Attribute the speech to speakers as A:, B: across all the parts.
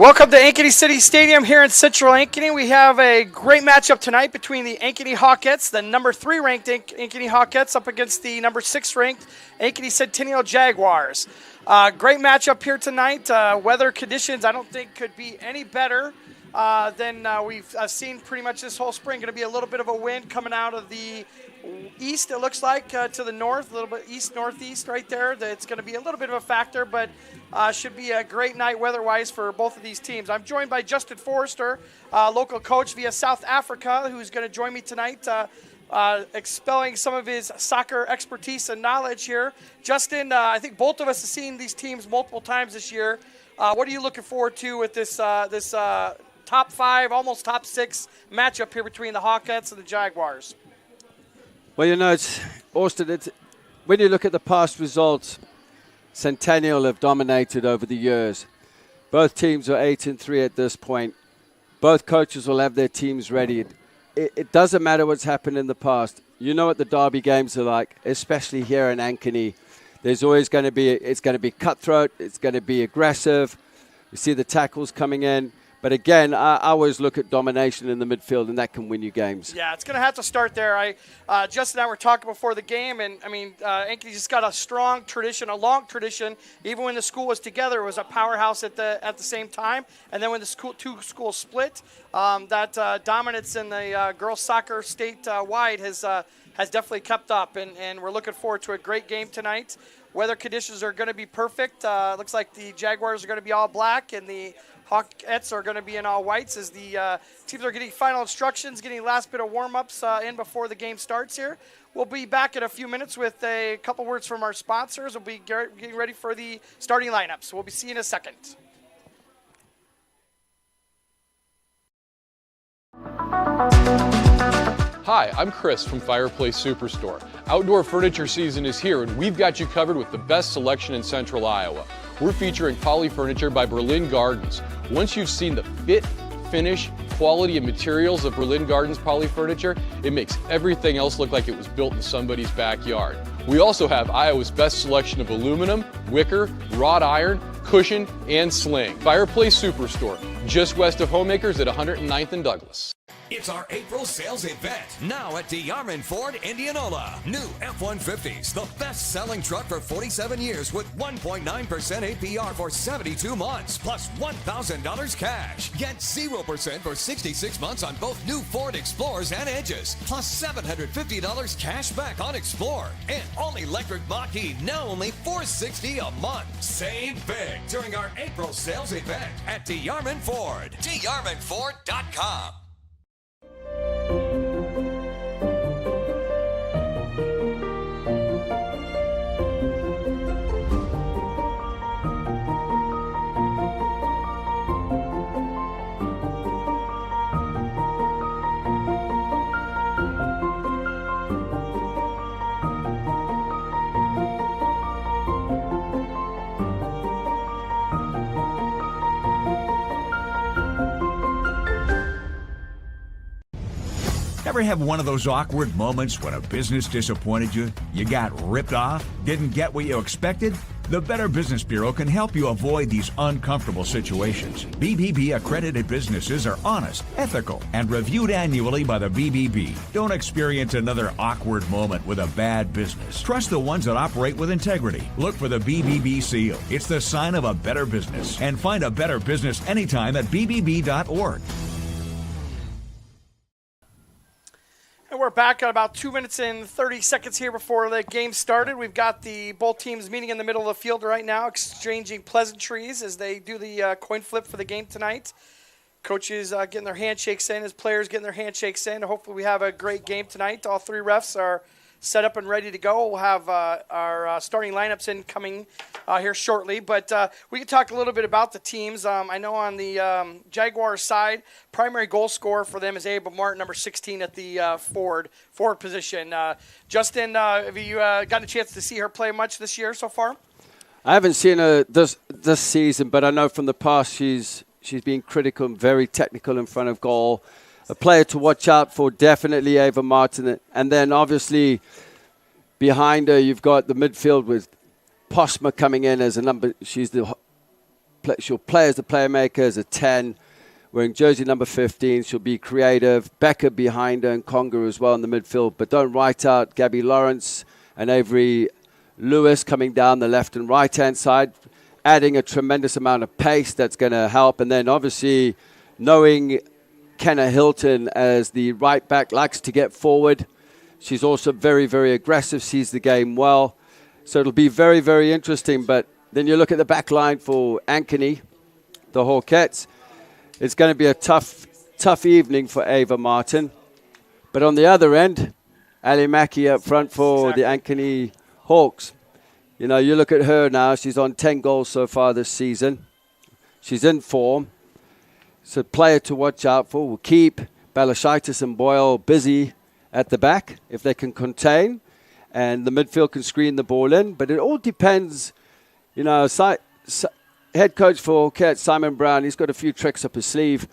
A: Welcome to Ankeny City Stadium here in Central Ankeny. We have a great matchup tonight between the Ankeny Hawkettes, the number 3 ranked Ankeny Hawkettes, up against the number 6 ranked Ankeny Centennial Jaguars. Great matchup here tonight. Weather conditions I don't think could be any better than we've seen pretty much this whole spring. Going to be a little bit of a wind coming out of the east, it looks like, to the north, a little bit east-northeast right there. It's going to be a little bit of a factor, but should be a great night weather-wise for both of these teams. I'm joined by Justin Forrester, local coach via South Africa, who's going to join me tonight, expelling some of his soccer expertise and knowledge here. Justin, I think both of us have seen these teams multiple times this year. What are you looking forward to with this top 5, almost top 6 matchup here between the Hawkettes and the Jaguars?
B: Well, you know, Austin, when you look at the past results, Centennial have dominated over the years. Both teams are 8-3 at this point. Both coaches will have their teams ready. It doesn't matter what's happened in the past. You know what the derby games are like, especially here in Ankeny. There's always going to be, it's going to be cutthroat, it's going to be aggressive. We see the tackles coming in. But again, I always look at domination in the midfield, and that can win you games.
A: Yeah, it's going to have to start there. Justin and I were talking before the game, and I mean, Ankeny just got a strong tradition, a long tradition. Even when the school was together, it was a powerhouse at the same time. And then when the two schools split, that dominance in the girls soccer statewide has definitely kept up, and we're looking forward to a great game tonight. Weather conditions are going to be perfect. Looks like the Jaguars are going to be all black, and the Hawkettes are going to be in all whites as the teams are getting final instructions, getting last bit of warm-ups in before the game starts here. We'll be back in a few minutes with a couple words from our sponsors. We'll be getting ready for the starting lineups. We'll be seeing you in a second.
C: Hi, I'm Chris from Fireplace Superstore. Outdoor furniture season is here, and we've got you covered with the best selection in Central Iowa. We're featuring Poly Furniture by Berlin Gardens. Once you've seen the fit, finish, quality, and materials of Berlin Gardens Poly Furniture, it makes everything else look like it was built in somebody's backyard. We also have Iowa's best selection of aluminum, wicker, wrought iron, cushion, and sling. Fireplace Superstore, just west of Homemakers at 109th and Douglas.
D: It's our April sales event, now at DeArmond Ford Indianola. New F-150s, the best-selling truck for 47 years with 1.9% APR for 72 months, plus $1,000 cash. Get 0% for 66 months on both new Ford Explorers and Edges, plus $750 cash back on Explorer. And all-electric Mach-E, now only $460 a month. Save big during our April sales event at DeArmond Ford. DeArmondFord.com.
E: Ever have one of those awkward moments when a business disappointed you? You got ripped off? Didn't get what you expected? The Better Business Bureau can help you avoid these uncomfortable situations. BBB accredited businesses are honest, ethical, and reviewed annually by the BBB. Don't experience another awkward moment with a bad business. Trust the ones that operate with integrity. Look for the BBB seal. It's the sign of a better business. And find a better business anytime at bbb.org.
A: And we're back at about 2 minutes and 30 seconds here before the game started. We've got both teams meeting in the middle of the field right now, exchanging pleasantries as they do the coin flip for the game tonight. Coaches getting their handshakes in, as players getting their handshakes in. Hopefully we have a great game tonight. All three refs are set up and ready to go. We'll have our starting lineups incoming here shortly. But we can talk a little bit about the teams. I know on the Jaguars side, primary goal scorer for them is Abel Martin, number 16 at the forward position. Justin, have you gotten a chance to see her play much this year so far?
B: I haven't seen her this season, but I know from the past she's been critical and very technical in front of goal. A player to watch out for, definitely Ava Martin. And then obviously behind her, you've got the midfield with Posma coming in as a number. She'll play as the playmaker, as a 10. Wearing jersey number 15, she'll be creative. Becker behind her and Conger as well in the midfield. But don't write out Gabby Lawrence and Avery Lewis coming down the left and right-hand side, adding a tremendous amount of pace that's going to help. And then obviously knowing Kenna Hilton as the right back, likes to get forward. She's also very, very aggressive, sees the game well. So it'll be very, very interesting. But then you look at the back line for Ankeny, the Hawkettes. It's going to be a tough evening for Ava Martin. But on the other end, Ali Mackey up front for the Ankeny Hawks. You know, you look at her now. She's on 10 goals so far this season. She's in form. So player to watch out for. We'll keep Balashaitis and Boyle busy at the back if they can contain. And the midfield can screen the ball in. But it all depends. You know, head coach for Hawkettes, Simon Brown, he's got a few tricks up his sleeve.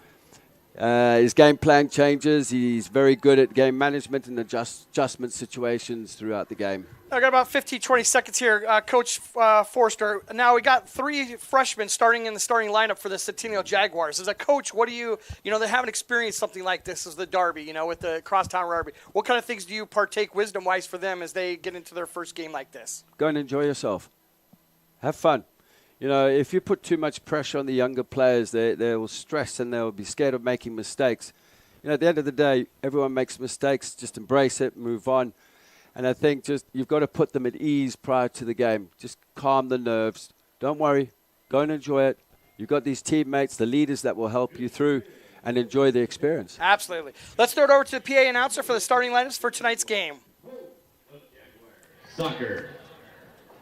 B: His game plan changes. He's very good at game management and adjustment situations throughout the game.
A: I got about 15, 20 seconds here. Coach Forster, now we got three freshmen starting in the starting lineup for the Centennial Jaguars. As a coach, what do you they haven't experienced something like this as the Derby, with the crosstown Derby. What kind of things do you partake wisdom-wise for them as they get into their first game like this?
B: Go and enjoy yourself. Have fun. If you put too much pressure on the younger players, they will stress and they'll be scared of making mistakes. At the end of the day, everyone makes mistakes. Just embrace it, move on. And I think you've got to put them at ease prior to the game. Just calm the nerves. Don't worry. Go and enjoy it. You've got these teammates, the leaders that will help you through and enjoy the experience.
A: Absolutely. Let's throw it over to the PA announcer for the starting lineups for tonight's game.
F: Soccer.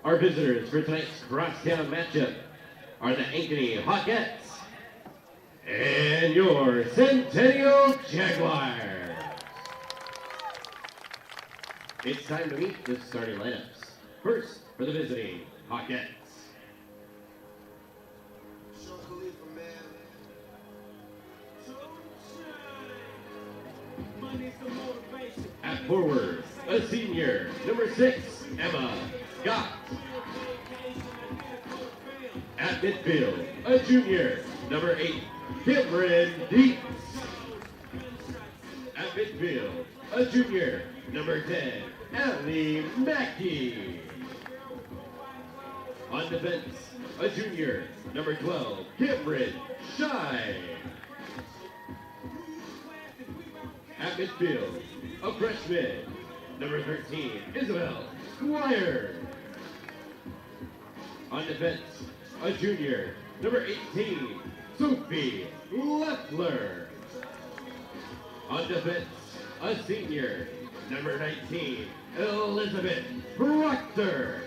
F: Our visitors for tonight's crosstown matchup are the Ankeny Hawkettes and your Centennial Jaguars. It's time to meet the starting lineups. First, for the visiting Hawkettes. At forward, a senior, number 6, Emma Scott. At midfield, a junior, number 8, Cameron Dietz. midfield, a junior, number 10, Ellie Mackey. On defense, a junior, number 12, Cameron Shy. At midfield, a freshman, number 13, Isabel Squire. On defense, a junior, number 18, Sophie Leffler. On defense, a senior, number 19, Elizabeth Proctor.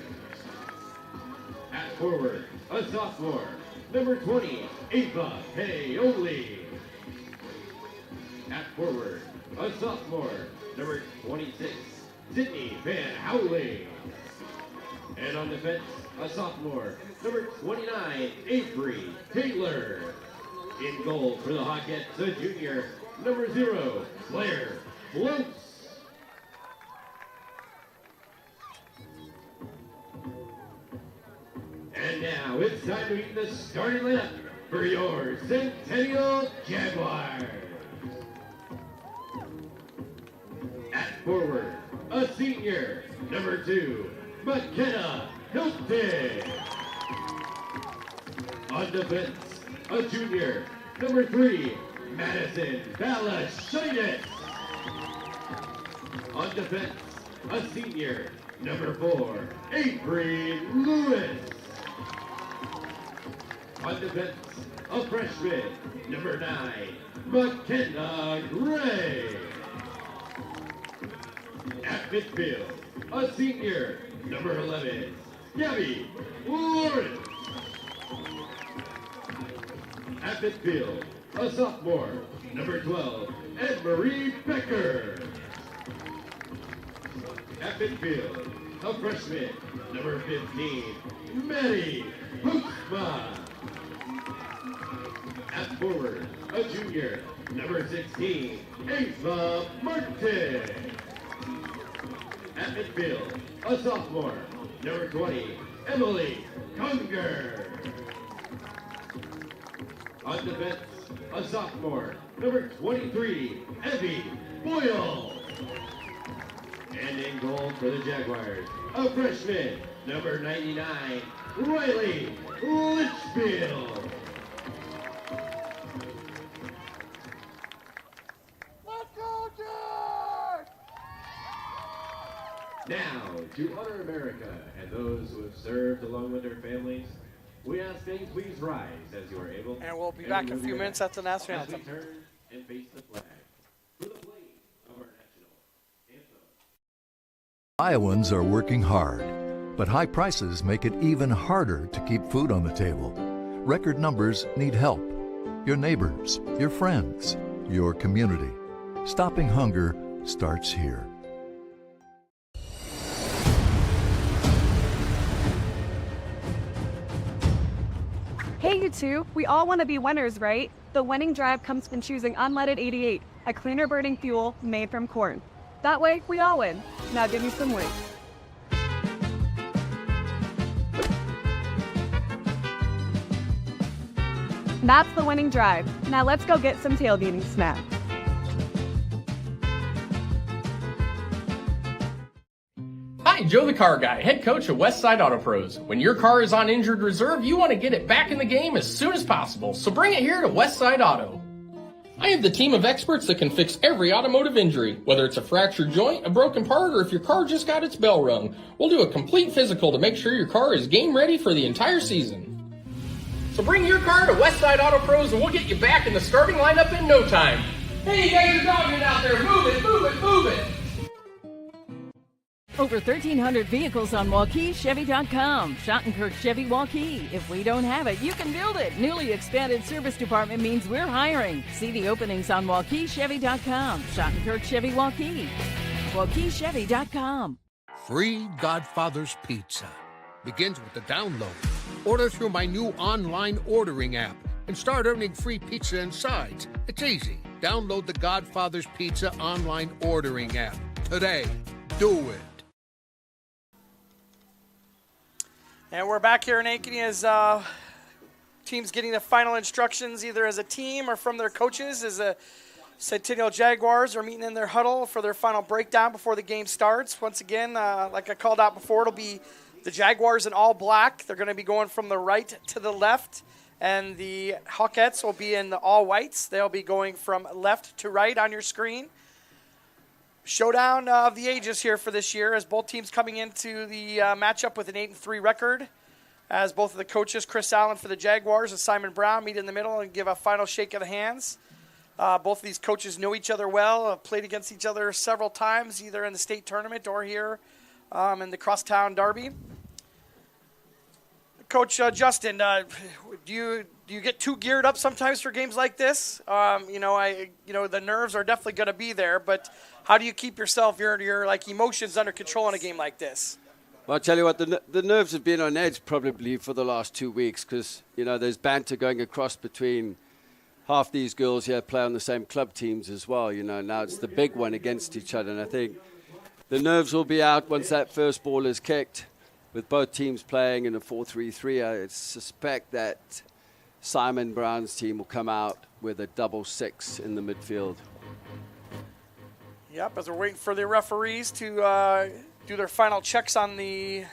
F: At forward, a sophomore, number 20, Ava Paoli. At forward, a sophomore, number 26, Sydney Van Howley. And on defense, a sophomore, number 29, Avery Taylor. In goal for the Hawkettes, a junior, number 0, Claire Close. And now it's time to meet the starting lineup for your Centennial Jaguars. At forward, a senior, number 2, McKenna Hilton. On defense, a junior, number 3, Madison Balashitis. On defense, a senior, number 4, Avery Lewis. On defense, a freshman, number 9, McKenna Gray. At midfield, a senior, number 11, Gabby Lawrence. At midfield, a sophomore, number 12, Anne-Marie Becker. At midfield, a freshman, number 15, Maddie Hoeksma. At forward, a junior, number 16, Ava Martin. At midfield, a sophomore, number 20, Emily Conger. On defense, a sophomore, number 23, Evie Boyle. And in goal for the Jaguars, a freshman, number 99, Riley Litchfield. Now, to honor America and those who have served along with their families, we ask that you please rise as you are able.
A: And we'll be back in a few minutes after the national
F: as we
A: anthem.
F: turn and face the flag for the playing of our national anthem.
G: Iowans are working hard, but high prices make it even harder to keep food on the table. Record numbers need help. Your neighbors, your friends, your community. Stopping hunger starts here.
H: Hey, you two, we all want to be winners, right? The winning drive comes from choosing unleaded 88, a cleaner burning fuel made from corn. That way, we all win. Now give me some weight. That's the winning drive. Now let's go get some tailgating snacks.
I: Hi, Joe the Car Guy, head coach of Westside Auto Pros. When your car is on injured reserve, you want to get it back in the game as soon as possible, so bring it here to Westside Auto. I have the team of experts that can fix every automotive injury, whether it's a fractured joint, a broken part, or if your car just got its bell rung. We'll do a complete physical to make sure your car is game ready for the entire season. So bring your car to Westside Auto Pros and we'll get you back in the starting lineup in no time. Hey, you guys are dogging out there. Move it, move it, move it.
J: Over 1,300 vehicles on WauKeeChevy.com. Schottenkirk Chevy Waukee. If we don't have it, you can build it. Newly expanded service department means we're hiring. See the openings on WauKeeChevy.com. Schottenkirk Chevy Waukee. WauKeeChevy.com.
K: Free Godfather's Pizza begins with the download. Order through my new online ordering app and start earning free pizza and sides. It's easy. Download the Godfather's Pizza online ordering app today. Do it.
A: And we're back here in Ankeny as teams getting the final instructions either as a team or from their coaches as a Centennial Jaguars are meeting in their huddle for their final breakdown before the game starts. Once again, like I called out before, it'll be the Jaguars in all black. They're going to be going from the right to the left, and the Hawkettes will be in the all whites. They'll be going from left to right on your screen. Showdown of the ages here for this year, as both teams coming into the matchup with an 8-3 record. As both of the coaches, Chris Allen for the Jaguars and Simon Brown, meet in the middle and give a final shake of the hands. Both of these coaches know each other well, have played against each other several times, either in the state tournament or here in the Crosstown Derby. Coach Justin, do you get too geared up sometimes for games like this? The nerves are definitely going to be there, but how do you keep yourself, your like emotions under control in a game like this?
B: Well, I'll tell you what, the nerves have been on edge probably for the last 2 weeks because, there's banter going across between half these girls here play on the same club teams as well. Now it's the big one against each other. And I think the nerves will be out once that first ball is kicked. With both teams playing in a 4-3-3, I suspect that Simon Brown's team will come out with a 6-6 in the midfield.
A: Yep, as we're waiting for the referees to do their final checks on the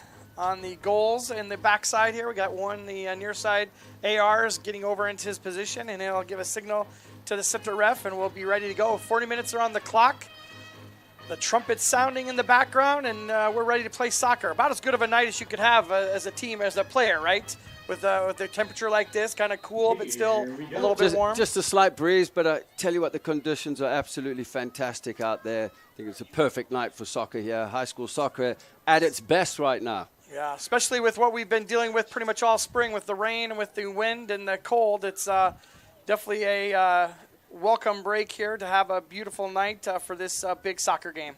A: goals in the backside here. We got one, the near side AR is getting over into his position, and it'll give a signal to the center ref, and we'll be ready to go. 40 minutes are on the clock. The trumpet's sounding in the background, and we're ready to play soccer. About as good of a night as you could have as a team, as a player, right? With the temperature like this, kind of cool, but still a little bit warm.
B: Just a slight breeze, but I tell you what, the conditions are absolutely fantastic out there. I think it's a perfect night for soccer here. High school soccer at its best right now.
A: Yeah, especially with what we've been dealing with pretty much all spring with the rain and with the wind and the cold. It's definitely a welcome break here to have a beautiful night for this big soccer game.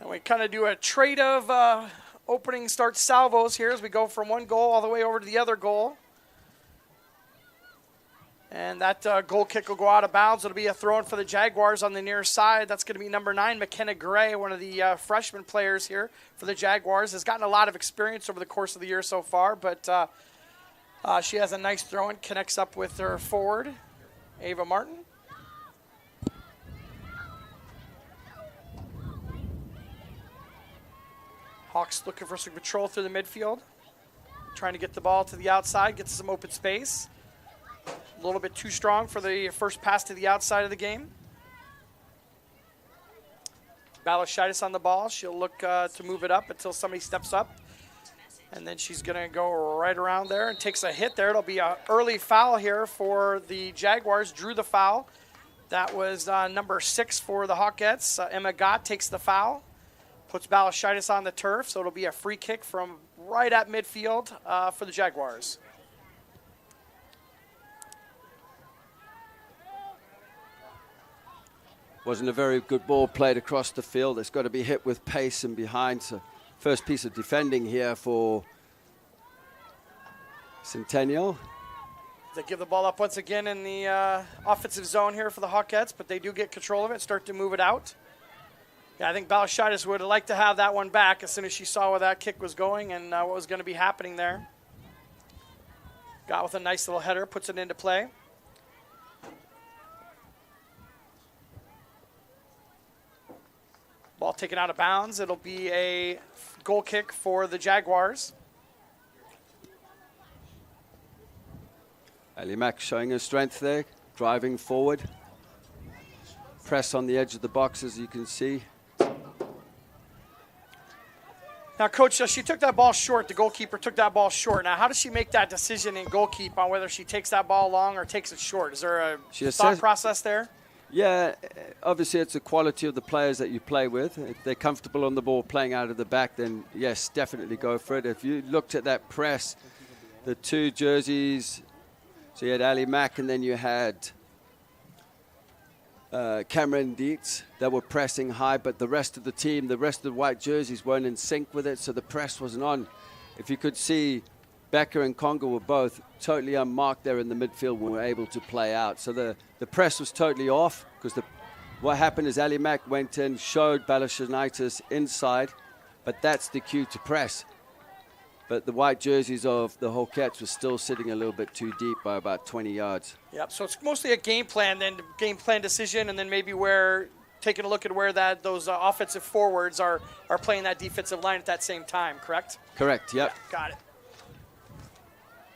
A: And we kind of do a trade of opening start salvos here as we go from one goal all the way over to the other goal. And that goal kick will go out of bounds. It'll be a throw-in for the Jaguars on the near side. That's going to be number 9, McKenna Gray, one of the freshman players here for the Jaguars. Has gotten a lot of experience over the course of the year so far, but she has a nice throw-in, connects up with her forward, Ava Martin. Hawks looking for some control through the midfield. Trying to get the ball to the outside, get some open space. A little bit too strong for the first pass to the outside of the game. Balashitis on the ball. She'll look to move it up until somebody steps up. And then she's going to go right around there and takes a hit there. It'll be an early foul here for the Jaguars. Drew the foul. That was number 6 for the Hawkettes. Emma Gott takes the foul. Puts Balashitis on the turf. So it'll be a free kick from right at midfield for the Jaguars.
B: Wasn't a very good ball played across the field. It's got to be hit with pace and behind. So first piece of defending here for Centennial.
A: They give the ball up once again in the offensive zone here for the Hawkettes, but they do get control of it, start to move it out. Yeah, I think Balashitis would have liked to have that one back as soon as she saw where that kick was going and what was going to be happening there. Got with a nice little header, puts it into play. Ball taken out of bounds. It'll be a goal kick for the Jaguars.
B: Ali Mack showing her strength there, driving forward. Press on the edge of the box, as you can see.
A: Now, Coach, she took that ball short. The goalkeeper took that ball short. Now, how does she make that decision in goalkeep on whether she takes that ball long or takes it short? Is there a thought process there?
B: Yeah, obviously it's the quality of the players that you play with. If they're comfortable on the ball playing out of the back, then yes, definitely go for it. If you looked at that press, the 2 jerseys, so you had Ali Mack and then you had Cameron Dietz that were pressing high, but the rest of the team, the rest of the white jerseys weren't in sync with it, so the press wasn't on. If you could see, Becker and Conga were both totally unmarked there in the midfield when we were able to play out. So the press was totally off because what happened is Ali Mack went in, showed Balashitis inside, but that's the cue to press. But the white jerseys of the Hawkettes were still sitting a little bit too deep by about 20 yards.
A: Yep. So it's mostly a game plan decision, and then maybe taking a look at where those offensive forwards are playing that defensive line at that same time. Correct?
B: Correct. Yep.
A: Yeah, got it.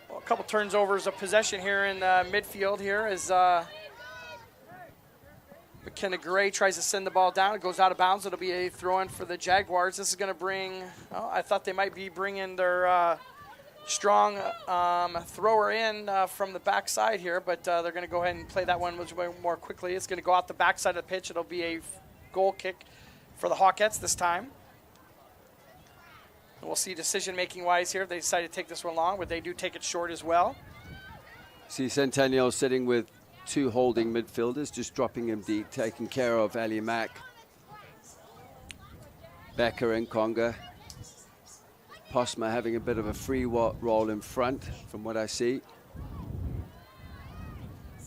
A: Well, a couple turnovers of possession here in midfield here as McKenna Gray tries to send the ball down. It goes out of bounds. It'll be a throw-in for the Jaguars. This is going to bring, I thought they might be bringing their strong thrower in from the backside here, but they're going to go ahead and play that one much more quickly. It's going to go out the backside of the pitch. It'll be a goal kick for the Hawkettes this time. And we'll see decision-making wise here if they decide to take this one long, but they do take it short as well.
B: See Centennial sitting with 2 holding midfielders, just dropping him deep, taking care of Ali Mack, Becker and Conga. Posma having a bit of a free roll in front from what I see.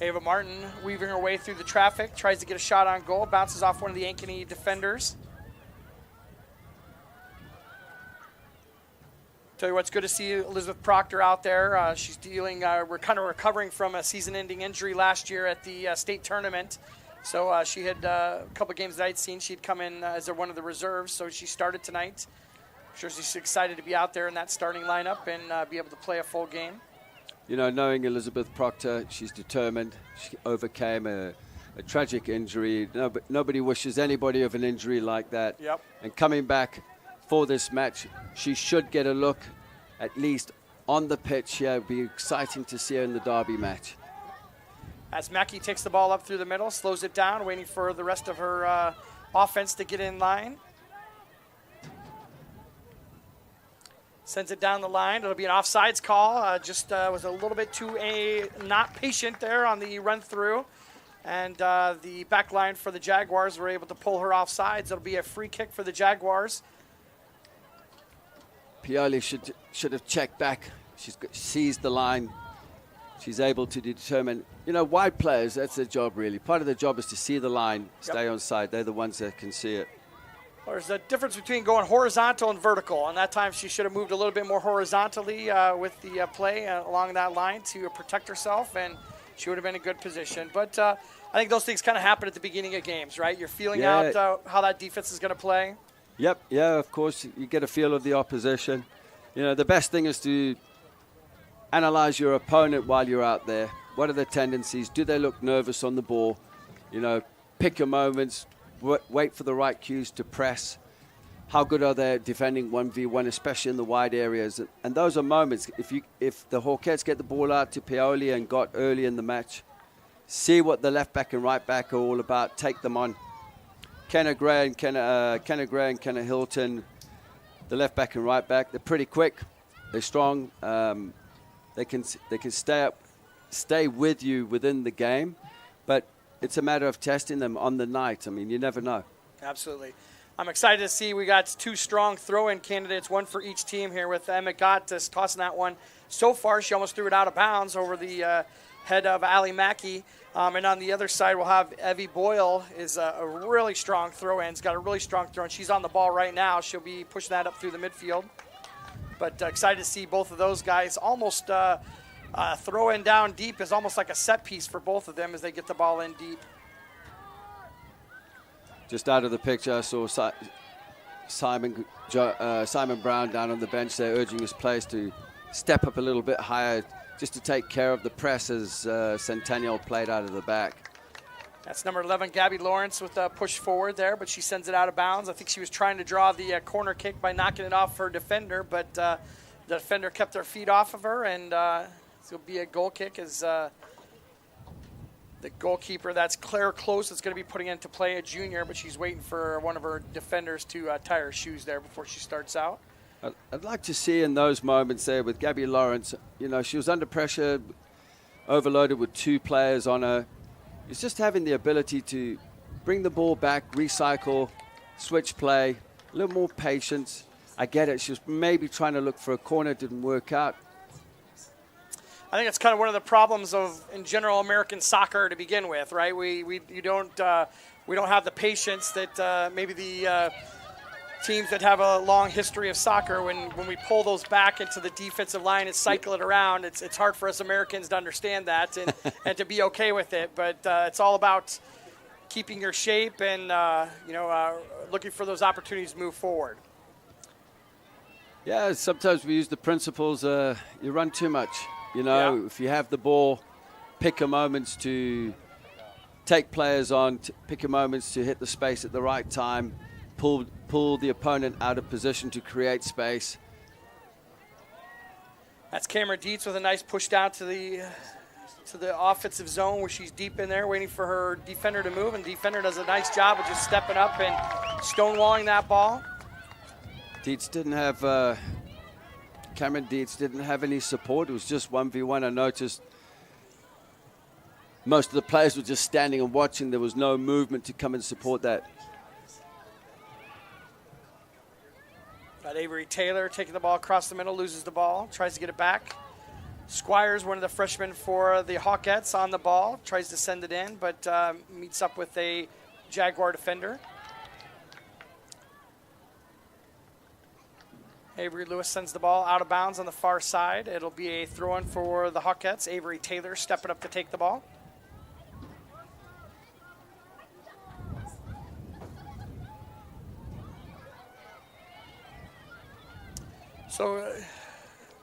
A: Ava Martin weaving her way through the traffic, tries to get a shot on goal, bounces off one of the Ankeny defenders. Tell you what, it's good to see Elizabeth Proctor out there. She's we're kind of recovering from a season-ending injury last year at the state tournament. So she had a couple games that I'd seen. She'd come in as one of the reserves, so she started tonight. I'm sure she's excited to be out there in that starting lineup and be able to play a full game.
B: You know, knowing Elizabeth Proctor, she's determined. She overcame a tragic injury. Nobody wishes anybody of an injury like that.
A: Yep.
B: And coming back for this match, she should get a look at least on the pitch. Yeah, it'd be exciting to see her in the derby match.
A: As Mackey takes the ball up through the middle, slows it down, waiting for the rest of her offense to get in line. Sends it down the line. It'll be an offsides call. Was a little bit too not patient there on the run through. And the back line for the Jaguars were able to pull her offsides. It'll be a free kick for the Jaguars.
B: Pioli should have checked back. She's seized the line. She's able to determine, wide players, that's their job really. Part of their job is to see the line, stay on side. They're the ones that can see it.
A: Well, there's a difference between going horizontal and vertical, and that time she should have moved a little bit more horizontally with the play along that line to protect herself, and she would have been in a good position. But I think those things kind of happen at the beginning of games, right? You're feeling out how that defense is going to play.
B: Yep, yeah, of course. You get a feel of the opposition. The best thing is to analyze your opponent while you're out there. What are their tendencies? Do they look nervous on the ball? Pick your moments. Wait for the right cues to press. How good are they defending 1v1, especially in the wide areas? And those are moments. If the Hawkettes get the ball out to Pioli and got early in the match, see what the left back and right back are all about. Take them on. Kenna Gray and Kenna Hilton, the left back and right back, they're pretty quick. They're strong. They can stay with you within the game, but it's a matter of testing them on the night. I mean, you never know.
A: Absolutely. I'm excited to see we got 2 strong throw-in candidates, one for each team here with Emma Gott tossing that one. So far, she almost threw it out of bounds over the head of Ali Mackey. And on the other side, we'll have Evie Boyle is a really strong throw-in. She's got a really strong throw-in. She's on the ball right now. She'll be pushing that up through the midfield. But excited to see both of those guys. Almost throw-in down deep is almost like a set piece for both of them as they get the ball in deep.
B: Just out of the picture, I saw Simon Brown down on the bench there urging his players to step up a little bit higher just to take care of the press as Centennial played out of the back.
A: That's number 11, Gabby Lawrence, with a push forward there, but she sends it out of bounds. I think she was trying to draw the corner kick by knocking it off her defender, but the defender kept her feet off of her, and it'll be a goal kick as the goalkeeper, that's Claire Close, that's going to be putting into play, a junior, but she's waiting for one of her defenders to tie her shoes there before she starts out.
B: I'd like to see in those moments there with Gabby Lawrence, she was under pressure, overloaded with 2 players on her. It's just having the ability to bring the ball back, recycle, switch play, a little more patience. I get it. She was maybe trying to look for a corner, didn't work out.
A: I think it's kind of one of the problems of, in general, American soccer to begin with, right? We don't have the patience that maybe the teams that have a long history of soccer, when we pull those back into the defensive line and cycle it around, it's hard for us Americans to understand that and to be okay with it. But it's all about keeping your shape and looking for those opportunities to move forward.
B: Yeah, sometimes we use the principles, you run too much. If you have the ball, pick your moments to take players on, pick your moments to hit the space at the right time, pull the opponent out of position to create space.
A: That's Cameron Dietz with a nice push down to the offensive zone where she's deep in there waiting for her defender to move, and the defender does a nice job of just stepping up and stonewalling that ball.
B: Cameron Dietz didn't have any support. It was just 1v1. I noticed most of the players were just standing and watching. There was no movement to come and support that.
A: Got Avery Taylor taking the ball across the middle, loses the ball, tries to get it back. Squires, one of the freshmen for the Hawkettes, on the ball, tries to send it in, but meets up with a Jaguar defender. Avery Lewis sends the ball out of bounds on the far side. It'll be a throw-in for the Hawkettes. Avery Taylor stepping up to take the ball. So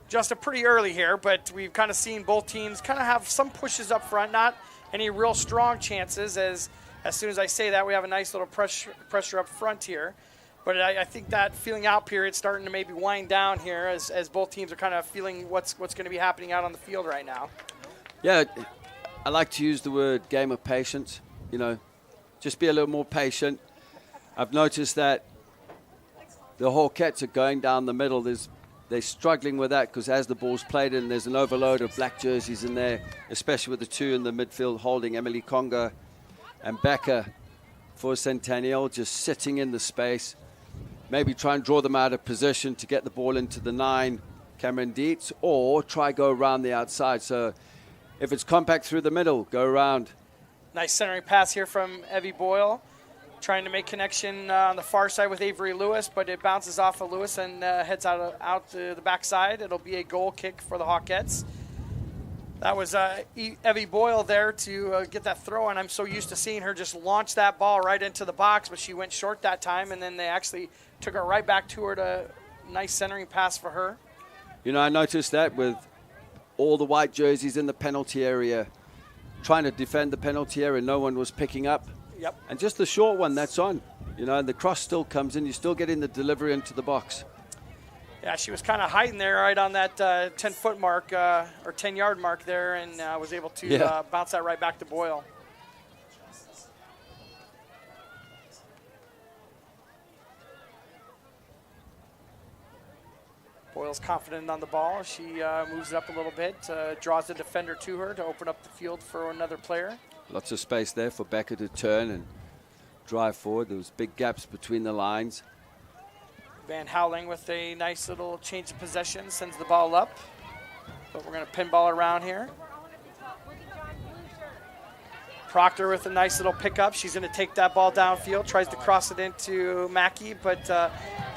A: just pretty early here, but we've kind of seen both teams kind of have some pushes up front, not any real strong chances. As soon as I say that, we have a nice little pressure up front here. But I think that feeling out period starting to maybe wind down here as both teams are kind of feeling what's going to be happening out on the field right now.
B: Yeah, I like to use the word game of patience. Just be a little more patient. I've noticed that the Hawkettes are going down the middle. They're struggling with that because as the ball's played in, there's an overload of black jerseys in there, especially with the two in the midfield holding Emily Conga and Becker for Centennial, just sitting in the space. Maybe try and draw them out of position to get the ball into the 9, Cameron Dietz, or try go around the outside. So if it's compact through the middle, go around.
A: Nice centering pass here from Evie Boyle, trying to make connection on the far side with Avery Lewis, but it bounces off of Lewis and heads out to the backside. It'll be a goal kick for the Hawkettes. That was Evie Boyle there to get that throw, and I'm so used to seeing her just launch that ball right into the box, but she went short that time, and then they actually took her right back to her to nice centering pass for her.
B: I noticed that with all the white jerseys in the penalty area, trying to defend the penalty area, no one was picking up.
A: Yep.
B: And just the short one, that's on. And the cross still comes in. You're still getting the delivery into the box.
A: Yeah, she was kind of hiding there right on that 10-foot mark or 10-yard mark there, and was able to bounce that right back to Boyle. Boyle's confident on the ball. She moves it up a little bit, draws the defender to her to open up the field for another player.
B: Lots of space there for Becker to turn and drive forward. There was big gaps between the lines.
A: Van Houweling with a nice little change of possession, sends the ball up. But we're going to pinball around here. Proctor with a nice little pickup. She's going to take that ball downfield, tries to cross it into Mackey, but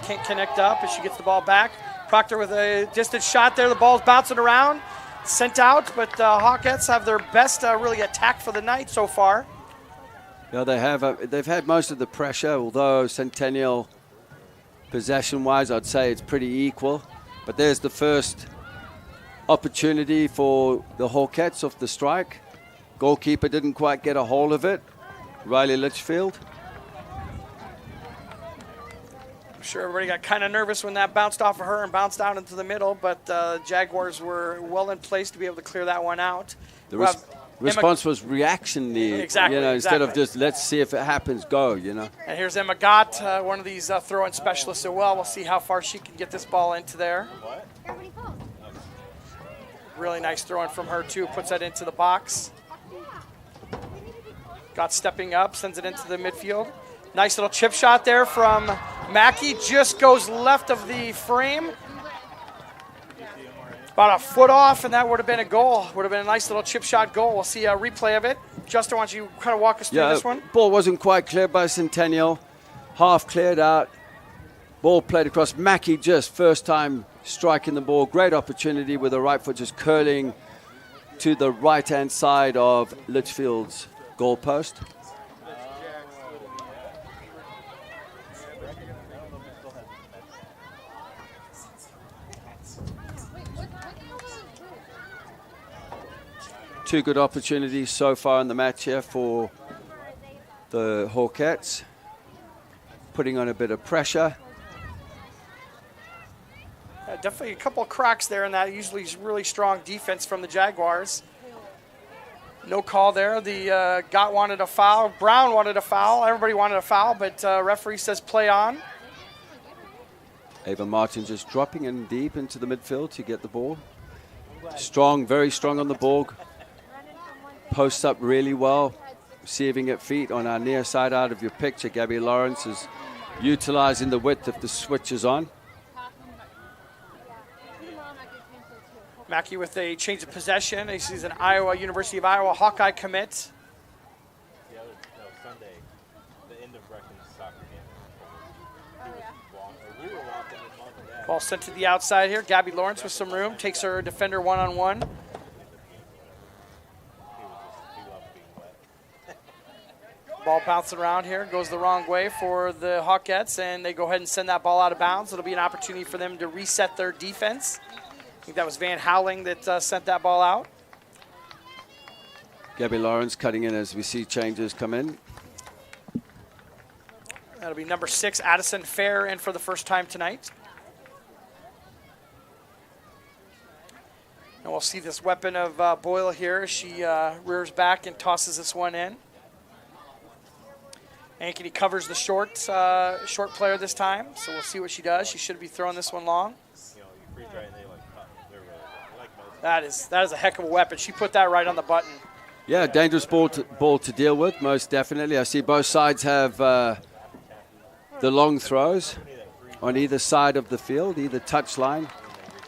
A: can't connect up as she gets the ball back. Proctor with a distant shot there. The ball's bouncing around, sent out, but Hawkettes have their best really attack for the night so far.
B: Yeah, they have. They've had most of the pressure, although Centennial, possession-wise, I'd say it's pretty equal. But there's the first opportunity for the Hawkettes off the strike. Goalkeeper didn't quite get a hold of it. Riley Litchfield.
A: I'm sure everybody got kind of nervous when that bounced off of her and bounced out into the middle, but Jaguars were well in place to be able to clear that one out.
B: The response was reactionary,
A: exactly,
B: instead of just let's see if it happens, go, And
A: here's Emma Gott, one of these throw-in specialists as well. We'll see how far she can get this ball into there. Really nice throw-in from her, too. Puts that into the box. Gott stepping up, sends it into the midfield. Nice little chip shot there from Mackey. Just goes left of the frame. About a foot off, and that would have been a goal. Would have been a nice little chip shot goal. We'll see a replay of it. Justin, why don't you kind of walk us through this one?
B: Ball wasn't quite cleared by Centennial. Half cleared out. Ball played across. Mackey just first time striking the ball. Great opportunity with the right foot just curling to the right-hand side of Litchfield's goalpost. Two good opportunities so far in the match here for the Hawkettes. Putting on a bit of pressure.
A: Definitely a couple of cracks there in that usually really strong defense from the Jaguars. No call there. The Gott wanted a foul. Brown wanted a foul. Everybody wanted a foul, but referee says play on.
B: Ava Martin just dropping in deep into the midfield to get the ball. Strong, very strong on the ball. Posts up really well. Receiving at feet on our near side out of your picture. Gabby Lawrence is utilizing the width if the switch is on.
A: Mackey with a change of possession. He's an University of Iowa Hawkeye commit. Ball sent to the outside here. Gabby Lawrence with some room. Takes her defender one-on-one. Ball bouncing around here. Goes the wrong way for the Hawkettes, and they go ahead and send that ball out of bounds. It'll be an opportunity for them to reset their defense. I think that was Van Howling that sent that ball out.
B: Gabby Lawrence cutting in as we see changes come in.
A: That'll be number 6, Addison Fair, in for the first time tonight. And we'll see this weapon of Boyle here. She rears back and tosses this one in. Ankeny covers the short player this time, so we'll see what she does. She should be throwing this one long. That is a heck of a weapon. She put that right on the button.
B: Yeah, dangerous ball to deal with, most definitely. I see both sides have the long throws on either side of the field, either touchline.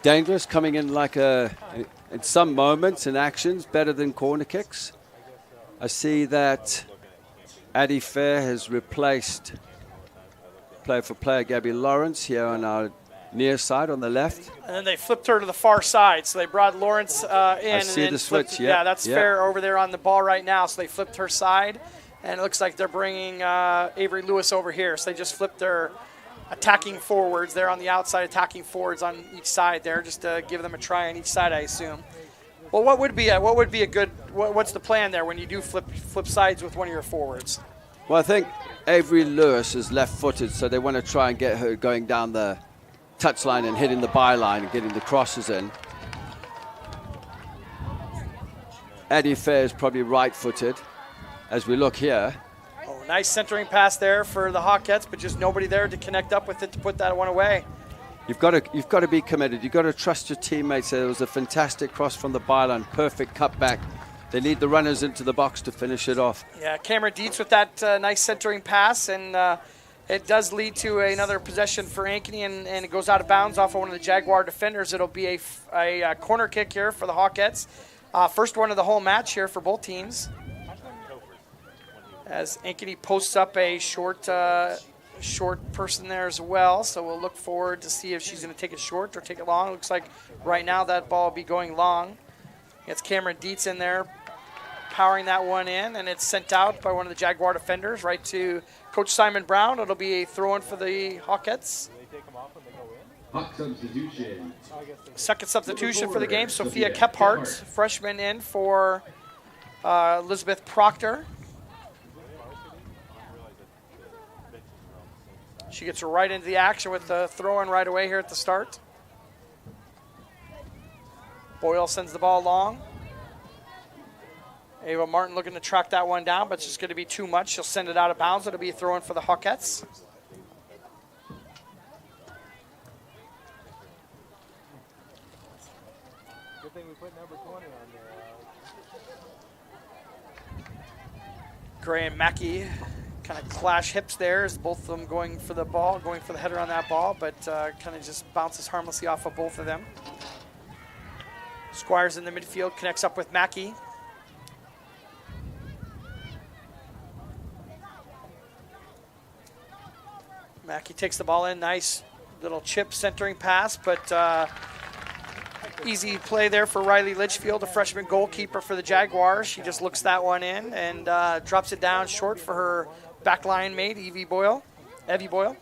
B: Dangerous, coming in like in some moments and actions, better than corner kicks. I see that Addie Fair has replaced player-for-player Gabby Lawrence here on our near side on the left.
A: And then they flipped her to the far side, so they brought Lawrence in.
B: I see the switch,
A: yeah. That's Fair over there on the ball right now, so they flipped her side, and it looks like they're bringing Avery Lewis over here. So they just flipped their attacking forwards. They're on the outside, attacking forwards on each side there, just to give them a try on each side, I assume. Well, what would be a good? What's the plan there when you do flip sides with one of your forwards?
B: Well, I think Avery Lewis is left-footed, so they want to try and get her going down the touchline and hitting the byline and getting the crosses in. Addie Fair is probably right-footed as we look here.
A: Oh, nice centering pass there for the Hawkettes, but just nobody there to connect up with it to put that one away.
B: You've got to be committed. You've got to trust your teammates. There was a fantastic cross from the byline, perfect cutback. They need the runners into the box to finish it off.
A: Yeah, Cameron Dietz with that nice centering pass, and it does lead to another possession for Ankeny, and it goes out of bounds off of one of the Jaguar defenders. It'll be a corner kick here for the Hawkettes. First one of the whole match here for both teams. As Ankeny posts up a short person there as well, so we'll look forward to see if she's going to take it short or take it long. Looks like right now that ball will be going long. It's Cameron Dietz in there powering that one in, and it's sent out by one of the Jaguar defenders right to Coach Simon Brown. It'll be a throw-in for the Hawkettes.
F: Hawk substitution.
A: Second substitution for the game, Sophia Kephart, freshman in for Elizabeth Proctor. She gets right into the action with the throw-in right away here at the start. Boyle sends the ball long. Ava Martin looking to track that one down, but it's just going to be too much. She'll send it out of bounds. It'll be a throw-in for the Hawkettes.
L: Good thing we put number 20 on there.
A: Gray and Mackey kind of clash hips there as both of them going for the ball, going for the header on that ball, but kind of just bounces harmlessly off of both of them. Squires in the midfield, connects up with Mackey. Mackey takes the ball in. Nice little chip centering pass, but easy play there for Riley Litchfield, a freshman goalkeeper for the Jaguars. She just looks that one in and drops it down short for her backline mate, Evie Boyle. Evie Boyle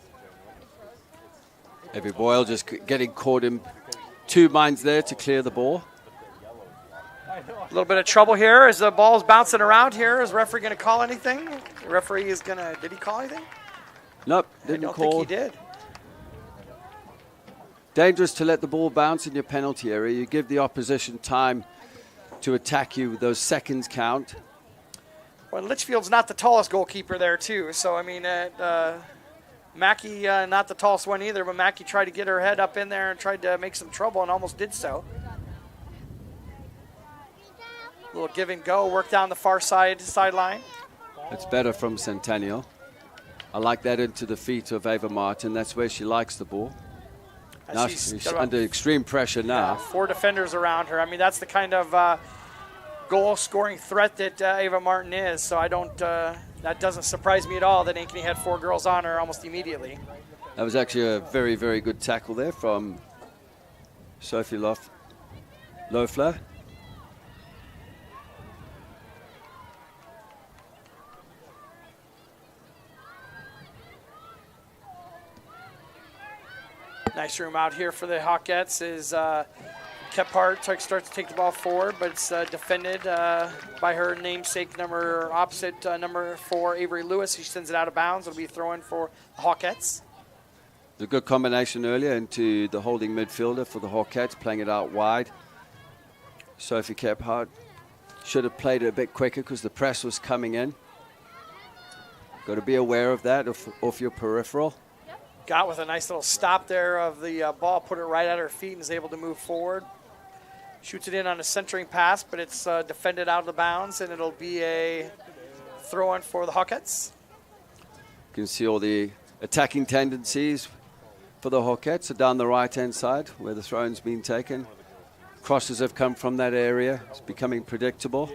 B: just getting caught in 2 minds there to clear the ball.
A: A little bit of trouble here as the ball's bouncing around here. Is the referee going to call anything? The referee is going to, did he call anything?
B: Nope, didn't call.
A: I don't think he did.
B: Dangerous to let the ball bounce in your penalty area. You give the opposition time to attack you. Those seconds count.
A: Well, Litchfield's not the tallest goalkeeper there, too. So, I mean, Mackey, not the tallest one either, but Mackey tried to get her head up in there and tried to make some trouble and almost did so. A little give and go, work down the far sideline.
B: It's better from Centennial. I like that into the feet of Ava Martin. That's where she likes the ball. Now she's under extreme pressure now.
A: Yeah, 4 defenders around her. I mean, that's the kind of goal-scoring threat that Ava Martin is. So I don't. That doesn't surprise me at all that Ankeny had 4 girls on her almost immediately.
B: That was actually a very, very good tackle there from Sophie Loeffler.
A: Nice room out here for the Hawkettes is Kephart starts to take the ball forward, but it's defended by her namesake number 4, Avery Lewis. She sends it out of bounds. It'll be throw in for the Hawkettes.
B: A good combination earlier into the holding midfielder for the Hawkettes, playing it out wide. Sophie Kephart should have played it a bit quicker because the press was coming in. Got to be aware of that off your peripheral.
A: Got with a nice little stop there of the ball, put it right at her feet and is able to move forward. Shoots it in on a centering pass, but it's defended out of the bounds, and it'll be a throw-in for the Hawkettes.
B: You can see all the attacking tendencies for the Hawkettes are down the right-hand side where the throw-in's been taken. Crosses have come from that area. It's becoming predictable.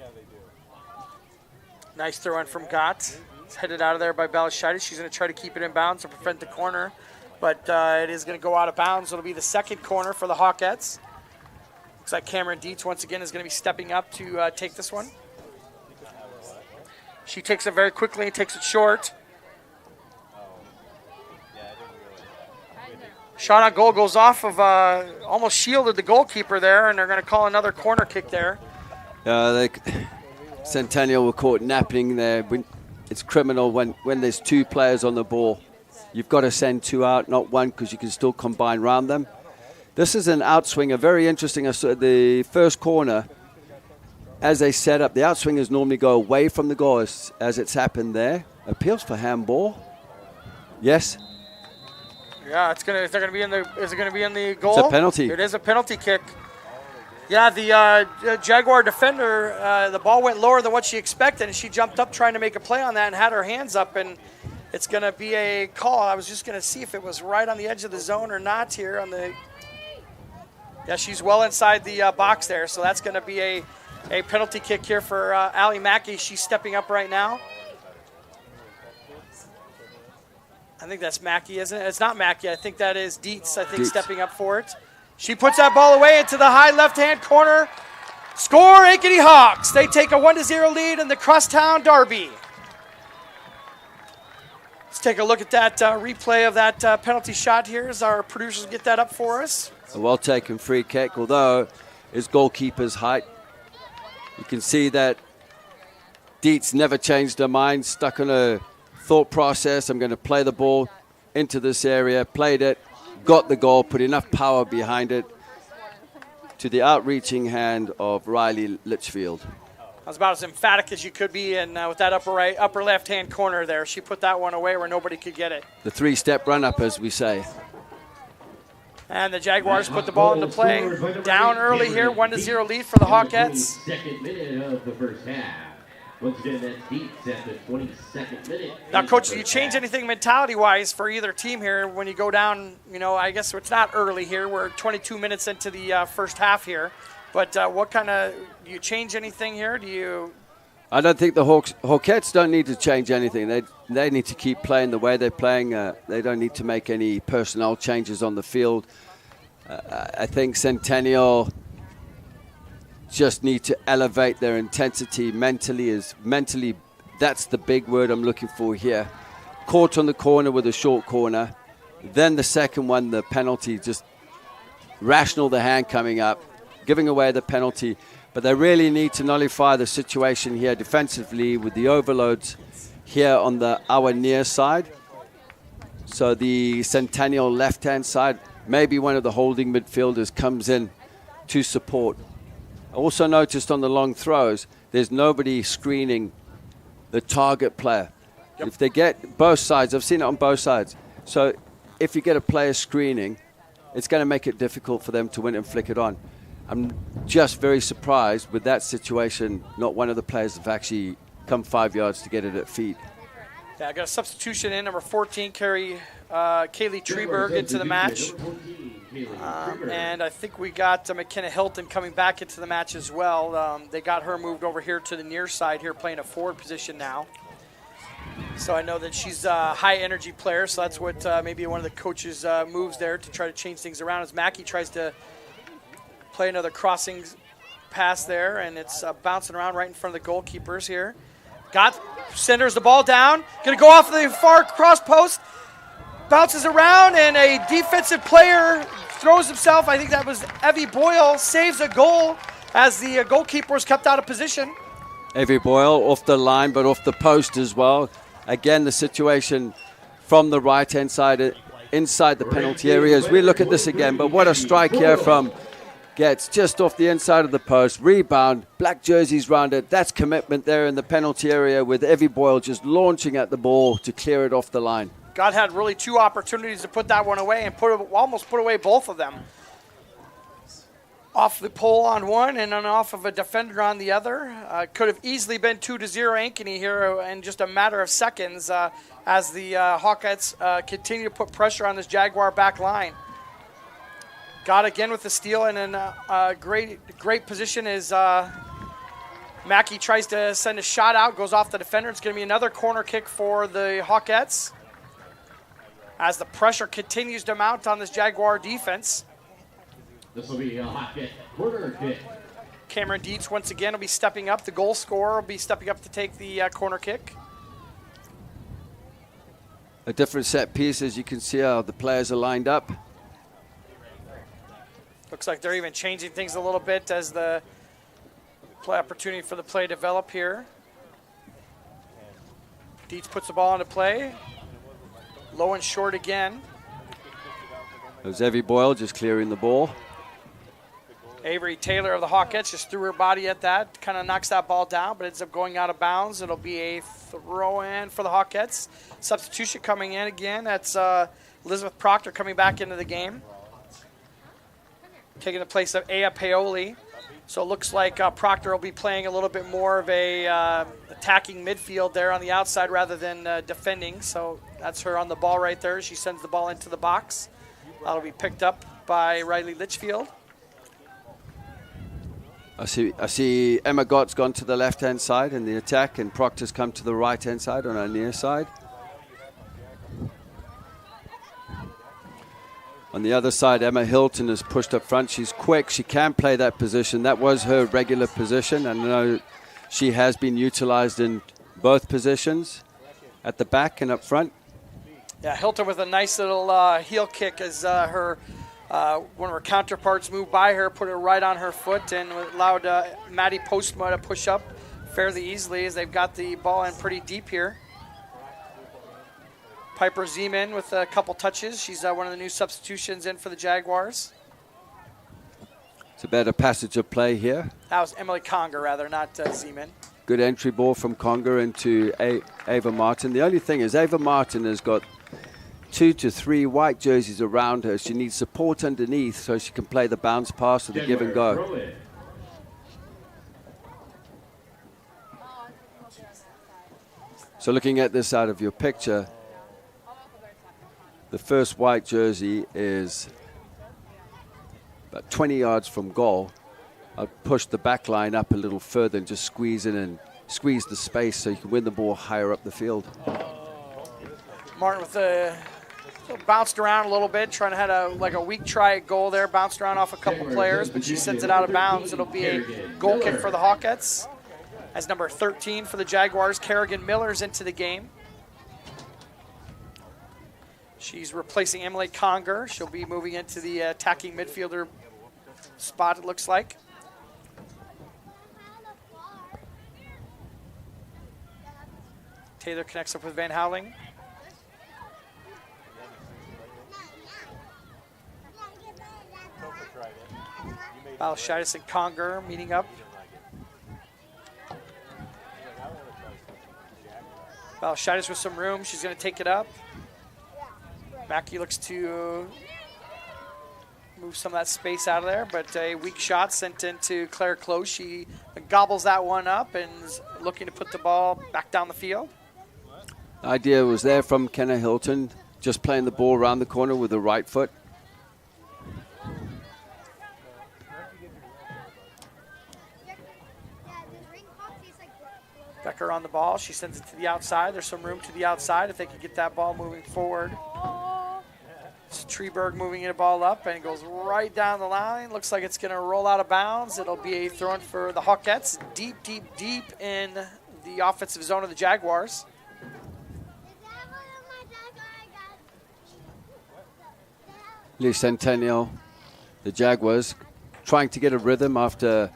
A: Nice throw-in from Gott. It's headed out of there by Belashaitis. She's going to try to keep it in bounds to prevent the corner, but it is going to go out of bounds. It'll be the second corner for the Hawkettes. Looks like Cameron Dietz once again is going to be stepping up to take this one. She takes it very quickly and takes it short. Shot on goal goes off of almost shielded the goalkeeper there, and they're going to call another corner kick there.
B: Centennial were caught napping there. It's criminal when there's 2 players on the ball. You've got to send 2 out, not 1, because you can still combine around them. This is an outswinger, very interesting. The first corner, as they set up, the outswingers normally go away from the goal as it's happened there. Appeals for handball. Yes.
A: Yeah, is it going to be in the goal?
B: It's a penalty.
A: It is a penalty kick. Yeah, the Jaguar defender, the ball went lower than what she expected, and she jumped up trying to make a play on that and had her hands up, and it's going to be a call. I was just going to see if it was right on the edge of the zone or not here on the. Yeah, she's well inside the box there, so that's going to be a penalty kick here for Allie Mackey. She's stepping up right now. I think that's Mackey, isn't it? It's not Mackey. I think that is Dietz, stepping up for it. She puts that ball away into the high left-hand corner. Score, Ankeny Hawks. They take a 1-0 lead in the Crosstown Derby. Let's take a look at that replay of that penalty shot here as our producers get that up for us.
B: A well-taken free kick, although his goalkeeper's height. You can see that Dietz never changed her mind, stuck on a thought process. I'm going to play the ball into this area, played it, got the goal, put enough power behind it to the outreaching hand of Riley Litchfield.
A: That was about as emphatic as you could be, and with that upper left-hand corner there, she put that one away where nobody could get it.
B: The 3-step run-up, as we say.
A: And the Jaguars put the ball into play. Down early here, 1-0 lead for the Hawkettes.
F: 22nd minute of the first half. Once again, that's Dietz at the 22nd minute.
A: Now, Coach, do you change anything mentality-wise for either team here when you go down? You know, I guess it's not early here. We're 22 minutes into the first half here. But what kind of – do you change anything here? Do you
B: I don't think the Hawkettes don't need to change anything. They need to keep playing the way they're playing. They don't need to make any personnel changes on the field. I think Centennial just need to elevate their intensity mentally. That's the big word I'm looking for here. Caught on the corner with a short corner. Then the second one, the penalty, just rational the hand coming up, giving away the penalty. But they really need to nullify the situation here defensively with the overloads here on our near side. So the Centennial left-hand side, maybe one of the holding midfielders comes in to support. Also noticed on the long throws, there's nobody screening the target player. Yep. If they get both sides, I've seen it on both sides. So if you get a player screening, it's going to make it difficult for them to win and flick it on. I'm just very surprised with that situation. Not one of the players have actually come 5 yards to get it at feet.
A: Yeah, I got a substitution in, number 14, Kaylee Treberg into the match. And I think we got McKenna Hilton coming back into the match as well. They got her moved over here to the near side here, playing a forward position now. So I know that she's a high-energy player, so that's what maybe one of the coaches moves there to try to change things around as Mackey tries to play another crossing pass there, and it's bouncing around right in front of the goalkeepers here. Centers the ball down, going to go off the far cross post, bounces around, and a defensive player throws himself. I think that was Evie Boyle, saves a goal as the goalkeeper was kept out of position.
B: Evie Boyle off the line, but off the post as well. Again, the situation from the right-hand side, inside the penalty area. As we look at this again, but what a strike here from Gets just off the inside of the post, rebound, black jerseys round it. That's commitment there in the penalty area with Evie Boyle just launching at the ball to clear it off the line.
A: God had really two opportunities to put that one away and almost put away both of them. Off the pole on one and then off of a defender on the other. Could have easily been 2-0 Ankeny here in just a matter of seconds as the Hawkettes continue to put pressure on this Jaguar back line. Got again with the steal, and in a great position is Mackey tries to send a shot out, goes off the defender. It's going to be another corner kick for the Hawkettes as the pressure continues to mount on this Jaguar defense.
F: This will be a Hawkette corner kick.
A: Cameron Dietz once again will be stepping up. The goal scorer will be stepping up to take the corner kick.
B: A different set piece, as you can see how the players are lined up.
A: Looks like they're even changing things a little bit as the play opportunity for the play develop here. Dietz puts the ball into play. Low and short again.
B: There's Evie Boyle just clearing the ball.
A: Avery Taylor of the Hawkettes just threw her body at that. Kind of knocks that ball down, but ends up going out of bounds. It'll be a throw-in for the Hawkettes. Substitution coming in again. That's Elizabeth Proctor coming back into the game, taking the place of Aya Paoli. So it looks like Proctor will be playing a little bit more of a attacking midfield there on the outside rather than defending. So that's her on the ball right there. She sends the ball into the box. That'll be picked up by Riley Litchfield.
B: I see Emma Gott's gone to the left-hand side in the attack, and Proctor's come to the right-hand side on our near side. On the other side, Emma Hilton is pushed up front. She's quick. She can play that position. That was her regular position. I know she has been utilized in both positions, at the back and up front.
A: Yeah, Hilton with a nice little heel kick as one of her counterparts moved by her, put her right on her foot, and allowed Maddie Postma to push up fairly easily as they've got the ball in pretty deep here. Piper Zeman with a couple touches. She's one of the new substitutions in for the Jaguars.
B: It's a better passage of play here.
A: That was Emily Conger, rather, not Zeman.
B: Good entry ball from Conger into Ava Martin. The only thing is Ava Martin has got 2 to 3 white jerseys around her. She needs support underneath so she can play the bounce pass or the give and go. So looking at this out of your picture, the first white jersey is about 20 yards from goal. I'll push the back line up a little further and just squeeze in and squeeze the space so you can win the ball higher up the field.
A: Martin with bounced around a little bit, trying to have a weak try at goal there, bounced around off a couple players, but she sends it out of bounds. It'll be a goal kick for the Hawkettes. As number 13 for the Jaguars, Kerrigan Miller's into the game. She's replacing Emily Conger. She'll be moving into the attacking midfielder spot, it looks like. Taylor connects up with Van Houweling. Balshitis and Conger meeting up. Balshitis with some room. She's going to take it up. Mackey looks to move some of that space out of there, but a weak shot sent into Claire Close. She gobbles that one up and is looking to put the ball back down the field.
B: The idea was there from Kenna Hilton, just playing the ball around the corner with the right foot.
A: Becker on the ball. She sends it to the outside. There's some room to the outside if they can get that ball moving forward. It's Treberg moving the ball up, and it goes right down the line. Looks like it's going to roll out of bounds. It'll be a throw-in for the Hawkettes, deep in the offensive zone of the Jaguars.
B: Lee Centennial, the Jaguars, trying to get a rhythm after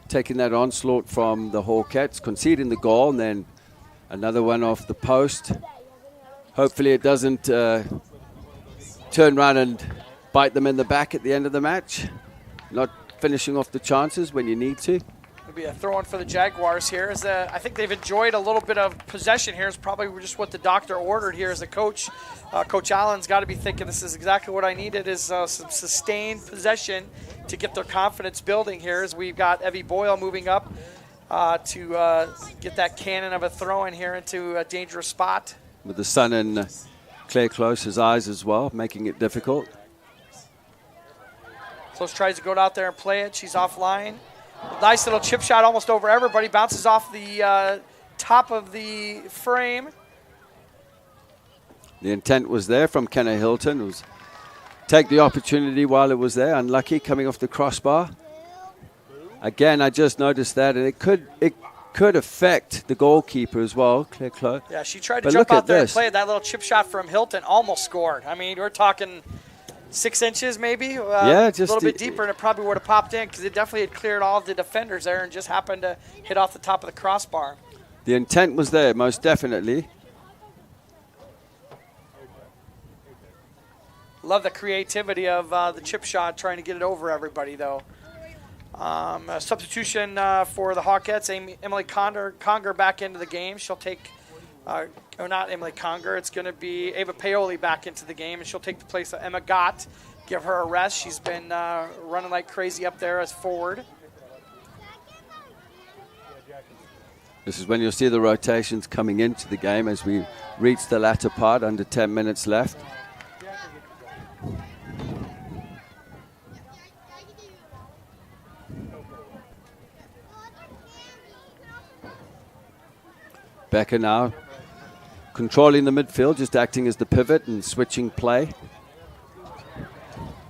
B: taking that onslaught from the Hawkettes, conceding the goal, and then another one off the post. Hopefully it doesn't turn around and bite them in the back at the end of the match. Not finishing off the chances when you need to.
A: It'll be a throw-in for the Jaguars here. I think they've enjoyed a little bit of possession here. It's probably just what the doctor ordered here as a coach. Coach Allen's got to be thinking this is exactly what I needed, is some sustained possession to get their confidence building here, as we've got Evie Boyle moving up to get that cannon of a throw-in here into a dangerous spot.
B: With the sun in Claire Close's eyes as well, making it difficult.
A: Close tries to go out there and play it. She's offline. Nice little chip shot almost over everybody. Bounces off the top of the frame.
B: The intent was there from Kenna Hilton. It was take the opportunity while it was there. Unlucky coming off the crossbar. Again, I just noticed that, and it could affect the goalkeeper as well, Claire Close.
A: Yeah, she tried to jump out there and play it. That little chip shot from Hilton almost scored. I mean, we're talking 6 inches maybe,
B: yeah, just
A: a little bit deeper, and it probably would have popped in because it definitely had cleared all of the defenders there and just happened to hit off the top of the crossbar.
B: The intent was there, most definitely.
A: Love the creativity of the chip shot, trying to get it over everybody, though. A substitution for the Hawkettes, Emily Conger back into the game. She'll take, not Emily Conger, it's going to be Ava Paoli back into the game, and she'll take the place of Emma Gott, give her a rest. She's been running like crazy up there as forward.
B: This is when you'll see the rotations coming into the game as we reach the latter part, under 10 minutes left. Becker now controlling the midfield, just acting as the pivot and switching play.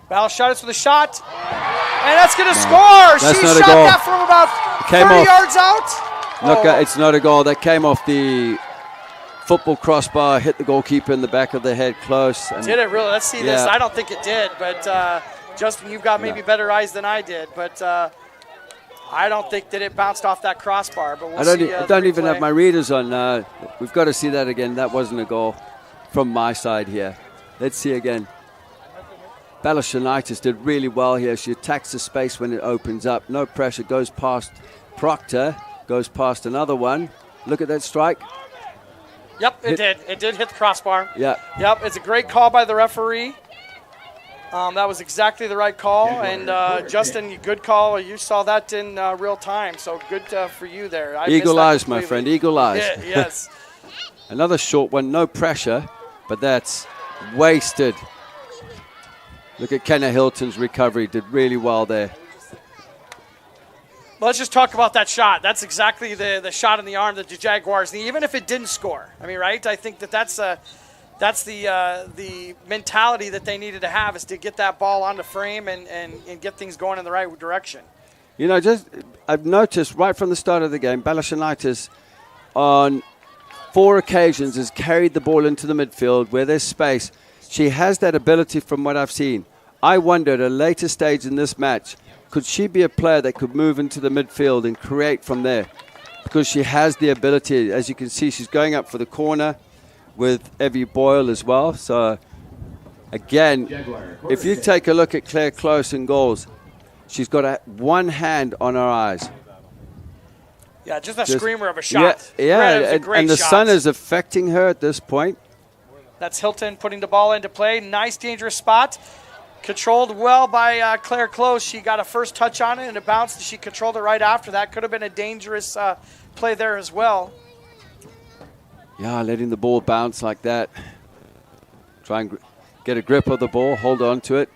A: Balshitis with a shot, and that's going to score.
B: That's
A: she
B: not
A: shot
B: a goal.
A: that from about 30 yards out.
B: Look, it's not a goal. That came off the football crossbar, hit the goalkeeper in the back of the head close. And
A: did it really? Let's see this. I don't think it did, but Justin, you've got maybe better eyes than I did, but I don't think that it bounced off that crossbar, but we'll see.
B: I don't even have my readers on. We've got to see that again. That wasn't a goal from my side here. Let's see again. Balashanitis did really well here. She attacks the space when it opens up. No pressure. Goes past Proctor. Goes past another one. Look at that strike.
A: Yep, it did. It did hit the crossbar.
B: Yeah.
A: Yep, it's a great call by the referee. That was exactly the right call, and Justin, good call. You saw that in real time, so good for you there.
B: Eagle eyes, my friend, eagle eyes.
A: Yeah, yes.
B: Another short one, no pressure, but that's wasted. Look at Kenna Hilton's recovery, did really well there.
A: Let's just talk about that shot. That's exactly the shot in the arm that the Jaguars need, even if it didn't score. I mean, right? I think that's the mentality that they needed to have, is to get that ball on the frame and get things going in the right direction.
B: You know, I've noticed right from the start of the game, Balashanitis on 4 occasions has carried the ball into the midfield where there's space. She has that ability from what I've seen. I wonder at a later stage in this match, could she be a player that could move into the midfield and create from there? Because she has the ability. As you can see, she's going up for the corner with Evie Boyle as well. So, again, if you take a look at Claire Close in goals, she's got one hand on her eyes.
A: Yeah, just a screamer of a shot.
B: Yeah, and the
A: shot.
B: sun is affecting her at this point.
A: That's Hilton putting the ball into play. Nice, dangerous spot. Controlled well by Claire Close. She got a first touch on it and it bounced. She controlled it right after that. Could have been a dangerous play there as well.
B: Yeah, letting the ball bounce like that. Try and get a grip of the ball, hold on to it.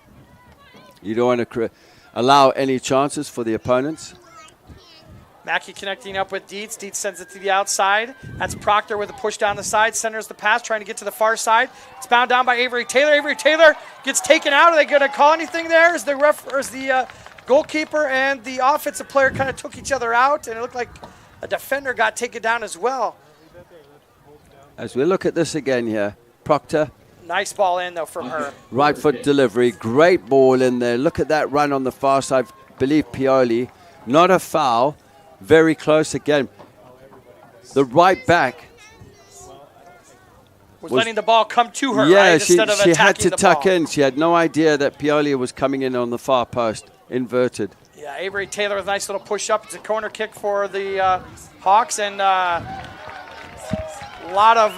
B: You don't want to allow any chances for the opponents.
A: Mackey connecting up with Dietz. Dietz sends it to the outside. That's Proctor with a push down the side. Centers the pass, trying to get to the far side. It's bound down by Avery Taylor. Avery Taylor gets taken out. Are they going to call anything there? Is the goalkeeper and the offensive player kind of took each other out, and it looked like a defender got taken down as well.
B: As we look at this again here, Proctor.
A: Nice ball in, though, from her.
B: Right foot delivery. Great ball in there. Look at that run on the far side. I believe Pioli. Not a foul. Very close again. The right back
A: was letting the ball come to her.
B: Yeah,
A: right?
B: she had to tuck
A: ball.
B: in. She had no idea that Pioli was coming in on the far post, inverted.
A: Yeah, Avery Taylor with a nice little push up. It's a corner kick for the Hawks, and a lot of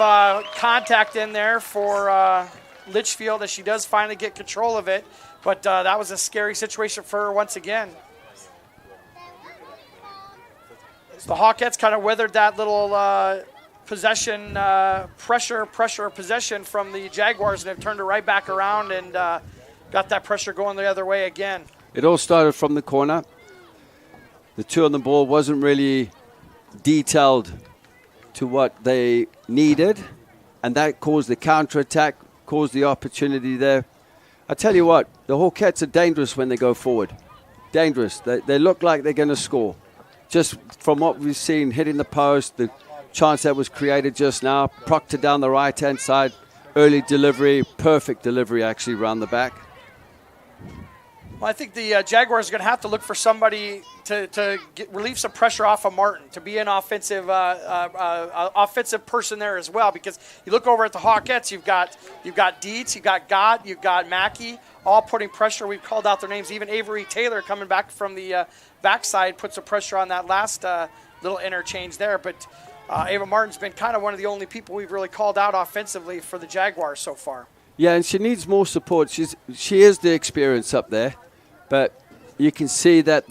A: contact in there for Litchfield as she does finally get control of it. But that was a scary situation for her once again. The Hawkettes kind of weathered that little possession, pressure possession from the Jaguars, and have turned it right back around and got that pressure going the other way again.
B: It all started from the corner. The two on the ball wasn't really detailed to what they needed, and that caused the counterattack, caused the opportunity there. I tell you what, the Hawkettes are dangerous when they go forward. Dangerous. They look like they're going to score. Just from what we've seen, hitting the post, the chance that was created just now, Proctor down the right-hand side, early delivery, perfect delivery actually around the back.
A: Well, I think the Jaguars are going to have to look for somebody to relieve some pressure off of Martin, to be an offensive person there as well. Because you look over at the Hawkettes, you've got Dietz, you've got Gott, you've got Mackey, all putting pressure. We've called out their names. Even Avery Taylor coming back from the backside puts some pressure on that last little interchange there. But Ava Martin's been kind of one of the only people we've really called out offensively for the Jaguars so far.
B: Yeah, and she needs more support. She is the experience up there, but you can see that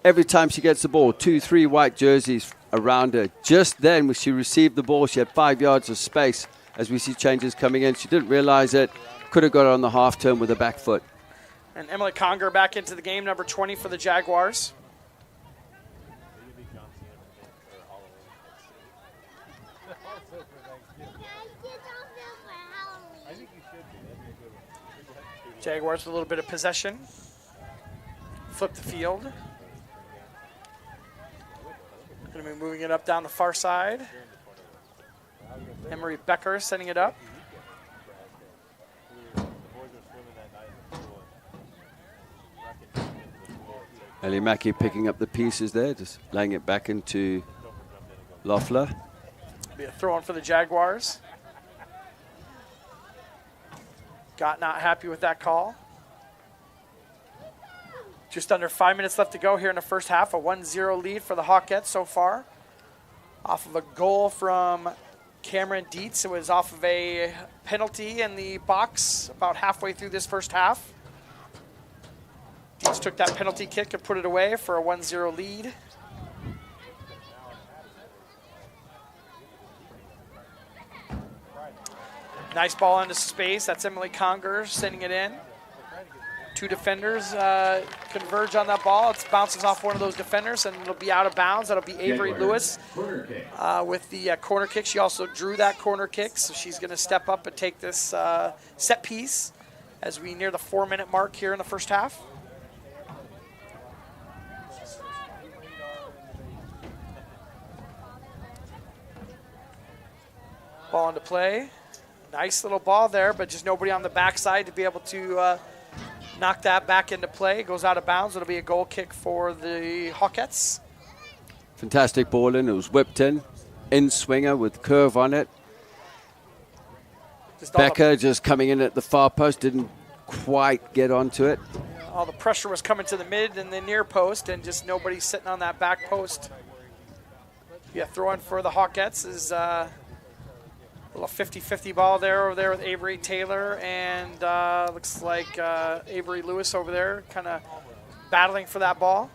B: every time she gets the ball, 2-3 white jerseys around her. Just then, when she received the ball, she had 5 yards of space. As we see changes coming in, she didn't realize it. Could have got it on the half turn with a back foot.
A: And Emily Conger back into the game, number 20 for the Jaguars. Jaguars with a little bit of possession. Flip the field. Going to be moving it up down the far side. Emery Becker setting it up.
B: Ellie Mackey picking up the pieces there, just laying it back into Loeffler.
A: Be a throw-in for the Jaguars. Gott not happy with that call. Just under 5 minutes left to go here in the first half. A 1-0 lead for the Hawkettes so far. Off of a goal from Cameron Dietz. It was off of a penalty in the box about halfway through this first half. Dietz took that penalty kick and put it away for a 1-0 lead. Nice ball into space. That's Emily Conger sending it in. Two defenders converge on that ball. It bounces off one of those defenders, and it'll be out of bounds. That'll be Avery Lewis with the corner kick. She also drew that corner kick, so she's going to step up and take this set piece as we near the 4-minute mark here in the first half. Ball into play. Nice little ball there, but just nobody on the backside to be able to knock that back into play. It goes out of bounds. It'll be a goal kick for the Hawkettes.
B: Fantastic ball in. It was whipped in swinger with curve on it. Becker just coming in at the far post, didn't quite get onto it.
A: All the pressure was coming to the mid and the near post, and just nobody sitting on that back post. Yeah, throwing for the Hawkettes is a little 50-50 ball over there with Avery Taylor, and looks like Avery Lewis over there kind of battling for that ball.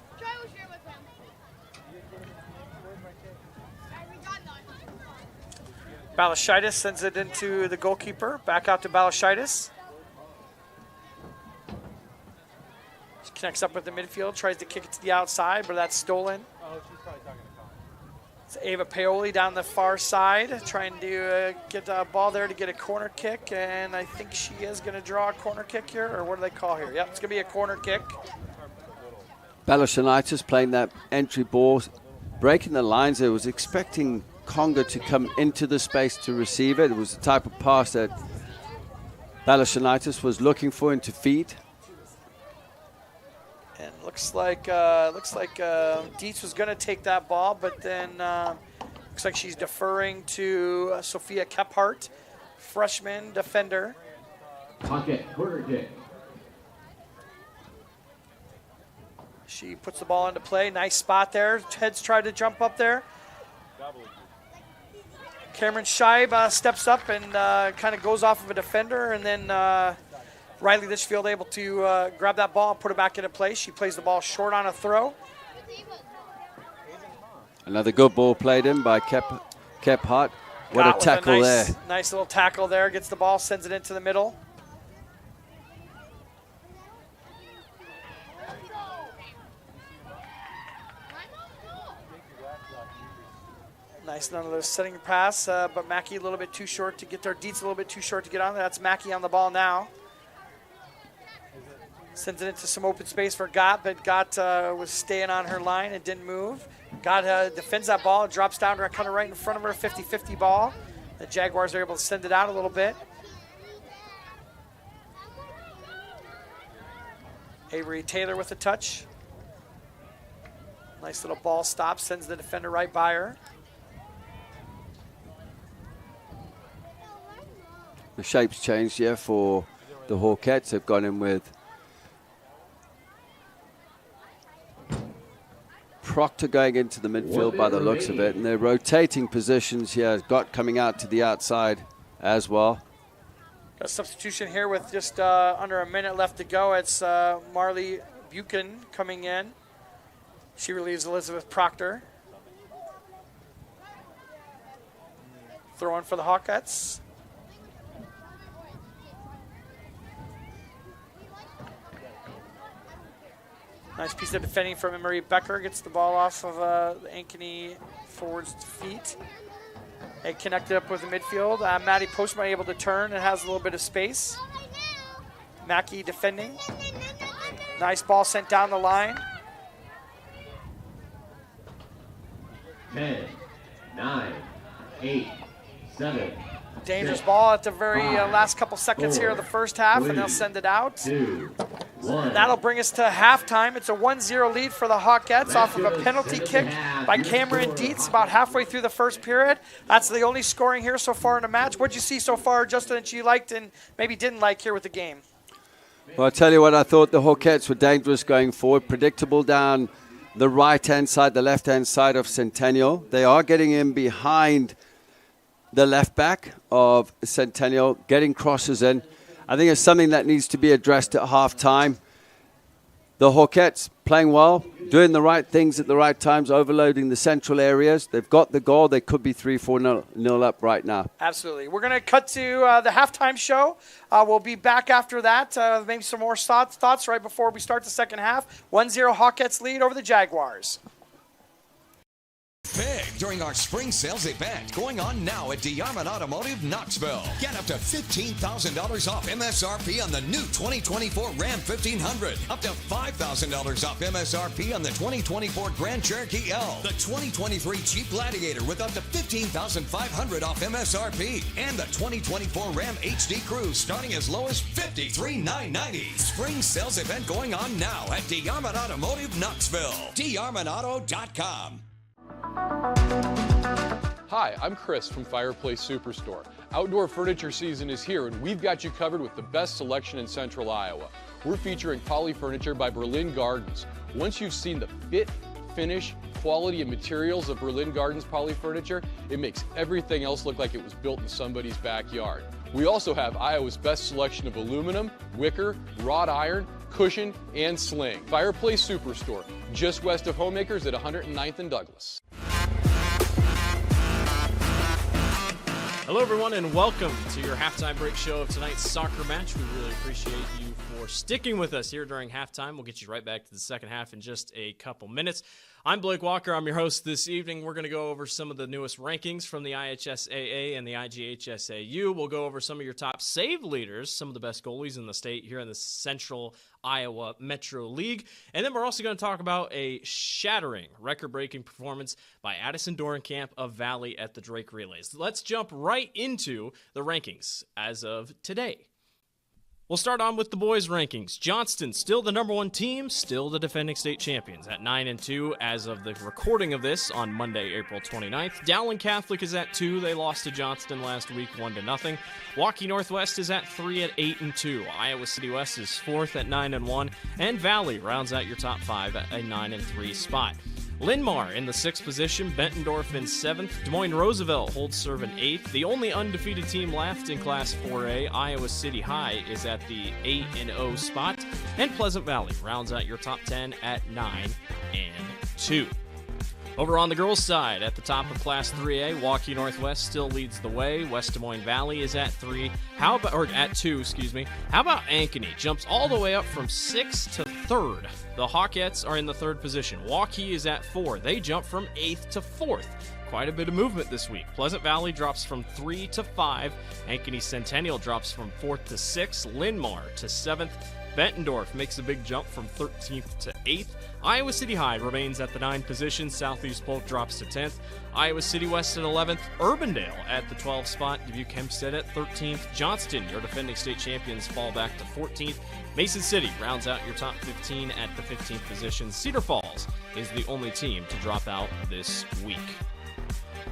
A: Balashitis sends it into the goalkeeper. Back out to Balashitis. She connects up with the midfield, tries to kick it to the outside, but that's stolen. It's Ava Paoli down the far side, trying to get a ball there to get a corner kick, and I think she is going to draw a corner kick here, or what do they call here? Yep, it's going to be a corner kick.
B: Balashitis playing that entry ball, breaking the lines. It was expecting Conga to come into the space to receive it. It was the type of pass that Balashitis was looking for into feet.
A: And looks like Dietz was going to take that ball, but then looks like she's deferring to Sophia Kephart, freshman defender.
F: Pocket corner kick.
A: She puts the ball into play. Nice spot there. Heads tried to jump up there. Cameron Scheib steps up and kind of goes off of a defender, and then Riley Litchfield able to grab that ball and put it back into place. She plays the ball short on a throw.
B: Another good ball played in by Kephart. What a tackle there.
A: Nice little tackle there. Gets the ball, sends it into the middle. Nice, none of those setting pass, but Mackey a little bit too short to get there. Dietz a little bit too short to get on there. That's Mackey on the ball now. Sends it into some open space for Gott, but Gott was staying on her line and didn't move. Gott defends that ball, drops down to her, kind of right in front of her, 50-50 ball. The Jaguars are able to send it out a little bit. Avery Taylor with a touch. Nice little ball stop, sends the defender right by her.
B: The shape's changed here for the Hawkettes. They've gone in with Proctor going into the midfield by the looks of it, and they're rotating positions here. Gott coming out to the outside as well.
A: A substitution here with just under a minute left to go. It's Marley Buchan coming in. She relieves Elizabeth Proctor. Throw in for the Hawkettes. Nice piece of defending from Marie Becker. Gets the ball off of the Ankeny forward's feet. They connected up with the midfield. Maddie Postma able to turn and has a little bit of space. Mackey defending. Nice ball sent down the line.
F: 10, 9, 8, 7.
A: Dangerous ball at the very last couple seconds here of the first half, and they'll send it out.
F: 2, 1.
A: That'll bring us to halftime. It's a 1-0 lead for the Hawkettes off of a penalty kick by Cameron Dietz about halfway through the first period. That's the only scoring here so far in the match. What'd you see so far, Justin, that you liked and maybe didn't like here with the game?
B: Well, I'll tell you what, I thought the Hawkettes were dangerous going forward, predictable down the right-hand side, the left-hand side of Centennial. They are getting in behind the left back of Centennial, getting crosses in. I think it's something that needs to be addressed at halftime. The Hawkettes playing well, doing the right things at the right times, overloading the central areas. They've got the goal. They could be 3-4-0 up right now.
A: Absolutely. We're going to cut to the halftime show. We'll be back after that. Maybe some more thoughts right before we start the second half. 1-0 Hawkettes lead over the Jaguars.
D: Big during our spring sales event going on now at DeArmond Automotive Knoxville. Get up to $15,000 off MSRP on the new 2024 Ram 1500. Up to $5,000 off MSRP on the 2024 Grand Cherokee L. The 2023 Jeep Gladiator with up to $15,500 off MSRP. And the 2024 Ram HD Cruise starting as low as $53,990. Spring sales event going on now at DeArmond Automotive Knoxville. DeArmondAuto.com.
C: Hi, I'm Chris from Fireplace Superstore. Outdoor furniture season is here, and we've got you covered with the best selection in Central Iowa. We're featuring Poly Furniture by Berlin Gardens. Once you've seen the fit, finish, quality, and materials of Berlin Gardens Poly Furniture, it makes everything else look like it was built in somebody's backyard. We also have Iowa's best selection of aluminum, wicker, wrought iron, cushion, and sling. Fireplace Superstore, just west of Homemakers at 109th and Douglas.
M: Hello, everyone, and welcome to your halftime break show of tonight's soccer match. We really appreciate you for sticking with us here during halftime. We'll get you right back to the second half in just a couple minutes. I'm Blake Walker. I'm your host this evening. We're going to go over some of the newest rankings from the IHSAA and the IGHSAU. We'll go over some of your top save leaders, some of the best goalies in the state here in the Central Iowa Metro League. And then we're also going to talk about a shattering, record-breaking performance by Addison Dorenkamp of Valley at the Drake Relays. Let's jump right into the rankings as of today. We'll start on with the boys' rankings. Johnston, still the number one team, still the defending state champions at 9-2 as of the recording of this on Monday, April 29th. Dowling Catholic is at 2. They lost to Johnston last week, 1-0. Waukee Northwest is at 3 at 8-2. Iowa City West is 4th at 9-1. And Valley rounds out your top 5 at a 9-3 spot. Linmar in the 6th position, Bettendorf in 7th, Des Moines Roosevelt holds serve in 8th. The only undefeated team left in Class 4A, Iowa City High, is at the 8-0 spot, and Pleasant Valley rounds out your top 10 at 9-2. Over on the girls' side, at the top of Class 3A, Waukee Northwest still leads the way. West Des Moines Valley is at 2. How about Ankeny? Jumps all the way up from 6th to 3rd. The Hawkettes are in the 3rd position. Waukee is at 4. They jump from 8th to 4th. Quite a bit of movement this week. Pleasant Valley drops from 3 to 5. Ankeny Centennial drops from 4th to 6th. Linmar to 7th. Bettendorf makes a big jump from 13th to 8th. Iowa City High remains at the 9th position. Southeast Polk drops to 10th. Iowa City West at 11th. Urbandale at the 12th spot. Dubuque Hempstead at 13th. Johnston, your defending state champions, fall back to 14th. Mason City rounds out your top 15 at the 15th position. Cedar Falls is the only team to drop out this week.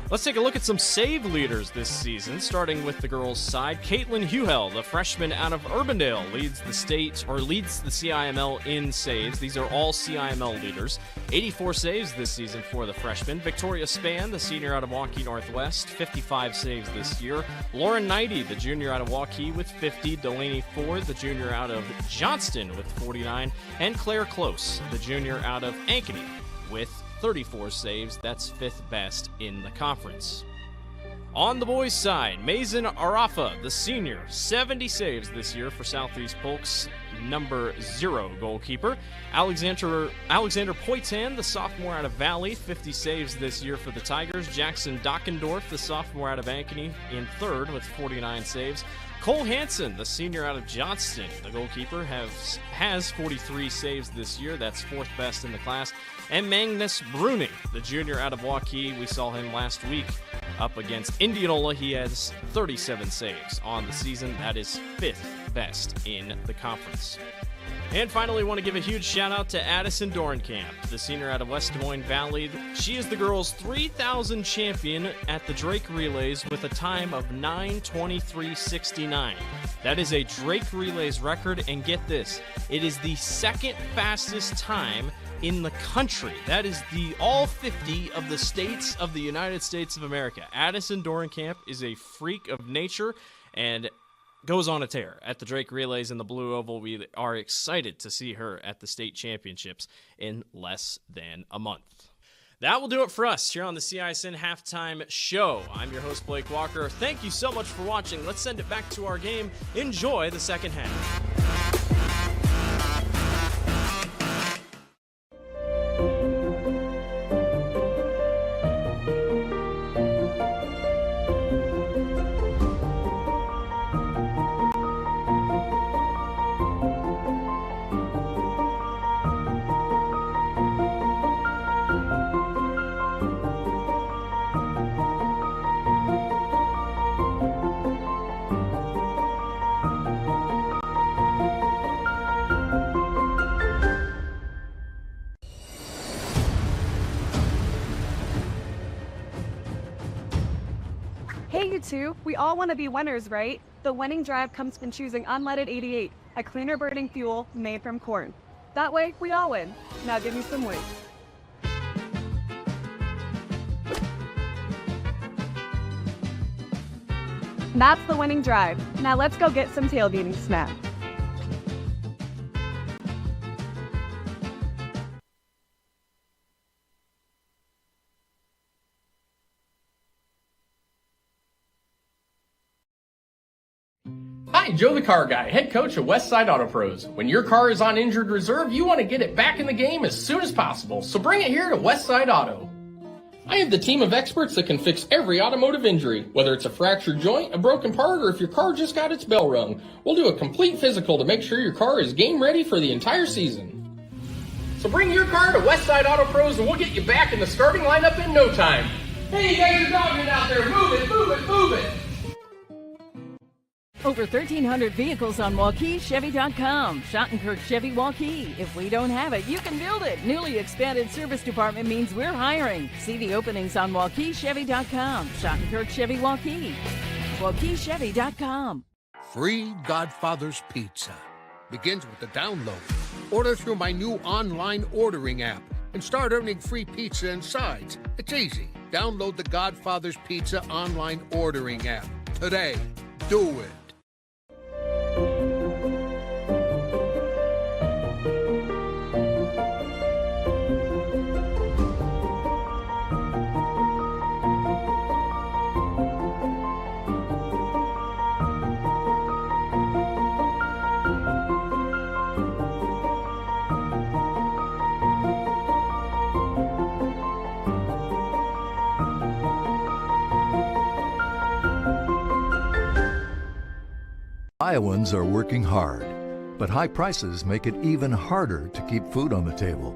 M: Let's take a look at some save leaders this season, starting with the girls' side. Caitlin Huhel, the freshman out of Urbandale, leads the CIML in saves. These are all CIML leaders. 84 saves this season for the freshman. Victoria Spann, the senior out of Waukee Northwest, 55 saves this year. Lauren Knighty, the junior out of Waukee, with 50. Delaney Ford, the junior out of Johnston, with 49. And Claire Close, the junior out of Ankeny, with 34 saves. That's 5th best in the conference. On the boys' side, Mason Arafa, the senior, 70 saves this year for Southeast Polk's number 0 goalkeeper. Alexander Poitin, the sophomore out of Valley, 50 saves this year for the Tigers. Jackson Dockendorf, the sophomore out of Ankeny, in 3rd with 49 saves. Cole Hansen, the senior out of Johnston, the goalkeeper, has 43 saves this year. That's 4th best in the class. And Magnus Bruning, the junior out of Waukee, we saw him last week up against Indianola. He has 37 saves on the season. That is 5th best in the conference. And finally, want to give a huge shout out to Addison Dorenkamp, the senior out of West Des Moines Valley. She is the girls' 3,000 champion at the Drake Relays with a time of 9:23.69. That is a Drake Relays record, and get this, it is the 2nd fastest time in the country. That is all 50 of the states of the United States of America. Addison Dorenkamp is a freak of nature, and goes on a tear at the Drake Relays in the Blue Oval. We are excited to see her at the state championships in less than a month. That will do it for us here on the CISN Halftime Show. I'm your host, Blake Walker. Thank you so much for watching. Let's send it back to our game. Enjoy the second half.
H: Hey, you two, we all want to be winners, right? The winning drive comes from choosing unleaded 88, a cleaner burning fuel made from corn. That way, we all win. Now give me some weight. That's the winning drive. Now let's go get some tailgating snacks.
I: Hi, Joe the Car Guy, head coach of Westside Auto Pros. When your car is on injured reserve, you want to get it back in the game as soon as possible, so bring it here to Westside Auto. I have the team of experts that can fix every automotive injury, whether it's a fractured joint, a broken part, or if your car just got its bell rung. We'll do a complete physical to make sure your car is game ready for the entire season. So bring your car to Westside Auto Pros and we'll get you back in the starting lineup in no time. Hey, you guys are dogging out there. Move it, move it, move it.
J: Over 1,300 vehicles on WaukeeChevy.com. Schottenkirk Chevy Waukee. If we don't have it, you can build it. Newly expanded service department means we're hiring. See the openings on WaukeeChevy.com. Schottenkirk Chevy Waukee. WaukeeChevy.com.
K: Free Godfather's Pizza begins with the download. Order through my new online ordering app and start earning free pizza and sides. It's easy. Download the Godfather's Pizza online ordering app today. Do it.
G: Iowans are working hard, but high prices make it even harder to keep food on the table.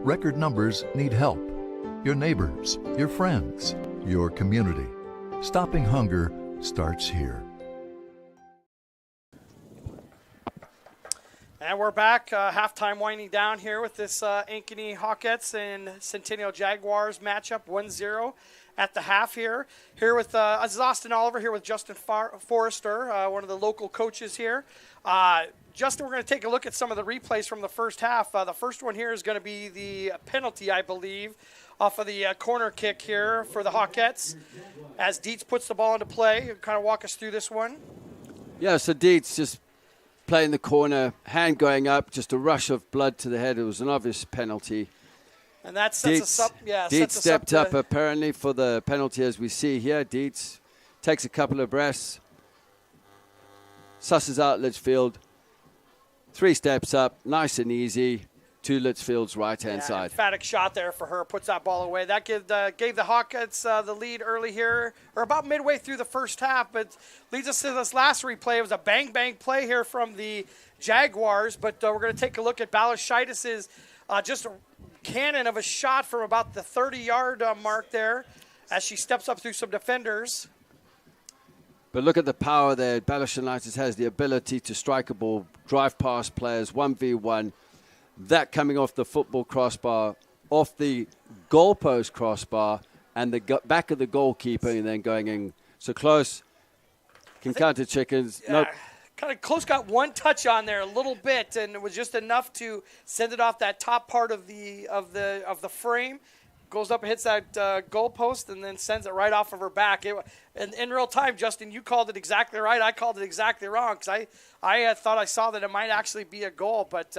G: Record numbers need help. Your neighbors, your friends, your community. Stopping hunger starts here.
A: And we're back, halftime winding down here with this Ankeny Hawkettes and Centennial Jaguars matchup, 1-0 at the half here. Here with this is Austin Oliver here with Justin Forrester, one of the local coaches here. Justin, we're going to take a look at some of the replays from the first half. The first one here is going to be the penalty, I believe, off of the corner kick here for the Hawkettes. As Dietz puts the ball into play, kind of walk us through this one.
B: Yeah, so Dietz just playing the corner, hand going up, just a rush of blood to the head. It was an obvious penalty.
A: And that sets us up. Yeah,
B: Dietz stepped up apparently for the penalty, as we see here. Dietz takes a couple of breaths, susses out Litchfield, 3 steps up, nice and easy, to Litchfield's right-hand side.
A: Emphatic shot there for her, puts that ball away. That gave the Hawkettes the lead early here, or about midway through the first half, but leads us to this last replay. It was a bang-bang play here from the Jaguars, but we're going to take a look at Balashaitis' just a cannon of a shot from about the 30-yard mark there as she steps up through some defenders.
B: But look at the power there. Balashaitis has the ability to strike a ball, drive past players, 1v1. That coming off the football crossbar, off the goalpost crossbar, and the back of the goalkeeper, and then going in. So close, can counter chickens. Nope.
A: Kind of close, got one touch on there a little bit, and it was just enough to send it off that top part of the frame goes up and hits that goal post and then sends it right off of her back. And in real time, Justin, you called it exactly right. I called it exactly wrong because I thought I saw that it might actually be a goal, but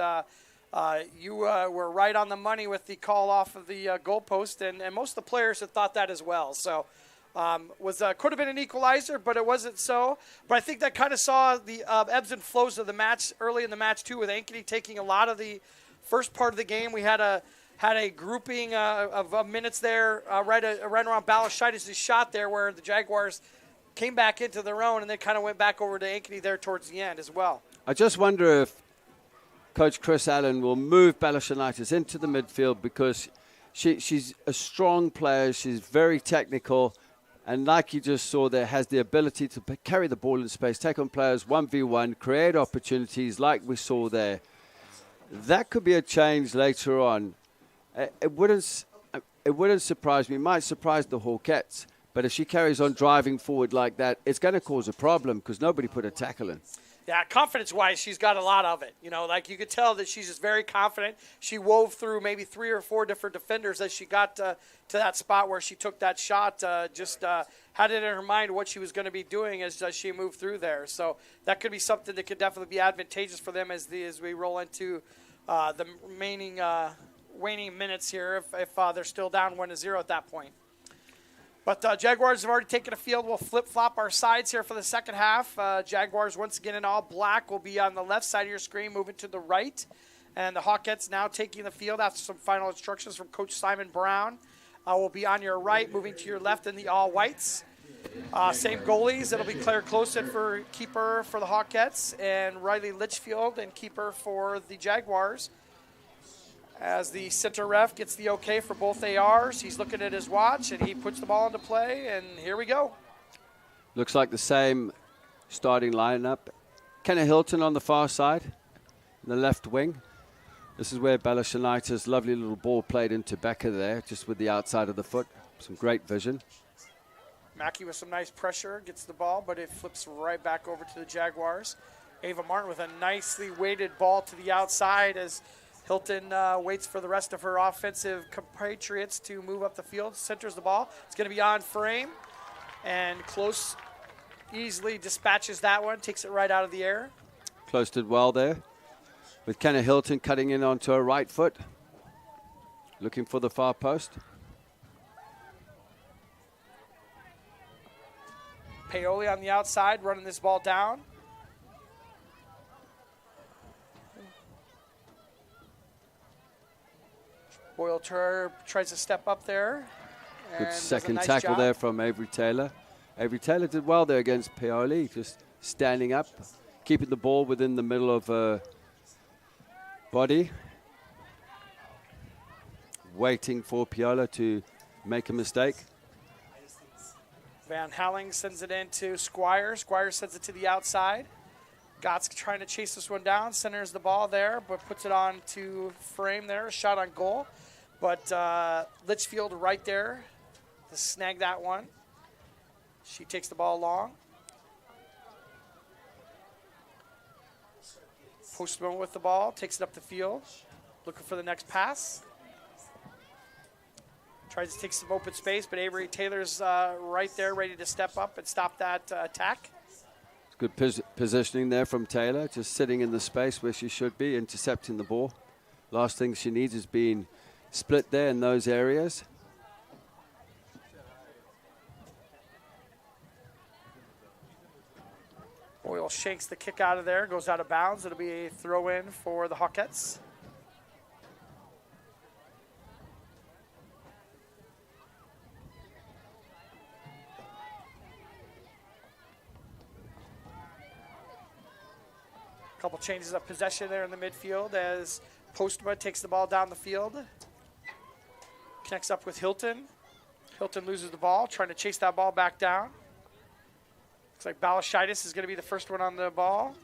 A: you were right on the money with the call off of the goal post, and most of the players had thought that as well. So could have been an equalizer, but it wasn't so. But I think that kind of saw the ebbs and flows of the match early in the match too, with Ankeny taking a lot of the first part of the game. We had a grouping of minutes there right around Balashitis' shot there where the Jaguars came back into their own and then kind of went back over to Ankeny there towards the end as well.
B: I just wonder if Coach Chris Allen will move Balashitis into the midfield because she's a strong player. She's very technical. And like you just saw there, has the ability to carry the ball in space, take on players 1v1, create opportunities like we saw there. That could be a change later on. It wouldn't surprise me. It might surprise the Hawkettes. But if she carries on driving forward like that, it's going to cause a problem because nobody put a tackle in.
A: Yeah, confidence-wise, she's got a lot of it. You know, like you could tell that she's just very confident. She wove through maybe 3 or 4 different defenders as she got to that spot where she took that shot. Had it in her mind what she was going to be doing as she moved through there. So that could be something that could definitely be advantageous for them as we roll into the remaining waning minutes here if they're still down 1-0 at that point. But Jaguars have already taken a field. We'll flip-flop our sides here for the second half. Jaguars, once again, in all black, will be on the left side of your screen, moving to the right. And the Hawkettes now taking the field after some final instructions from Coach Simon Brown. Will be on your right, moving to your left in the all-whites. Same goalies. It'll be Claire Closet for keeper for the Hawkettes and Riley Litchfield and keeper for the Jaguars. As the center ref gets the okay for both ARs, he's looking at his watch, and he puts the ball into play, and here we go.
B: Looks like the same starting lineup. Kenna Hilton on the far side, in the left wing. This is where Balashitis' lovely little ball played into Becker there, just with the outside of the foot. Some great vision.
A: Mackey with some nice pressure, gets the ball, but it flips right back over to the Jaguars. Ava Martin with a nicely weighted ball to the outside as Hilton waits for the rest of her offensive compatriots to move up the field, centers the ball. It's going to be on frame, and Close easily dispatches that one, takes it right out of the air.
B: Close did well there, with Kenna Hilton cutting in onto her right foot, looking for the far post.
A: Paoli on the outside, running this ball down. Boyle tries to step up there.
B: Good second tackle there from Avery Taylor. Avery Taylor did well there against Paoli, just standing up, keeping the ball within the middle of her body, waiting for Piola to make a mistake.
A: Van Halling sends it in to Squire. Squire sends it to the outside. Gott's trying to chase this one down, centers the ball there, but puts it on to frame there, a shot on goal. But Litchfield right there to snag that one. She takes the ball long. Postman with the ball, takes it up the field, looking for the next pass. Tries to take some open space, but Avery Taylor's right there, ready to step up and stop that attack.
B: Good positioning there from Taylor, just sitting in the space where she should be, intercepting the ball. Last thing she needs is being split there in those areas.
A: Boyle shanks the kick out of there, goes out of bounds. It'll be a throw in for the Hawkettes. Couple changes of possession there in the midfield as Postma takes the ball down the field. Connects up with Hilton. Hilton loses the ball, trying to chase that ball back down. Looks like Balashitis is going to be the first one on the ball.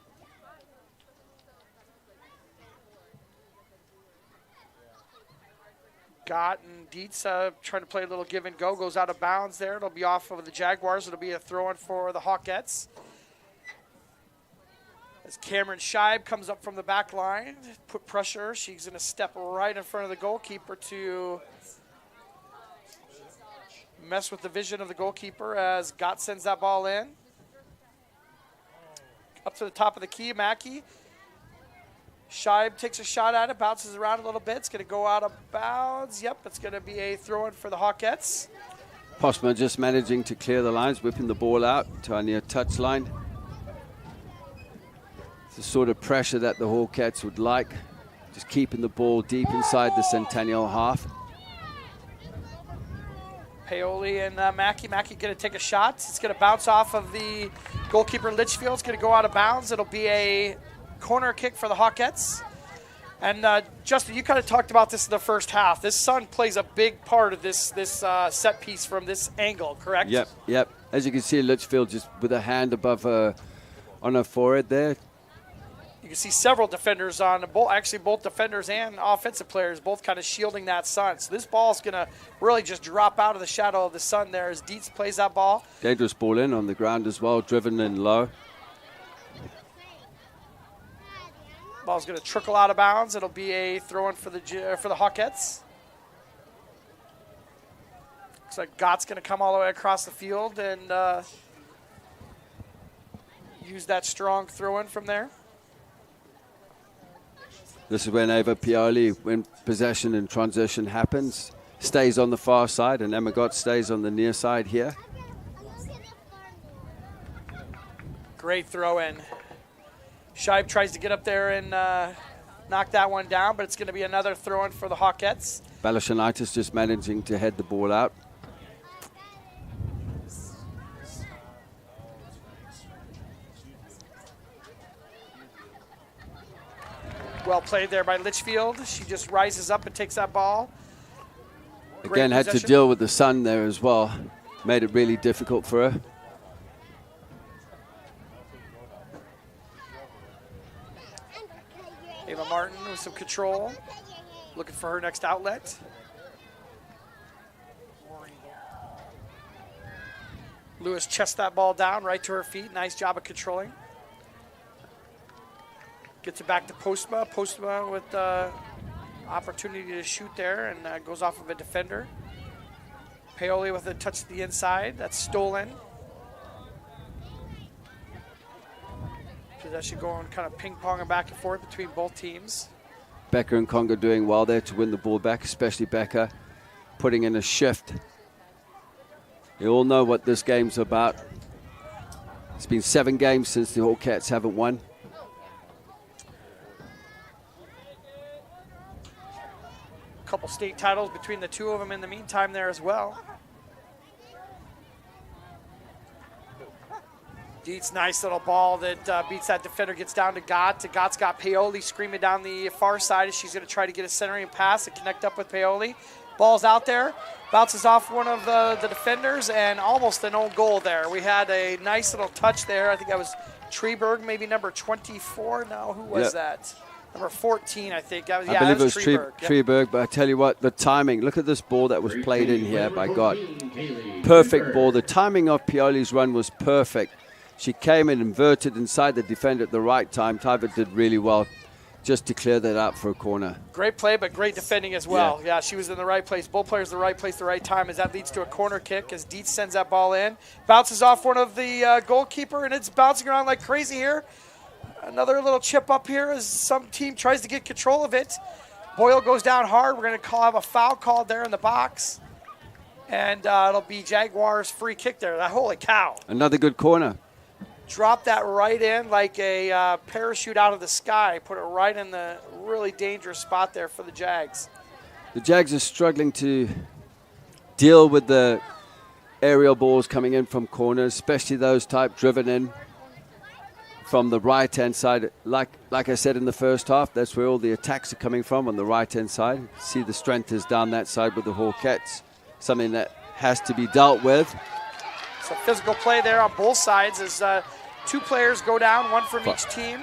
A: Gott and Dietz trying to play a little give and go. Goes out of bounds there. It'll be off of the Jaguars. It'll be a throw-in for the Hawkettes. As Cameron Scheib comes up from the back line, put pressure. She's going to step right in front of the goalkeeper to mess with the vision of the goalkeeper as Gott sends that ball in. Up to the top of the key, Mackey. Scheib takes a shot at it, bounces around a little bit. It's going to go out of bounds. Yep, it's going to be a throw-in for the Hawkettes.
B: Postma just managing to clear the lines, whipping the ball out to our near touch line. It's the sort of pressure that the Hawkettes would like, just keeping the ball deep inside the Centennial half.
A: Paoli and Mackey. Mackey going to take a shot. It's going to bounce off of the goalkeeper Litchfield. It's going to go out of bounds. It'll be a corner kick for the Hawkettes. And Justin, you kind of talked about this in the first half. This sun plays a big part of this set piece from this angle, correct?
B: Yep. As you can see, Litchfield just with a hand above on her forehead there.
A: You can see several defenders on both defenders and offensive players both kind of shielding that sun. So this ball is going to really just drop out of the shadow of the sun there as Dietz plays that ball.
B: Dangerous ball in on the ground as well, driven in low.
A: Ball's going to trickle out of bounds. It'll be a throw-in for the Hawkettes. Looks like Gott's going to come all the way across the field and use that strong throw-in from there.
B: This is when Ava Pioli, when possession and transition happens, stays on the far side, and Emma Gott stays on the near side here.
A: Great throw-in. Scheib tries to get up there and knock that one down, but it's going to be another throw-in for the Hawkettes.
B: Balashanitis just managing to head the ball out.
A: Well played there by Litchfield. She just rises up and takes that ball.
B: Again, had to deal with the sun there as well. Made it really difficult for her.
A: Ava Martin with some control. Looking for her next outlet. Lewis chests that ball down right to her feet. Nice job of controlling. Gets it back to Postma. Postma with the opportunity to shoot there and goes off of a defender. Paoli with a touch to the inside. That's stolen. Possession going kind of ping-ponging back and forth between both teams.
B: Becker and Conga doing well there to win the ball back, especially Becker putting in a shift. You all know what this game's about. It's been 7 games since the Hawkettes haven't won.
A: Couple state titles between the two of them in the meantime there as well. Dietz, nice little ball that beats that defender, gets down to Gott. Gott's got Paoli screaming down the far side as she's going to try to get a centering pass and connect up with Paoli. Ball's out there, bounces off one of the defenders, and almost an own goal there. We had a nice little touch there. I think that was Treberg, maybe number 24. No, who was that? Number 14, I think.
B: I believe it was Treberg, but I tell you what, the timing. Look at this ball that was played in here by Gott. Perfect ball. The timing of Pioli's run was perfect. She came and inverted inside the defender at the right time. Tyver did really well just to clear that out for a corner.
A: Great play, but great defending as well. Yeah, she was in the right place. Both players in the right place, the right time, as that leads to a corner kick as Dietz sends that ball in. Bounces off one of the goalkeeper, and it's bouncing around like crazy here. Another little chip up here as some team tries to get control of it. Boyle goes down hard. We're going to have a foul called there in the box. And it'll be Jaguars' free kick there. Holy cow.
B: Another good corner.
A: Drop that right in like a parachute out of the sky. Put it right in the really dangerous spot there for the Jags.
B: The Jags are struggling to deal with the aerial balls coming in from corners, especially those type driven in from the right-hand side. Like I said in the first half, that's where all the attacks are coming from, on the right-hand side. See the strength is down that side with the Hawkettes, something that has to be dealt with.
A: So physical play there on both sides as 2 players go down, 1 from each team.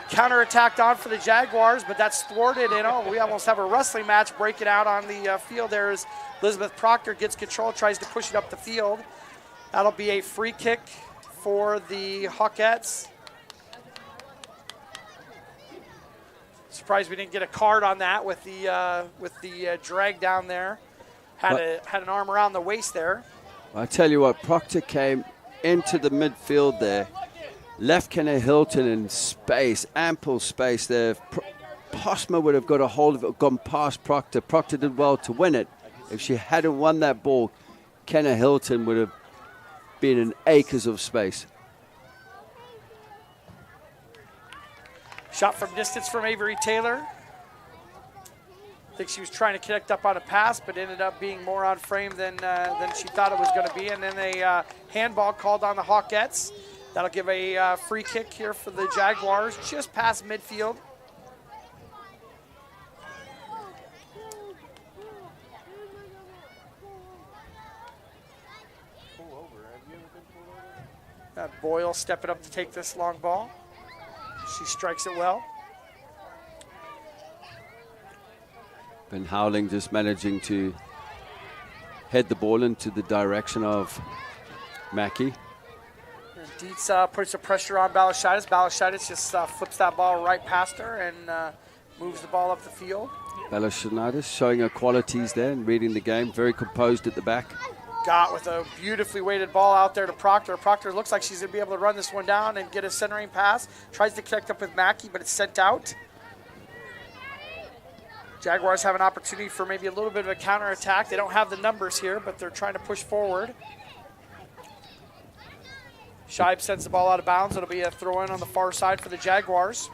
A: Counter-attacked on for the Jaguars, but that's thwarted. We almost have a wrestling match breaking out on the field there as Elizabeth Proctor gets control, tries to push it up the field. That'll be a free kick for the Hawkettes. Surprised we didn't get a card on that with the drag down there. Had an arm around the waist there.
B: I tell you what, Proctor came into the midfield there, left Kenna Hilton in space, ample space there. Posma would have got a hold of it, gone past Proctor. Proctor did well to win it. If she hadn't won that ball, Kenna Hilton would have been in acres of space.
A: Shot from distance from Avery Taylor. I think she was trying to connect up on a pass, but ended up being more on frame than she thought it was going to be. And then a handball called on the Hawkettes. That'll give a free kick here for the Jaguars, just past midfield. Boyle stepping up to take this long ball. She strikes it well.
B: Ben Howling just managing to head the ball into the direction of Mackey.
A: Dietz puts some pressure on Balashitis. Balashitis just flips that ball right past her and moves the ball up the field.
B: Balashitis showing her qualities there and reading the game. Very composed at the back.
A: Got with a beautifully weighted ball out there to Proctor. Proctor looks like she's going to be able to run this one down and get a centering pass. Tries to connect up with Mackey, but it's sent out. Jaguars have an opportunity for maybe a little bit of a counterattack. They don't have the numbers here, but they're trying to push forward. Scheib sends the ball out of bounds. It'll be a throw-in on the far side for the Jaguars.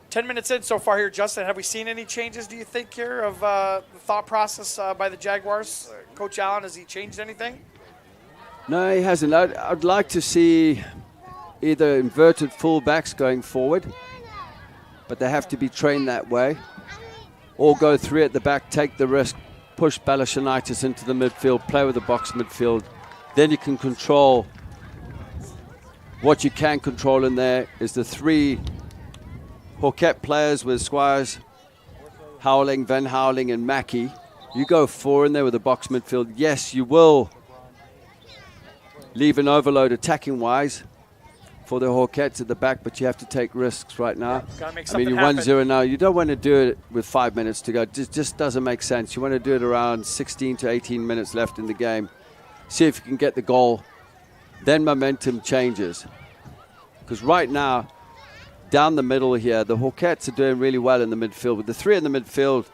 A: 10 minutes in so far here, Justin. Have we seen any changes, do you think, here of the thought process by the Jaguars? Coach Allen, has he changed anything?
B: No, he hasn't. I'd like to see either inverted fullbacks going forward, but they have to be trained that way, or go three at the back, take the risk, push Balashanitis into the midfield, play with the box midfield. Then you can control. What you can control in there is the three Hawkette players with Squires, Howling, Van Howling, and Mackey. You go four in there with the box midfield. Yes, you will leave an overload attacking-wise for the Hawkettes at the back, but you have to take risks right now.
A: Gotta make
B: I mean,
A: something
B: you're
A: happen.
B: 1-0 now. You don't want to do it with 5 minutes to go. It just doesn't make sense. You want to do it around 16 to 18 minutes left in the game. See if you can get the goal. Then momentum changes. Because right now, down the middle here, the Hawkettes are doing really well in the midfield. With the three in the midfield,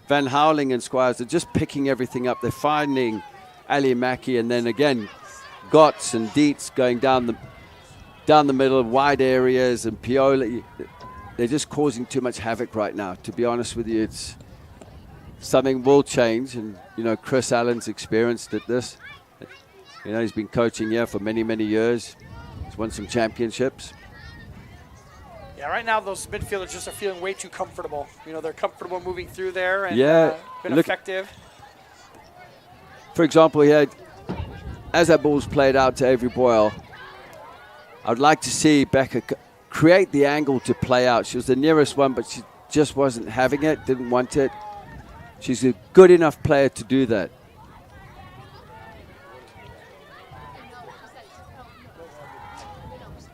B: Van Howling and Squires are just picking everything up. They're finding Ali Mackey, and then again, Gotts and Dietz going down the middle, wide areas, and Pioli. They're just causing too much havoc right now. To be honest with you, it's something will change, and you know Chris Allen's experienced at this. You know, he's been coaching here for many, many years. He's won some championships.
A: Yeah, right now those midfielders just are feeling way too comfortable. You know, they're comfortable moving through there and been effective.
B: For example, here, as that ball's played out to Avery Boyle, I'd like to see Becca create the angle to play out. She was the nearest one, but she just wasn't having it, didn't want it. She's a good enough player to do that.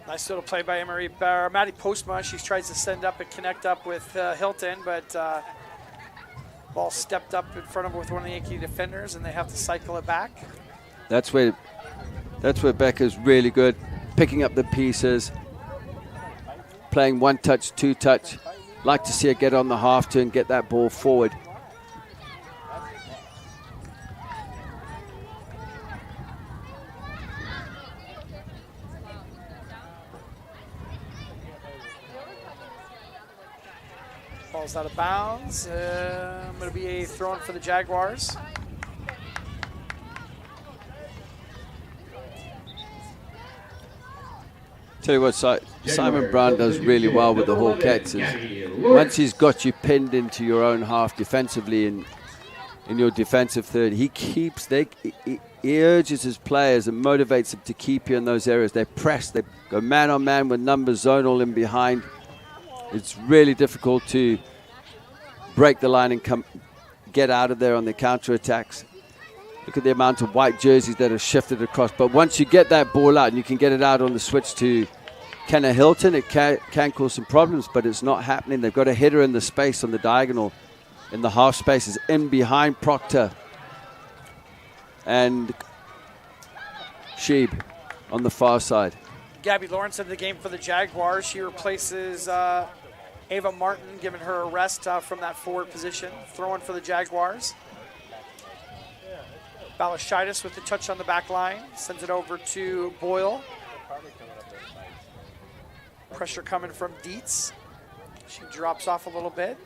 A: Nice little play by Maddie Postma. She tries to send up and connect up with Hilton, but ball stepped up in front of her with one of the Yankee defenders, and they have to cycle it back.
B: That's where Becca's really good, picking up the pieces, playing one touch, two touch. Like to see her get on the half turn, get that ball forward.
A: Ball's out of bounds. Going to be a throw-in for the Jaguars.
B: Tell you what, Simon Brown does really well with the Hawkettes. Once he's got you pinned into your own half defensively in your defensive third, he urges his players and motivates them to keep you in those areas. They press, they go man-on-man with numbers, zonal in behind. It's really difficult to break the line and get out of there on the counter-attacks. Look at the amount of white jerseys that are shifted across. But once you get that ball out and you can get it out on the switch to Kenna Hilton, it can cause some problems, but it's not happening. They've got a header in the space on the diagonal in the half spaces, in behind Proctor and Sheeb on the far side.
A: Gabby Lawrence into the game for the Jaguars. She replaces Ava Martin, giving her a rest from that forward position. Throwing for the Jaguars. Balashitis with the touch on the back line. Sends it over to Boyle. Pressure coming from Dietz. She drops off a little bit.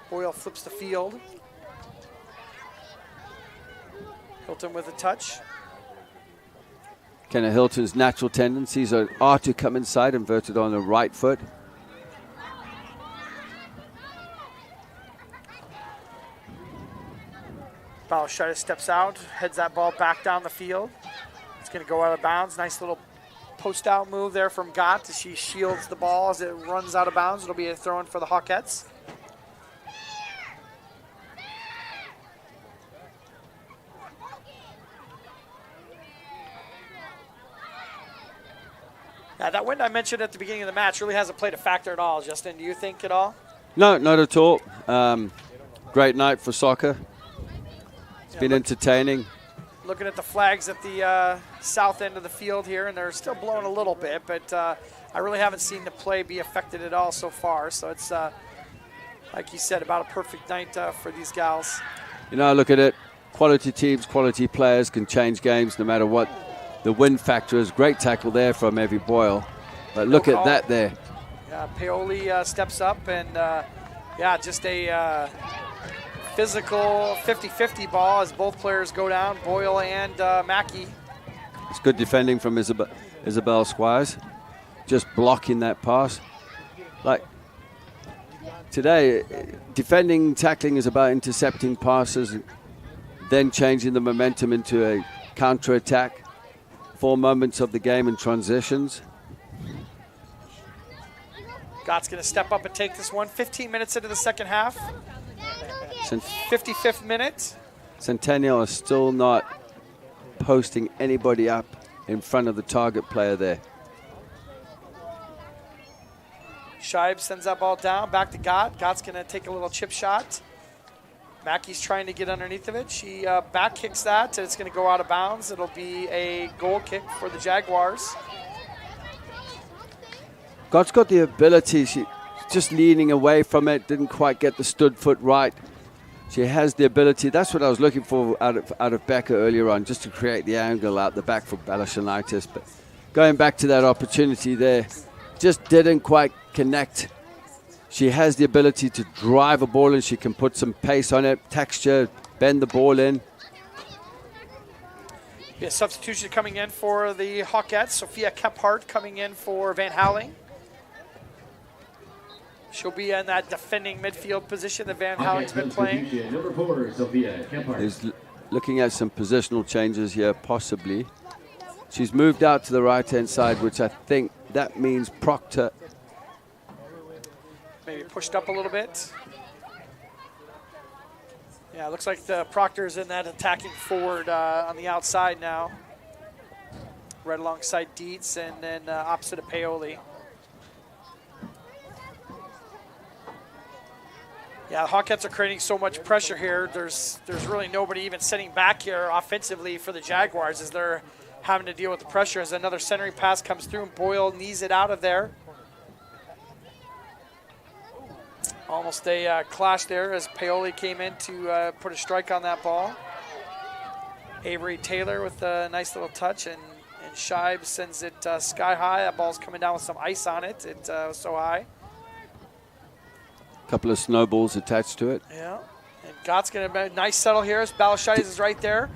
A: Boyle flips the field. Hilton with a touch.
B: Kenna Hilton's natural tendencies are to come inside, inverted on the right foot.
A: Balashitis steps out, heads that ball back down the field. It's going to go out of bounds. Nice little post-out move there from Gott as she shields the ball as it runs out of bounds. It'll be a throw-in for the Hawkettes. Yeah, that wind I mentioned at the beginning of the match really hasn't played a factor at all. Justin, do you think at all?
B: No, not at all. Great night for soccer. It's been entertaining.
A: Looking at the flags at the south end of the field here, and they're still blowing a little bit, but I really haven't seen the play be affected at all so far. So it's, like you said, about a perfect night for these gals.
B: You know, look at it. Quality teams, quality players can change games no matter what the win factor is. Great tackle there from Evie Boyle. But look at that there.
A: Yeah, Paoli steps up, and yeah, just a physical 50-50 ball as both players go down, Boyle and Mackey.
B: It's good defending from Isabel Squires, just blocking that pass. Like today, defending, tackling is about intercepting passes, then changing the momentum into a counter-attack. 4 moments of the game in transitions.
A: Gott's going to step up and take this one. 15 minutes into the second half. 55th minute.
B: Centennial is still not posting anybody up in front of the target player there.
A: Scheib sends that ball down, back to Gott. Gott's going to take a little chip shot. Mackey's trying to get underneath of it. She back kicks that, and it's going to go out of bounds. It'll be a goal kick for the Jaguars.
B: Gott's got the ability. She just leaning away from it, didn't quite get the stood foot right. She has the ability. That's what I was looking for out of Becca earlier on, just to create the angle out the back for Balashanitis. But going back to that opportunity there, just didn't quite connect. She has the ability to drive a ball, and she can put some pace on it, texture, bend the ball in.
A: Yeah, substitution coming in for the Hawkettes. Sophia Kephart coming in for Van Houweling. She'll be in that defending midfield position that Van Houweling's been playing.
F: Number 4, Sophia Kephart.
B: Is looking at some positional changes here, possibly. She's moved out to the right-hand side, which I think that means Proctor.
A: Maybe pushed up a little bit. Yeah, it looks like the Proctor's in that attacking forward on the outside now. Right alongside Dietz and then opposite of Paoli. Yeah, the Hawkettes are creating so much pressure here. There's really nobody even sitting back here offensively for the Jaguars as they're having to deal with the pressure as another centering pass comes through and Boyle knees it out of there. Almost a clash there as Paoli came in to put a strike on that ball. Avery Taylor with a nice little touch, and Scheib sends it sky high. That ball's coming down with some ice on it. It was so high.
B: A couple of snowballs attached to it.
A: Yeah, and Gott's going to be a nice settle here as Balashitis is right there.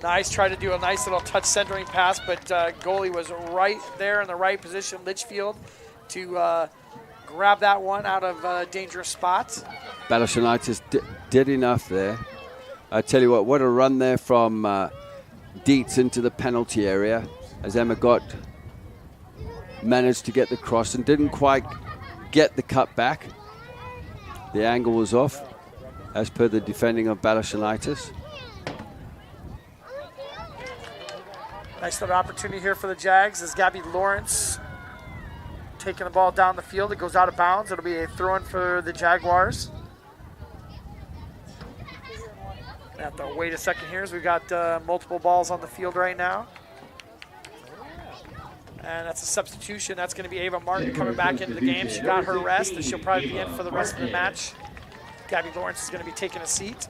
A: Nice, try to do a nice little touch centering pass, but goalie was right there in the right position, Litchfield, to grab that one out of a dangerous spot.
B: Balashanitis did enough there. I tell you what a run there from Dietz into the penalty area as Emma Gott managed to get the cross and didn't quite get the cut back. The angle was off as per the defending of Balashanitis.
A: Nice little opportunity here for the Jags as Gabby Lawrence taking the ball down the field. It goes out of bounds. It'll be a throw-in for the Jaguars. Have to wait a second here as we got multiple balls on the field right now. And that's a substitution. That's going to be Ava Martin coming back into the game. She got her rest, and she'll probably be in for the rest of the match. Gabby Lawrence is going to be taking a seat.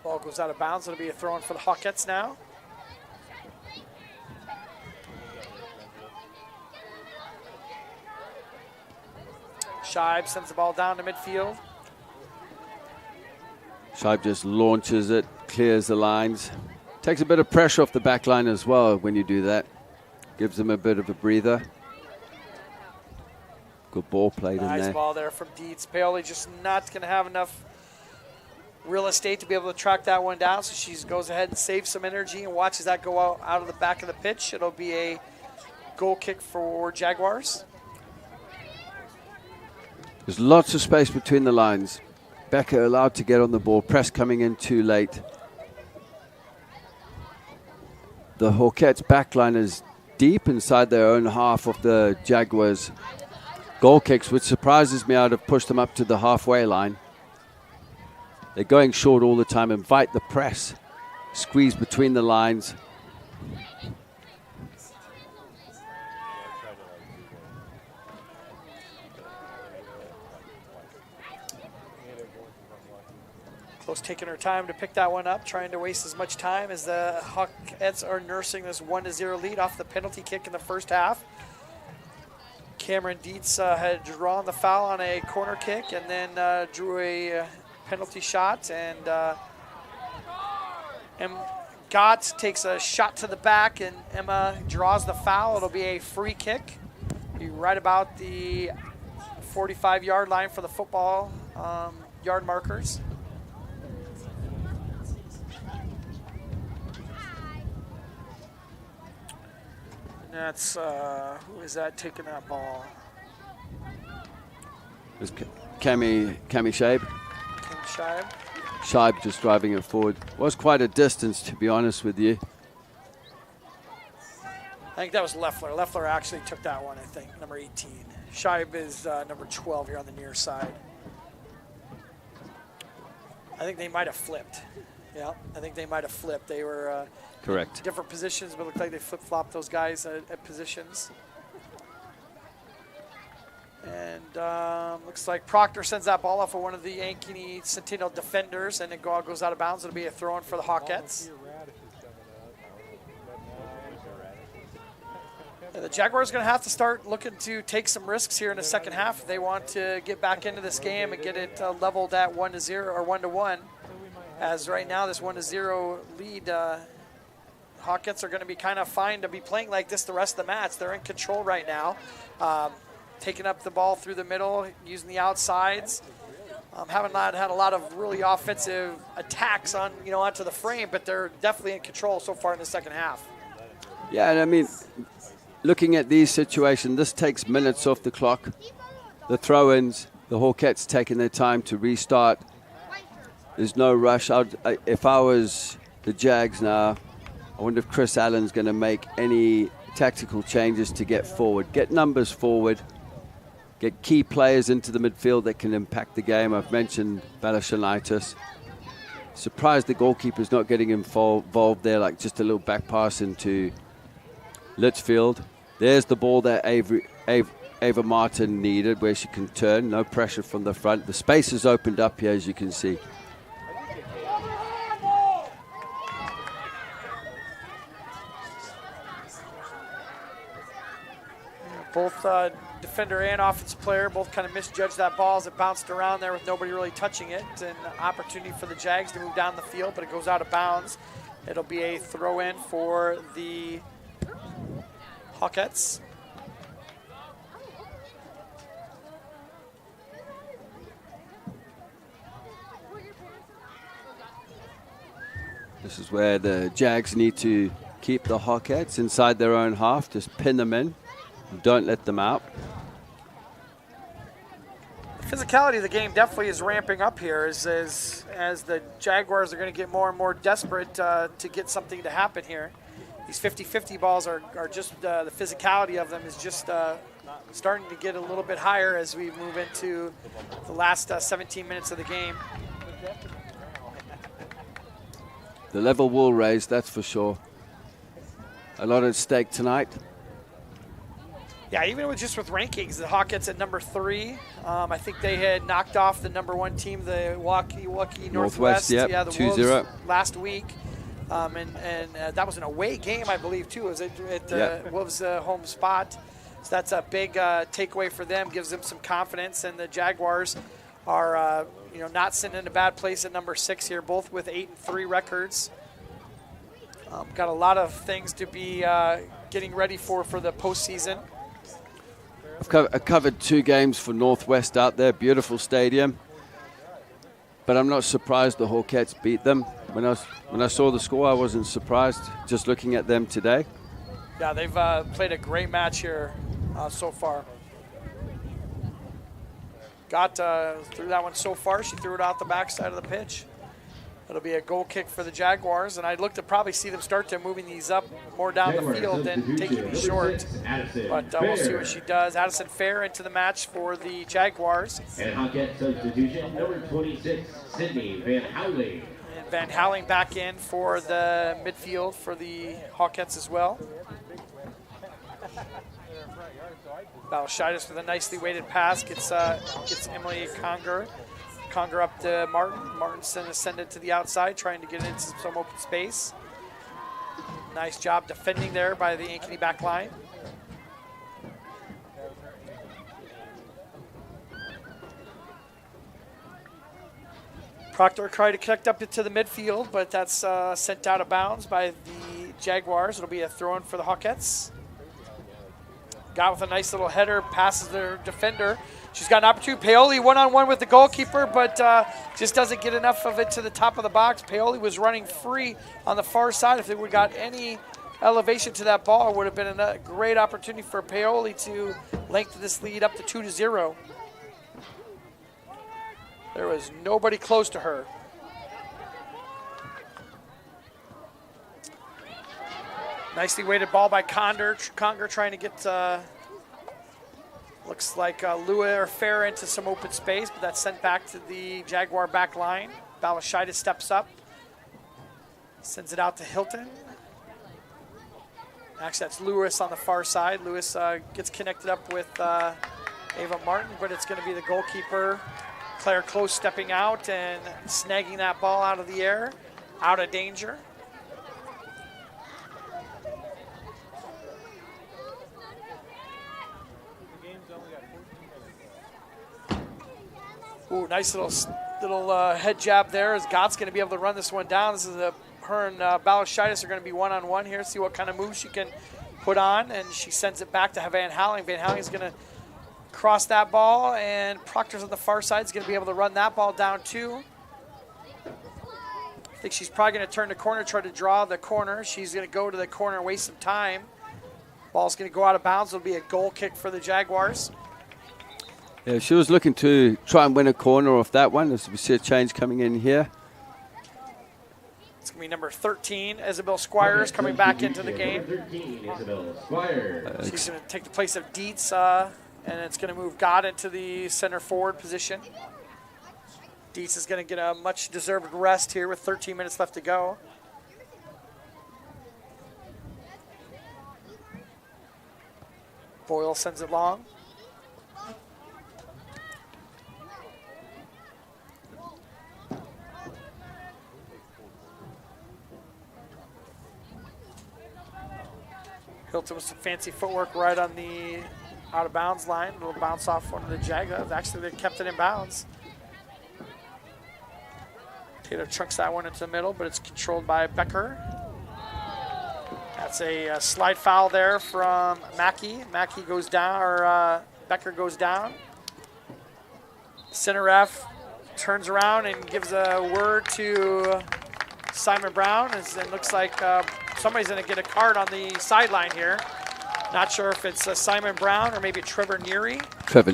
A: Ball goes out of bounds. It'll be a throw-in for the Hawkettes now. Scheib sends the ball down to midfield.
B: Scheib just launches it, clears the lines. Takes a bit of pressure off the back line as well when you do that. Gives them a bit of a breather. Good ball played in there.
A: Nice ball there from Dietz. Paoli just not going to have enough real estate to be able to track that one down, so she goes ahead and saves some energy and watches that go out of the back of the pitch. It'll be a goal kick for Jaguars.
B: There's lots of space between the lines. Becker allowed to get on the ball. Press coming in too late. The Hawkettes backline is deep inside their own half of the Jaguars' goal kicks, which surprises me. I'd have pushed them up to the halfway line. They're going short all the time. Invite the press. Squeeze between the lines.
A: Close taking her time to pick that one up, trying to waste as much time as the Hawkettes are nursing this 1-0 lead off the penalty kick in the first half. Cameron Dietz had drawn the foul on a corner kick and then drew a penalty shot, and Gott takes a shot to the back, and Emma draws the foul. It'll be a free kick. Be right about the 45-yard line for the football yard markers. That's, who is that taking that ball?
B: It's Cami Scheib.
A: Scheib.
B: Scheib just driving it forward. Was quite a distance, to be honest with you.
A: I think that was Leffler. Leffler actually took that one, I think, number 18. Scheib is number 12 here on the near side. I think they might have flipped. Yeah, I think they might have flipped. They were
B: correct.
A: Different positions, but it looked like they flip-flopped those guys at positions. And looks like Proctor sends that ball off of one of the Ankeny Centennial defenders, and it goes out of bounds. It'll be a throw-in for the Hawkettes. And the Jaguars are going to have to start looking to take some risks here in the second half if they want to get back into this game and get it leveled at 1-0 or 1-1. As right now, this 1-0 lead, Hawkettes are going to be kind of fine to be playing like this the rest of the match. They're in control right now, taking up the ball through the middle, using the outsides. Haven't had a lot of really offensive attacks onto the frame, but they're definitely in control so far in the second half.
B: Yeah, and I mean, looking at these situations, this takes minutes off the clock. The throw-ins, the Hawkettes taking their time to restart. There's no rush. If I was the Jags now, I wonder if Chris Allen's going to make any tactical changes to get forward. Get numbers forward. Get key players into the midfield that can impact the game. I've mentioned Valashanitis. Surprised the goalkeeper's not getting involved there, like just a little back pass into Litchfield. There's the ball that Ava Martin needed, where she can turn. No pressure from the front. The space is opened up here, as you can see.
A: Both defender and offensive player both kind of misjudged that ball as it bounced around there with nobody really touching it. An opportunity for the Jags to move down the field, but it goes out of bounds. It'll be a throw-in for the Hawkettes.
B: This is where the Jags need to keep the Hawkettes inside their own half. Just pin them in. Don't let them out.
A: The physicality of the game definitely is ramping up here as the Jaguars are going to get more and more desperate to get something to happen here. these 50-50 balls are just the physicality of them is just starting to get a little bit higher as we move into the last 17 minutes of the game.
B: The level will raise, that's for sure. A lot at stake tonight.
A: Yeah, even with rankings, the Hawkettes at number 3. I think they had knocked off the number 1 team, the Waukee Northwest.
B: Yep,
A: yeah, the
B: 2-0
A: Wolves last week. And that was an away game, I believe, too. It was at Wolves' home spot. So that's a big takeaway for them, gives them some confidence. And the Jaguars are not sitting in a bad place at number 6 here, both with 8-3 records. Got a lot of things to be getting ready for the postseason.
B: I covered 2 games for Northwest out there, beautiful stadium. But I'm not surprised the Hawkettes beat them. When I saw the score, I wasn't surprised just looking at them today.
A: Yeah, they've played a great match here so far. Got through that one so far. She threw it out the backside of the pitch. It'll be a goal kick for the Jaguars, and I'd look to probably see them start to moving these up more down the field than taking these short. But we'll see what she does. Addison Fair into the match for the Jaguars.
F: And Hawkette substitution, number 26, Sydney Van Houweling.
A: And Van Houweling back in for the midfield for the Hawkettes as well. Balashidis with a nicely weighted pass gets Emily Conger up to Martin. Martin's going to send it to the outside, trying to get it into some open space. Nice job defending there by the Ankeny back line. Proctor tried to connect up into the midfield, but that's sent out of bounds by the Jaguars. It'll be a throw-in for the Hawkettes. Got with a nice little header, passes their defender. She's got an opportunity. Paoli one-on-one with the goalkeeper, but just doesn't get enough of it to the top of the box. Paoli was running free on the far side. If they would have got any elevation to that ball, it would have been a great opportunity for Paoli to lengthen this lead up to 2-0. There was nobody close to her. Nicely weighted ball by Conger trying to get, looks like Lua or Fair into some open space, but that's sent back to the Jaguar back line. Balashidis steps up, sends it out to Hilton. Actually, that's Lewis on the far side. Lewis gets connected up with Ava Martin, but it's going to be the goalkeeper, Claire Close, stepping out and snagging that ball out of the air, out of danger. Ooh, nice little head jab there as Gott's going to be able to run this one down. This is her and Balashidis are going to be one-on-one here, see what kind of moves she can put on, and she sends it back to Van Houweling. Van Houweling is going to cross that ball, and Proctor's on the far side is going to be able to run that ball down too. I think she's probably going to turn the corner, try to draw the corner. She's going to go to the corner and waste some time. Ball's going to go out of bounds. It'll be a goal kick for the Jaguars.
B: Yeah, she was looking to try and win a corner off that one. As we see a change coming in here.
A: It's going to be number 13, Isabel Squires, coming back into the game.
F: 13, Isabel Squires.
A: She's going to take the place of Dietz, and it's going to move Gott into the center forward position. Dietz is going to get a much-deserved rest here with 13 minutes left to go. Boyle sends it long. Hilton with some fancy footwork right on the out-of-bounds line. A little bounce off one of the Jaguars. Actually, they kept it in bounds. Taylor trucks that one into the middle, but it's controlled by Becker. That's a slide foul there from Mackey. Mackey goes down, or Becker goes down. Center ref turns around and gives a word to Simon Brown. It looks like somebody's going to get a card on the sideline here. Not sure if it's Simon Brown or maybe Trevor Neary.
B: Trevor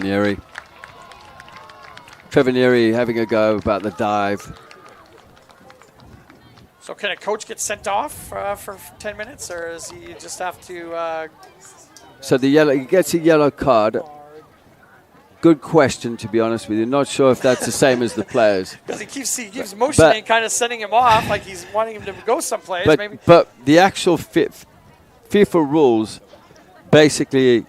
B: Neary having a go about the dive.
A: So can a coach get sent off for 10 minutes, or does he just have to?
B: So he gets a yellow card. Good question, to be honest with you. Not sure if that's the same as the players.
A: Because he keeps motioning, kind of sending him off, like he's wanting him to go someplace. Maybe.
B: But the actual FIFA rules, basically,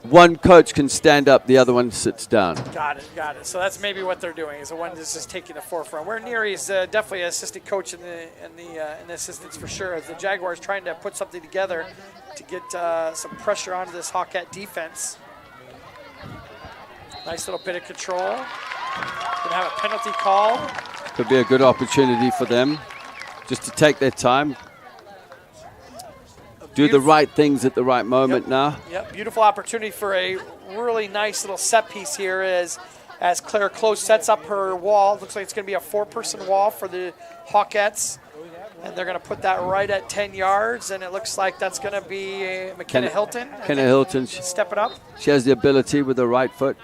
B: one coach can stand up, the other one sits down.
A: Got it. So that's maybe what they're doing, is the one that's just taking the forefront. Where Neary's definitely an assistant coach in the assistants for sure, as the Jaguars trying to put something together to get some pressure onto this Hawkette defense. Nice little bit of control. Gonna have a penalty call.
B: Could be a good opportunity for them just to take their time. Do the right things at the right moment now.
A: Yep, beautiful opportunity for a really nice little set piece here as Claire Close sets up her wall. Looks like it's going to be a 4-person wall for the Hawkettes. And they're going to put that right at 10 yards, and it looks like that's going to be McKenna Hilton.
B: McKenna Hilton.
A: Step it up.
B: She has the ability with the right foot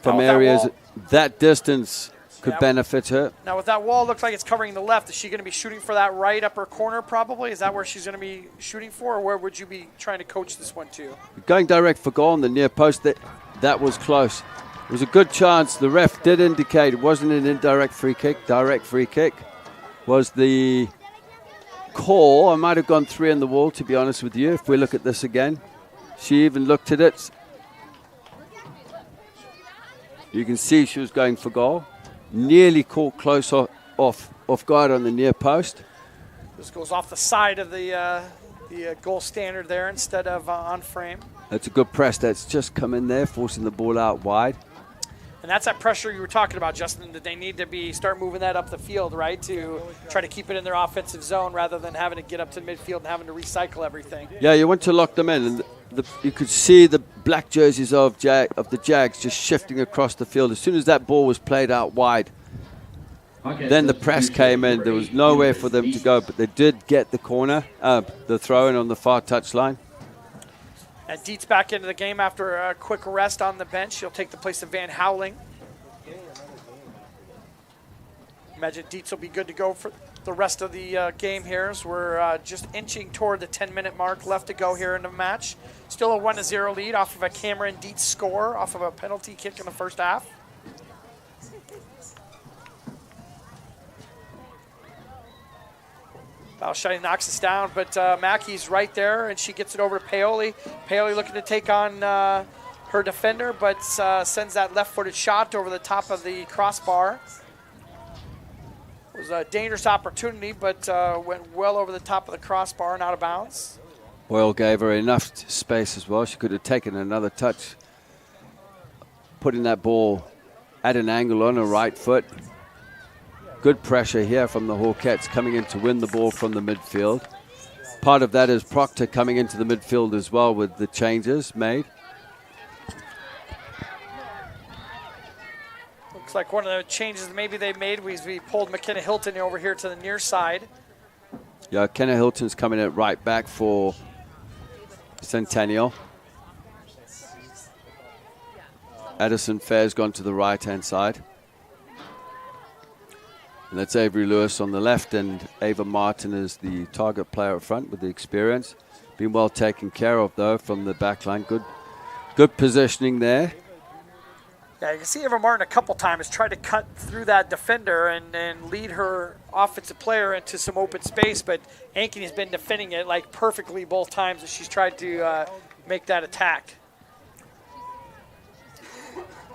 B: from areas that distance could benefit her.
A: Now with that wall, looks like it's covering the left. Is she going to be shooting for that right upper corner probably? Is that where she's going to be shooting for, or where would you be trying to coach this one to?
B: Going direct for goal on the near post, that was close. It was a good chance. The ref did indicate it wasn't an indirect free kick. Direct free kick was the call. I might have gone 3 on the wall, to be honest with you, if we look at this again. She even looked at it. You can see she was going for goal. Nearly caught close off guard on the near post.
A: This goes off the side of the goal standard there instead of on frame.
B: That's a good press. That's just come in there, forcing the ball out wide.
A: And that's that pressure you were talking about, Justin, that they need to start moving that up the field, right, to try to keep it in their offensive zone rather than having to get up to midfield and having to recycle everything.
B: Yeah, you want to lock them in. And you could see the black jerseys of the Jags just shifting across the field. As soon as that ball was played out wide, then the press came in. There was nowhere for them to go, but they did get the corner, the throw-in on the far touchline.
A: And Dietz back into the game after a quick rest on the bench. He'll take the place of Van Howling. Imagine Dietz will be good to go for the rest of the game here, as we're just inching toward the 10-minute mark left to go here in the match. Still a 1-0 lead off of a Cameron Dietz score, off of a penalty kick in the first half. Shiny knocks us down, but Mackey's right there, and she gets it over to Paoli. Paoli looking to take on her defender, but sends that left-footed shot over the top of the crossbar. It was a dangerous opportunity, but went well over the top of the crossbar and out of bounds.
B: Boyle gave her enough space as well. She could have taken another touch, putting that ball at an angle on her right foot. Good pressure here from the Hawkettes coming in to win the ball from the midfield. Part of that is Proctor coming into the midfield as well with the changes made.
A: Looks like one of the changes maybe they made was we pulled McKenna Hilton over here to the near side.
B: Yeah, Kenna Hilton's coming in right back for Centennial. Addison Fair's gone to the right-hand side. And that's Avery Lewis on the left, and Ava Martin is the target player up front with the experience. Been well taken care of, though, from the back line. Good positioning there.
A: Yeah, you can see Ava Martin a couple times try to cut through that defender and lead her offensive player into some open space, but Ankeny has been defending it like perfectly both times as she's tried to make that attack.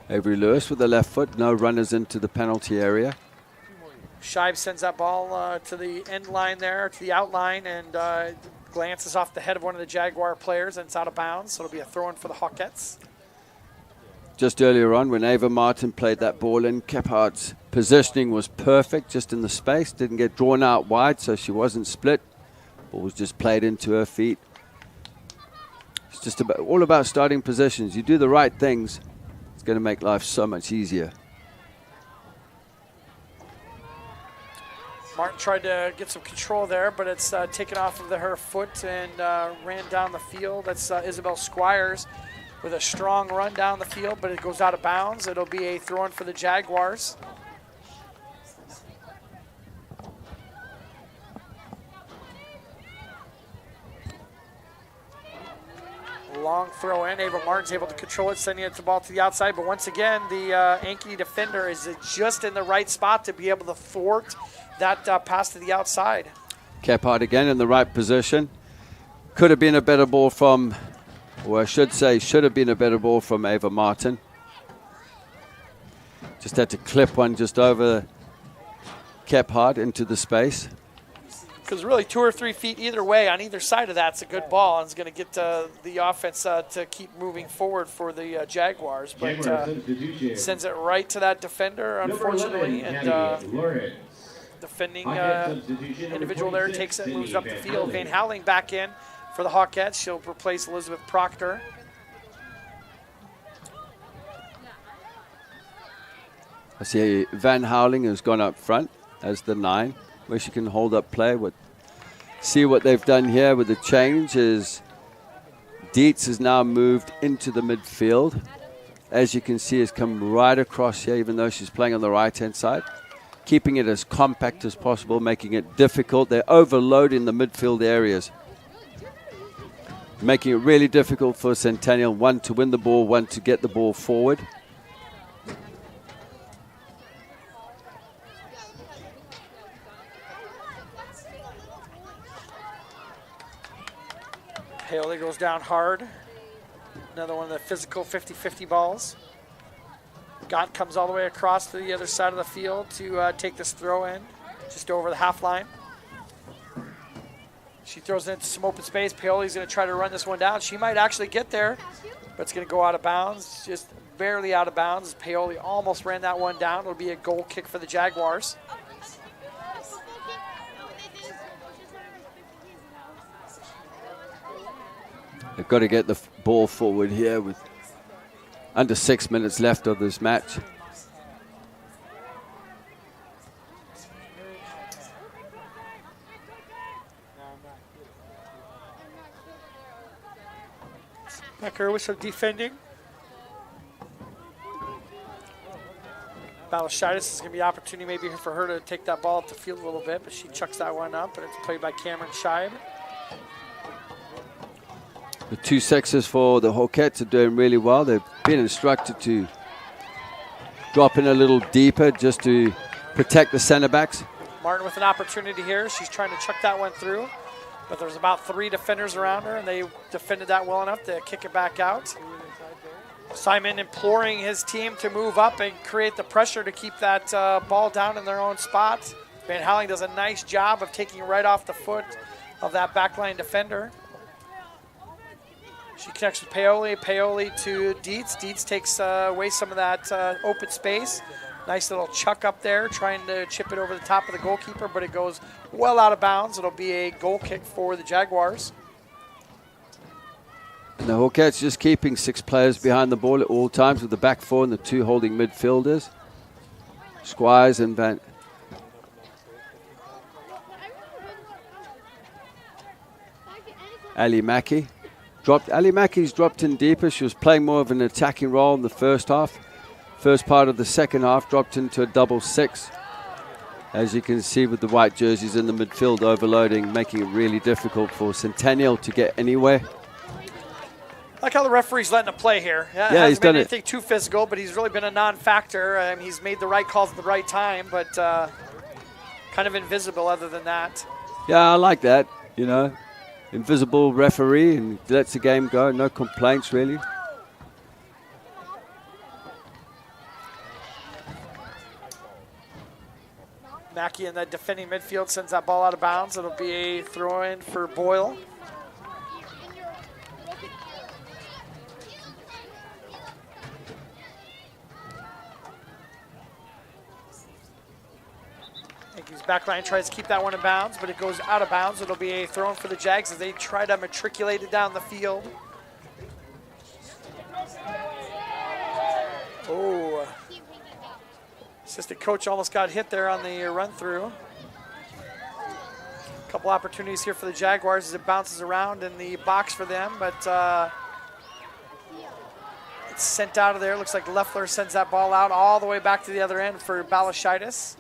B: Avery Lewis with the left foot. No runners into the penalty area.
A: Shive sends that ball to the end line there, to the outline, and glances off the head of one of the Jaguar players, and it's out of bounds, so it'll be a throw-in for the Hawkettes.
B: Just earlier on, when Ava Martin played that ball in, Kephardt's positioning was perfect, just in the space. Didn't get drawn out wide, so she wasn't split. Ball was just played into her feet. It's just all about starting positions. You do the right things, it's going to make life so much easier.
A: Martin tried to get some control there, but it's taken off of her foot and ran down the field. That's Isabel Squires with a strong run down the field, but it goes out of bounds. It'll be a throw-in for the Jaguars. long throw in. Ava Martin's able to control it, sending the ball to the outside. But once again, the Ankeny defender is just in the right spot to be able to thwart that pass to the outside.
B: Kephart again in the right position. Could have been a better ball from, or I should say, should have been a better ball from Ava Martin. Just had to clip one just over Kephart into the space.
A: Because really 2 or 3 feet either way on either side of that's a good ball, and it's going to get the offense to keep moving forward for the Jaguars. But sends it right to that defender, unfortunately. And defending individual there takes it, moves up the field. Van Howling back in for the Hawkettes. She'll replace Elizabeth Proctor.
B: I see Van Howling has gone up front as the 9, where she can hold up play. See what they've done here with the change is Dietz has now moved into the midfield. As you can see, has come right across here, even though she's playing on the right-hand side. Keeping it as compact as possible, making it difficult. They're overloading the midfield areas, making it really difficult for Centennial, one to win the ball, one to get the ball forward.
A: Haley goes down hard. Another one of the physical 50-50 balls. Gaunt comes all the way across to the other side of the field to take this throw in, just over the half line. She throws it into some open space. Paoli's going to try to run this one down. She might actually get there, but it's going to go out of bounds, just barely out of bounds. Paoli almost ran that one down. It'll be a goal kick for the Jaguars.
B: They've got to get the ball forward here with under 6 minutes left of this match.
A: Becker with some defending. Balashitis is going to be an opportunity maybe for her to take that ball up the field a little bit, but she chucks that one up, and it's played by Cameron Scheib.
B: The 2 sexes for the Hawkettes are doing really well. They've been instructed to drop in a little deeper just to protect the center backs.
A: Martin with an opportunity here. She's trying to chuck that one through, but there's about 3 defenders around her, and they defended that well enough to kick it back out. Simon imploring his team to move up and create the pressure to keep that ball down in their own spot. Van Howling does a nice job of taking it right off the foot of that backline defender. She connects with Paoli. Paoli to Dietz. Dietz takes away some of that open space. Nice little chuck up there, trying to chip it over the top of the goalkeeper, but it goes well out of bounds. It'll be a goal kick for the Jaguars.
B: And the Hawkettes just keeping 6 players behind the ball at all times with the back 4 and the 2 holding midfielders. Squires and Van. Ali Mackey. Ali Mackey's dropped in deeper. She was playing more of an attacking role in the first half. First part of the second half dropped into a double 6. As you can see with the white jerseys in the midfield overloading, making it really difficult for Centennial to get anywhere.
A: I like how the referee's letting it play here.
B: Yeah, he's done
A: anything too physical, but he's really been a non-factor. He's made the right calls at the right time, but kind of invisible other than that.
B: Yeah, I like that, you know. Invisible referee and lets the game go. No complaints, really.
A: Mackey in that defending midfield sends that ball out of bounds. It'll be a throw-in for Boyle. Yankees backline tries to keep that one in bounds, but it goes out of bounds. It'll be a throw-in for the Jags as they try to matriculate it down the field. Oh. Assistant coach almost got hit there on the run-through. A couple opportunities here for the Jaguars as it bounces around in the box for them, but it's sent out of there. Looks like Leffler sends that ball out all the way back to the other end for Balashitis.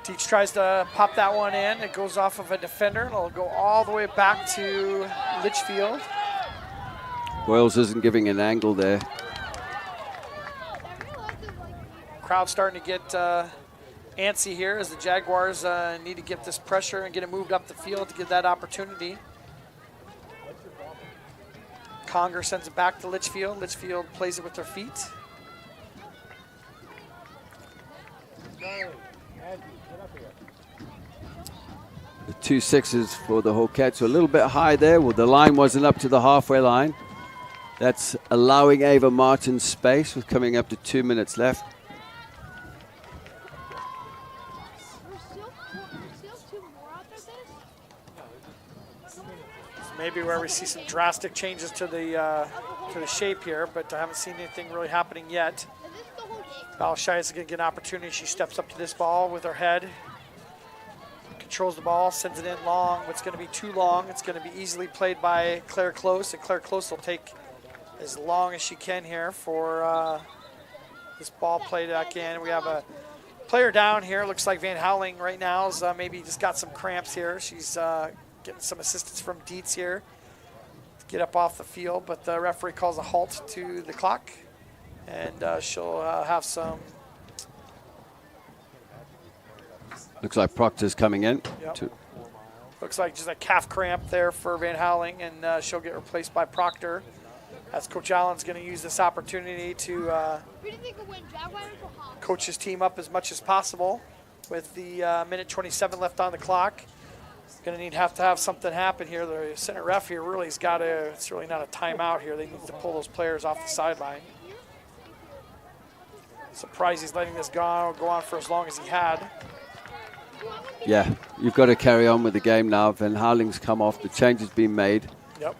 A: Deeks tries to pop that one in. It goes off of a defender, and it'll go all the way back to Litchfield.
B: Boyles isn't giving an angle there.
A: Crowd starting to get antsy here as the Jaguars need to get this pressure and get it moved up the field to get that opportunity. Conger sends it back to Litchfield. Litchfield plays it with their feet.
B: The 2 6s for the Hawkettes. So a little bit high there. Well, the line wasn't up to the halfway line. That's allowing Ava Martin space with coming up to 2 minutes left.
A: Maybe where we see some drastic changes to the shape here, but I haven't seen anything really happening yet. Balashai is going to get an opportunity. She steps up to this ball with her head, controls the ball, sends it in long. It's going to be too long. It's going to be easily played by Claire Close, and Claire Close will take as long as she can here for this ball played back in. We have a player down here. Looks like Van Howling right now is maybe just got some cramps here. She's getting some assistance from Dietz here to get up off the field, but the referee calls a halt to the clock, and she'll have some.
B: Looks like Proctor's coming in.
A: Yep. Looks like just a calf cramp there for Van Howling, and she'll get replaced by Proctor. As Coach Allen's going to use this opportunity to coach his team up as much as possible with the minute 27 left on the clock. Going to have to have something happen here. The center ref here really has got to, it's really not a timeout here. They need to pull those players off the sideline. Surprised he's letting this go on for as long as he had.
B: Yeah, you've got to carry on with the game now. Van Howling's come off. The change has been made.
A: Yep.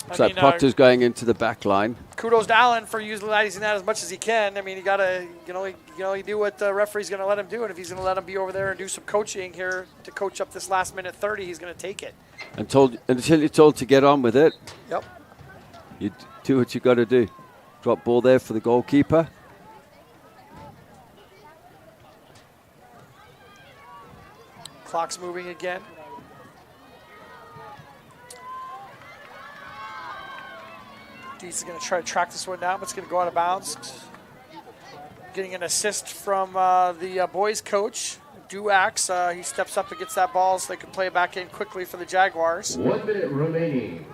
B: Looks like Proctor's going into the back line.
A: Kudos to Allen for utilizing that as much as he can. I mean, you got to, you do what the referee's going to let him do, and if he's going to let him be over there and do some coaching here to coach up this last minute 30, he's going to take it.
B: Until you're told to get on with it.
A: Yep.
B: You do what you got to do. Drop ball there for the goalkeeper.
A: Clock's moving again. Dietz is going to try to track this one down, but it's going to go out of bounds. Getting an assist from the boys coach, Duax. He steps up and gets that ball so they can play it back in quickly for the Jaguars.
F: 1 minute remaining.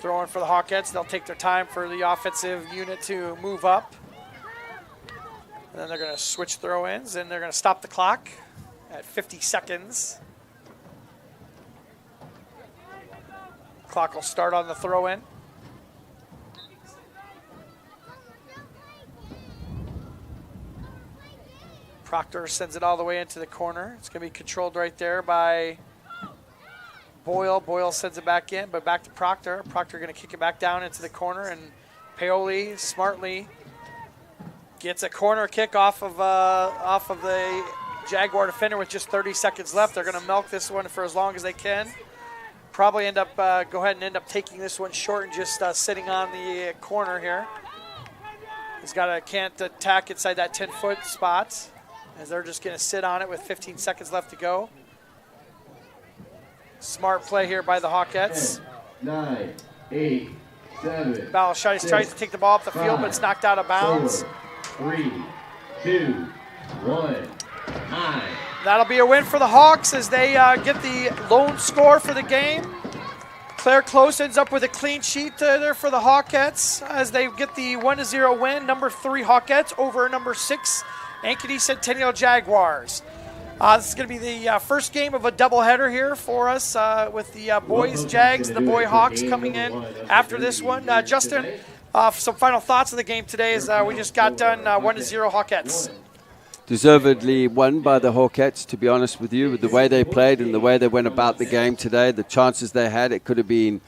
A: Throwing for the Hawkettes. They'll take their time for the offensive unit to move up. And then they're going to switch throw-ins, and they're going to stop the clock at 50 seconds. Clock will start on the throw-in. Proctor sends it all the way into the corner. It's going to be controlled right there by Boyle. Boyle sends it back in, but back to Proctor. Proctor going to kick it back down into the corner, and Paoli smartly gets a corner kick off of the Jaguar defender with just 30 seconds left. They're going to milk this one for as long as they can. Probably end up go ahead and end up taking this one short and just sitting on the corner here. He's can't attack inside that 10-foot spot, as they're just going to sit on it with 15 seconds left to go. Smart play here by the Hawkettes.
F: 10, 9, 8, 7.
A: Balashai tries to take the ball up the field, but it's knocked out of bounds.
F: 4, 3, 2, 1, 9.
A: That'll be a win for the Hawks as they get the lone score for the game. Claire Close ends up with a clean sheet there for the Hawkettes as they get the 1-0 win. Number 3 Hawkettes over number 6 Ankeny Centennial Jaguars. This is going to be the first game of a doubleheader here for us with the boys Jags and the boy Hawks coming in after this one. Justin, some final thoughts of the game today as we just got done 1-0 Hawkettes.
B: Deservedly won by the Hawkettes, to be honest with you, with the way they played and the way they went about the game today, the chances they had. It could have been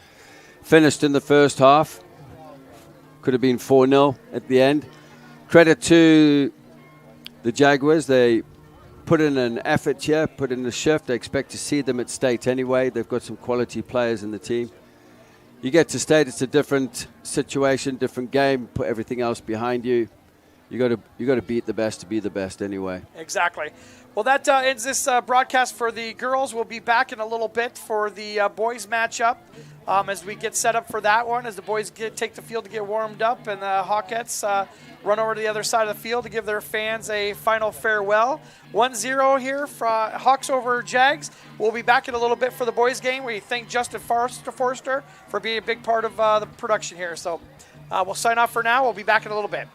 B: finished in the first half. Could have been 4-0 at the end. Credit to the Jaguars. They put in an effort here, put in a shift. I expect to see them at state anyway. They've got some quality players in the team. You get to state, it's a different situation, different game, put everything else behind you. You got to beat the best to be the best anyway.
A: Exactly. Well, that ends this broadcast for the girls. We'll be back in a little bit for the boys matchup as we get set up for that one, as the boys take the field to get warmed up, and the Hawkettes run over to the other side of the field to give their fans a final farewell. 1-0 here for Hawks over Jags. We'll be back in a little bit for the boys game. We thank Justin Forster for being a big part of the production here. So we'll sign off for now. We'll be back in a little bit.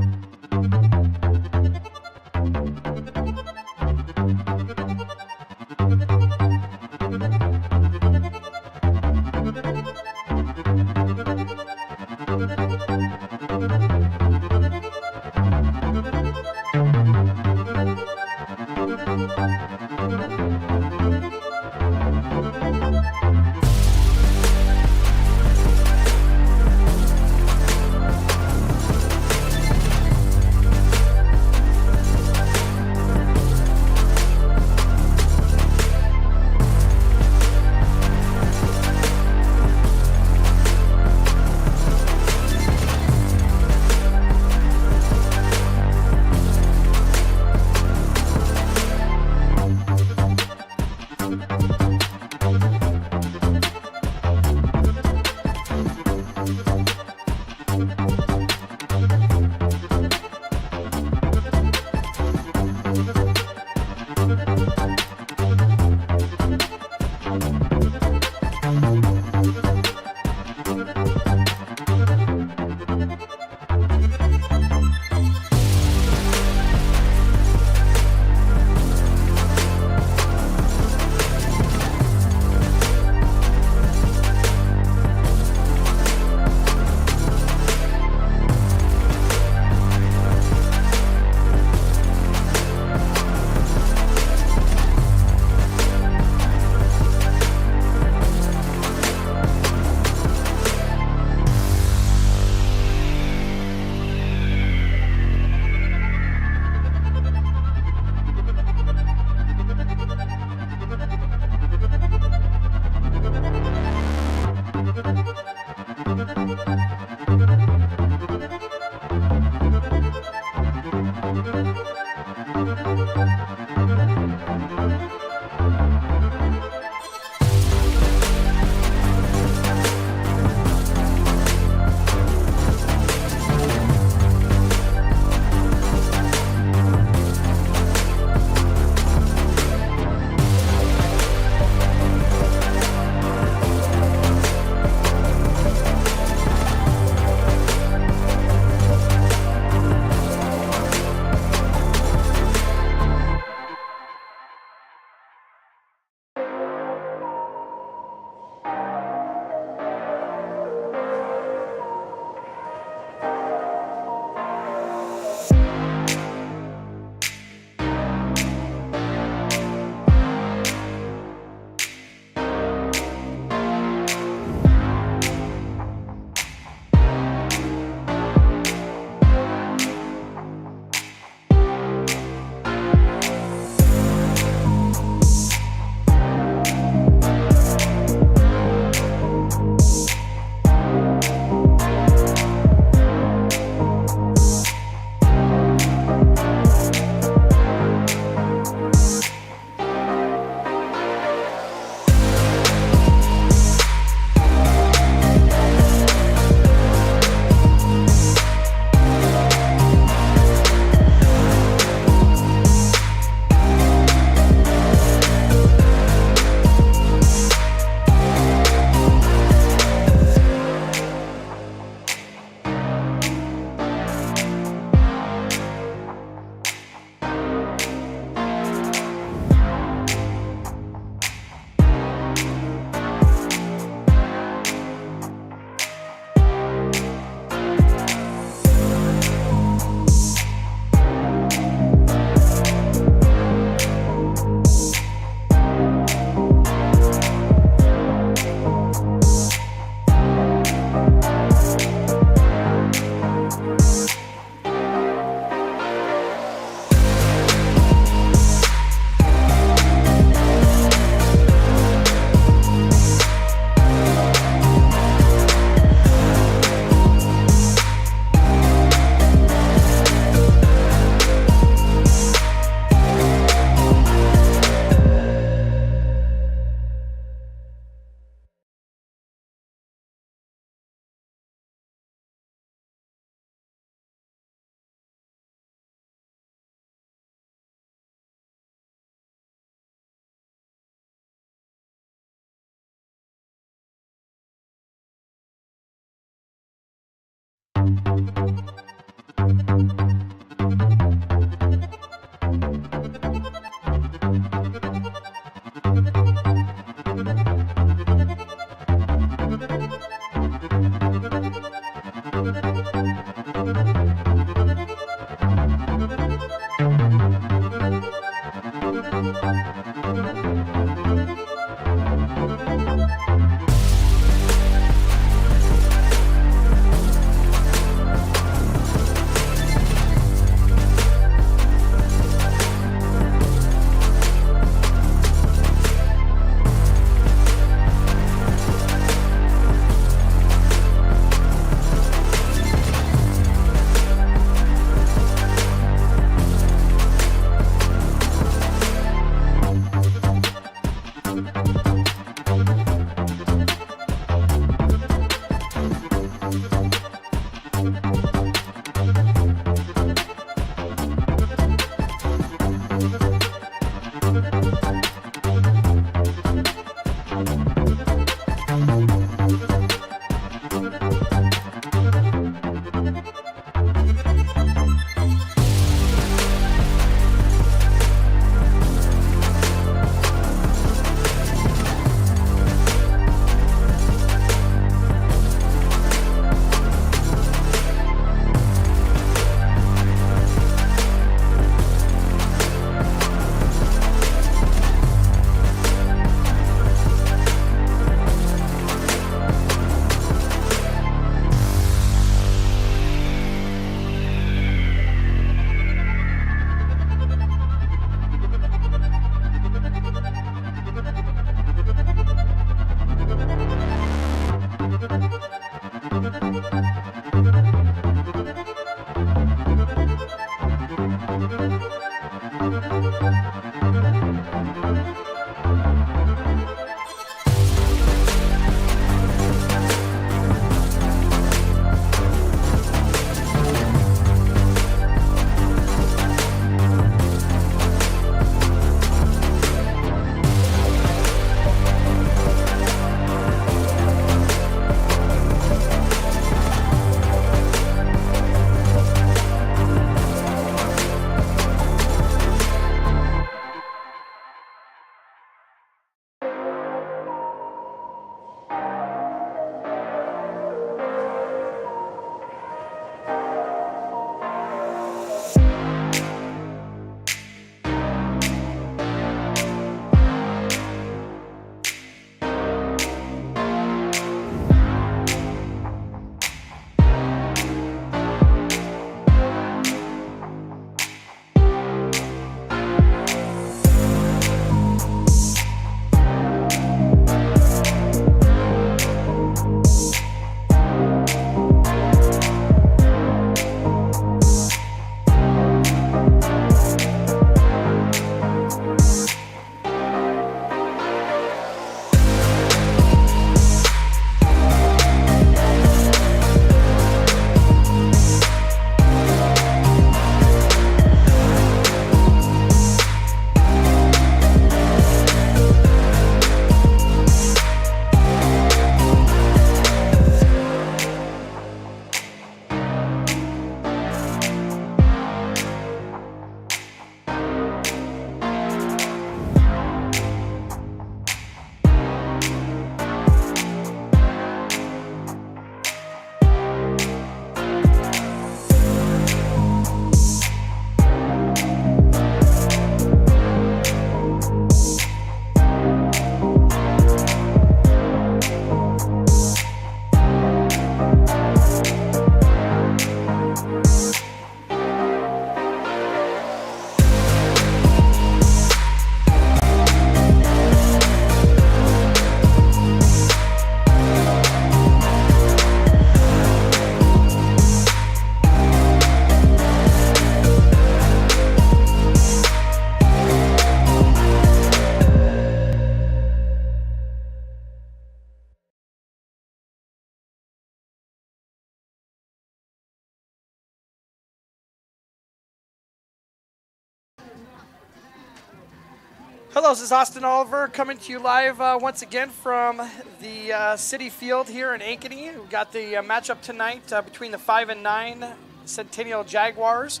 A: Hello, this is Austin Oliver coming to you live once again from the City Field here in Ankeny. We've got the matchup tonight between the 5 and 9 Centennial Jaguars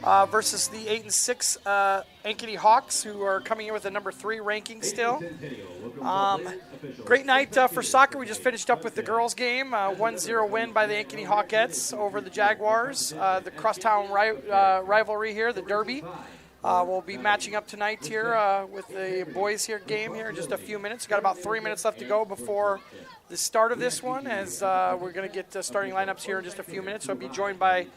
A: versus the 8 and 6 Ankeny Hawks, who are coming in with a number 3 ranking still. Great night for soccer. We just finished up with the girls' game, 1-0 win by the Ankeny Hawkettes over the Jaguars. The crosstown rivalry here, the Derby. We'll be matching up tonight here with the boys here game here in just a few minutes. We've got about 3 minutes left to go before the start of this one, as we're going to get starting lineups here in just a few minutes. So I'll be joined by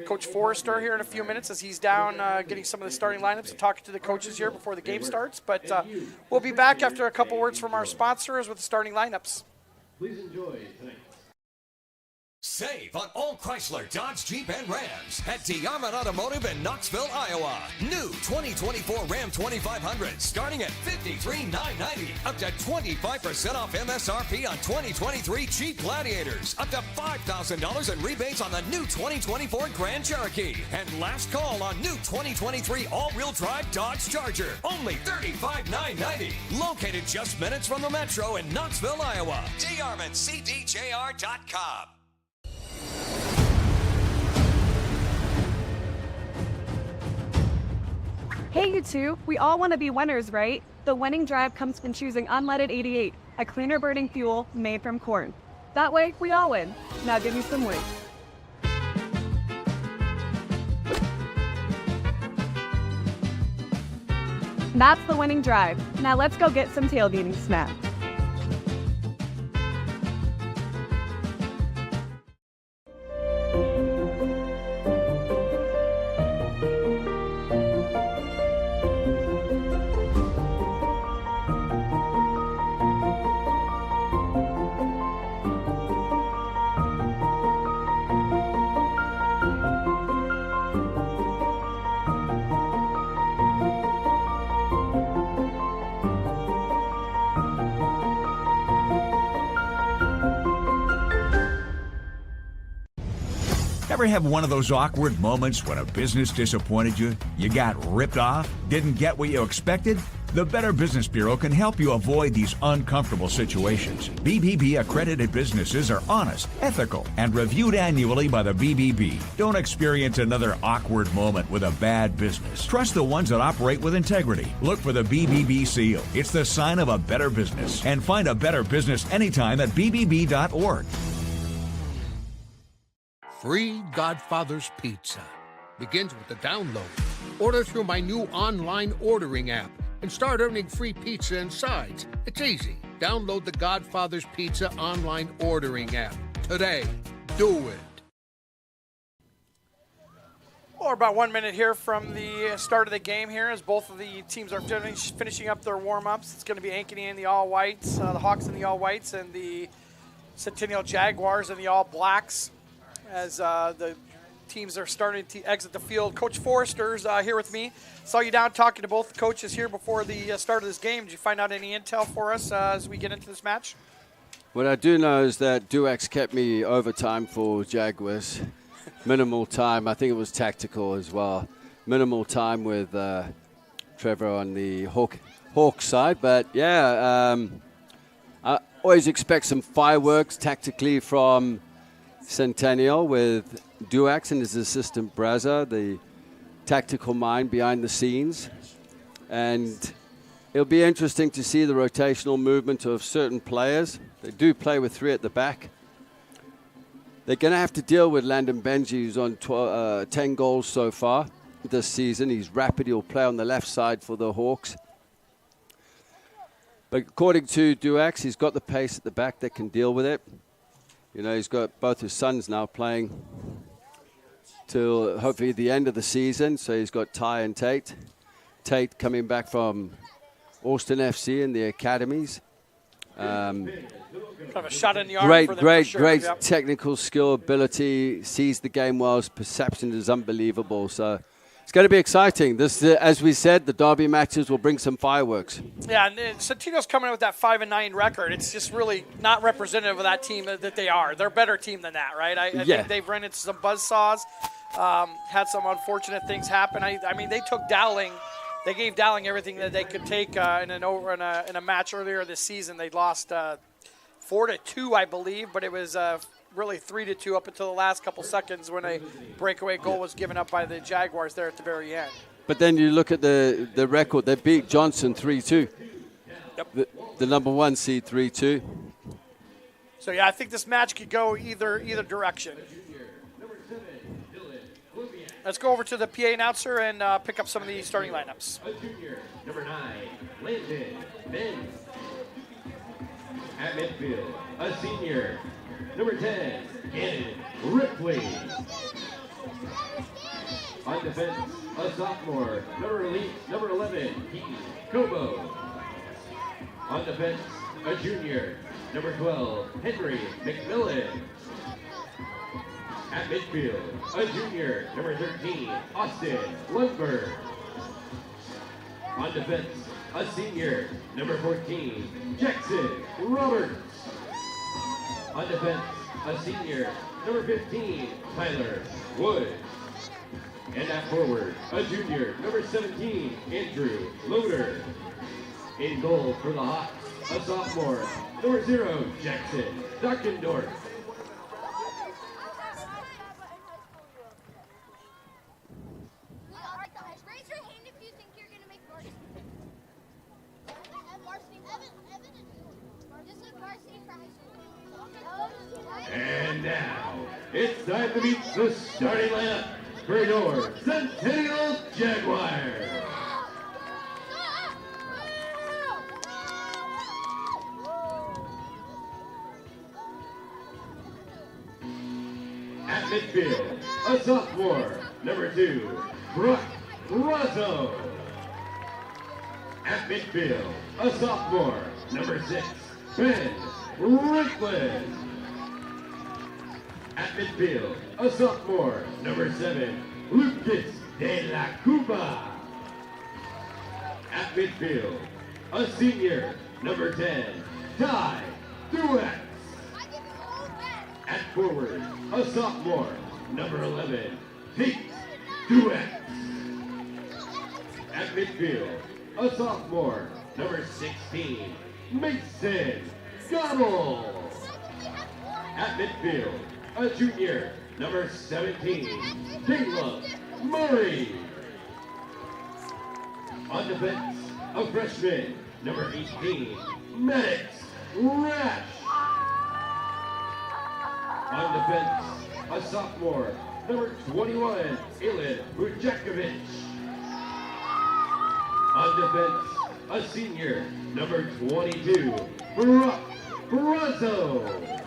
A: Coach Forrester here in a few minutes as he's down getting some of the starting lineups and talking to the coaches here before the game starts. But we'll be back after a couple words from our sponsors with the starting lineups.
F: Please enjoy tonight.
D: Save on all Chrysler, Dodge, Jeep, and Rams at DeArmond Automotive in Knoxville, Iowa. New 2024 Ram 2500 starting at $53,990. Up to 25% off MSRP on 2023 Jeep Gladiators. Up to $5,000 in rebates on the new 2024 Grand Cherokee. And last call on new 2023 all-wheel drive Dodge Charger. Only $35,990. Located just minutes from the Metro in Knoxville, Iowa. DeArmondCDJR.com.
H: Hey, you two. We all want to be winners, right? The winning drive comes from choosing unleaded 88, a cleaner burning fuel made from corn. That way, we all win. Now give me some weight. That's the winning drive. Now let's go get some tailgating snacks.
E: Ever have one of those awkward moments when a business disappointed you? You got ripped off? Didn't get what you expected? The Better Business Bureau can help you avoid these uncomfortable situations. BBB accredited businesses are honest, ethical, and reviewed annually by the BBB. Don't experience another awkward moment with a bad business. Trust the ones that operate with integrity. Look for the BBB seal. It's the sign of a better business. And find a better business anytime at bbb.org.
K: Free Godfather's Pizza begins with the download. Order through my new online ordering app and start earning free pizza and sides. It's easy. Download the Godfather's Pizza online ordering app today. Do it.
A: Well, about 1 minute here from the start of the game here as both of the teams are finishing up their warm-ups. It's going to be Ankeny in the all-whites, the Hawks in the all-whites, and the Centennial Jaguars in the all-blacks as the teams are starting to exit the field. Coach Forrester's here with me. Saw you down talking to both the coaches here before the start of this game. Did you find out any intel for us as we get into this match?
B: What I do know is that Duax kept me overtime for Jaguars. Minimal time. I think it was tactical as well. Minimal time with Trevor on the Hawk side. But, yeah, I always expect some fireworks tactically from Centennial with Duax and his assistant Braza, the tactical mind behind the scenes. And it'll be interesting to see the rotational movement of certain players. They do play with 3 at the back. They're going to have to deal with Landon Benji, who's on 10 goals so far this season. He's rapid. He'll play on the left side for the Hawks. But according to Duax, he's got the pace at the back that can deal with it. You know, he's got both his sons now playing till hopefully the end of the season. So he's got Ty and Tate. Tate coming back from Austin FC in the academies.
A: Kind of a shot in the arm for them,
B: Great
A: Yep.
B: technical skill, ability, sees the game well. His perception is unbelievable. So it's going to be exciting. This, as we said, the derby matches will bring some fireworks.
A: Yeah, and Centennial's coming in with that 5-9 record. It's just really not representative of that team that they are. They're a better team than that, right? I think they've run into some buzzsaws, had some unfortunate things happen. I mean, they took Dowling they gave Dowling everything that they could take in a match earlier this season. They lost 4-2, I believe, but it was really 3-2 up until the last couple seconds when a breakaway goal was given up by the Jaguars there at the very end.
B: But then you look at the record. They beat Johnson 3-2.
A: Yep.
B: The number 1 seed 3-2.
A: So yeah, I think this match could go either direction. Let's go over to the PA announcer and pick up some of the starting lineups.
F: A junior, number 9, Landon Benz. At midfield, a senior, number 10, Gannon Ripley. On defense, a sophomore, number 11, Keaton Cobo. On defense, a junior, number 12, Henry McMillan. At midfield, a junior, number 13, Austin Lundberg. On defense, a senior, number 14, Jackson Roberts. On defense, a senior, number 15, Tyler Wood. And at forward, a junior, number 17, Andrew Loader. In goal for the Hawks, a sophomore, number 0, Jackson Darkendorf. And now, it's time to meet the starting lineup for your Centennial Jaguars. At midfield, a sophomore, number 2, Brock Razzo. At midfield, a sophomore, number 6, Ben Rickland. At midfield, a sophomore, number 7, Lucas De La Cuba. At midfield, a senior, number 10, Ty Duex. At forward, a sophomore, number 11, Tate Duex. At midfield, a sophomore, number 16, Mason Gobble. At midfield, a junior, number 17, Caleb Murray. On defense, a freshman, number 18, Maddox Rash. On defense, a sophomore, number 21, Ilan Bujakovic. On defense, a senior, number 22, Brock Brazzo.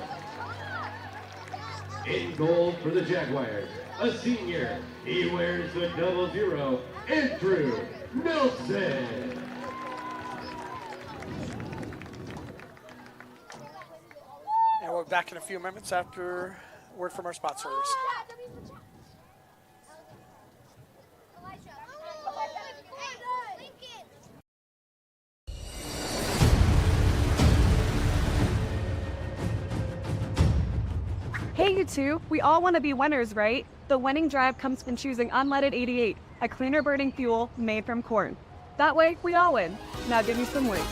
F: In goal for the Jaguars, a senior, he wears the 00, Andrew Nelson.
A: And we'll be back in a few minutes after word from our sponsors.
H: Hey, you two, we all want to be winners, right? The winning drive comes from choosing unleaded 88, a cleaner burning fuel made from corn. That way, we all win. Now give me some weight.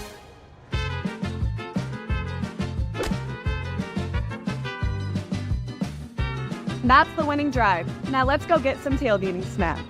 H: That's the winning drive. Now let's go get some tailgating snacks.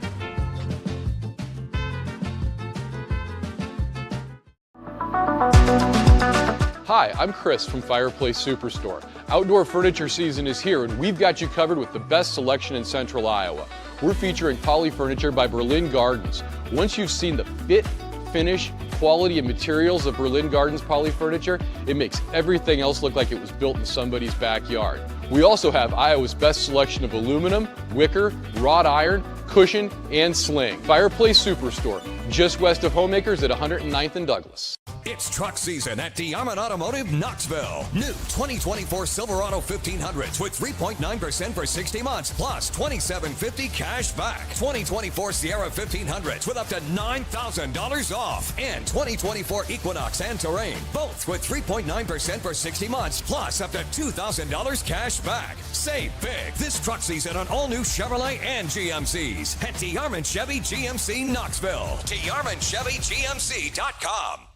C: Hi, I'm Chris from Fireplace Superstore. Outdoor furniture season is here, and we've got you covered with the best selection in Central Iowa. We're featuring Poly Furniture by Berlin Gardens. Once you've seen the fit, finish, quality, and materials of Berlin Gardens Poly Furniture, it makes everything else look like it was built in somebody's backyard. We also have Iowa's best selection of aluminum, wicker, wrought iron, cushion, and sling. Fireplace Superstore, just west of Homemakers at 109th and Douglas.
D: It's truck season at DeArmond Automotive Knoxville. New 2024 Silverado 1500s with 3.9% for 60 months plus $2,750 cash back. 2024 Sierra 1500s with up to $9,000 off. And 2024 Equinox and Terrain, both with 3.9% for 60 months plus up to $2,000 cash back. Save big this truck season on all new Chevrolet and GMCs at DeArmond Chevy GMC Knoxville. DeArmondChevyGMC.com.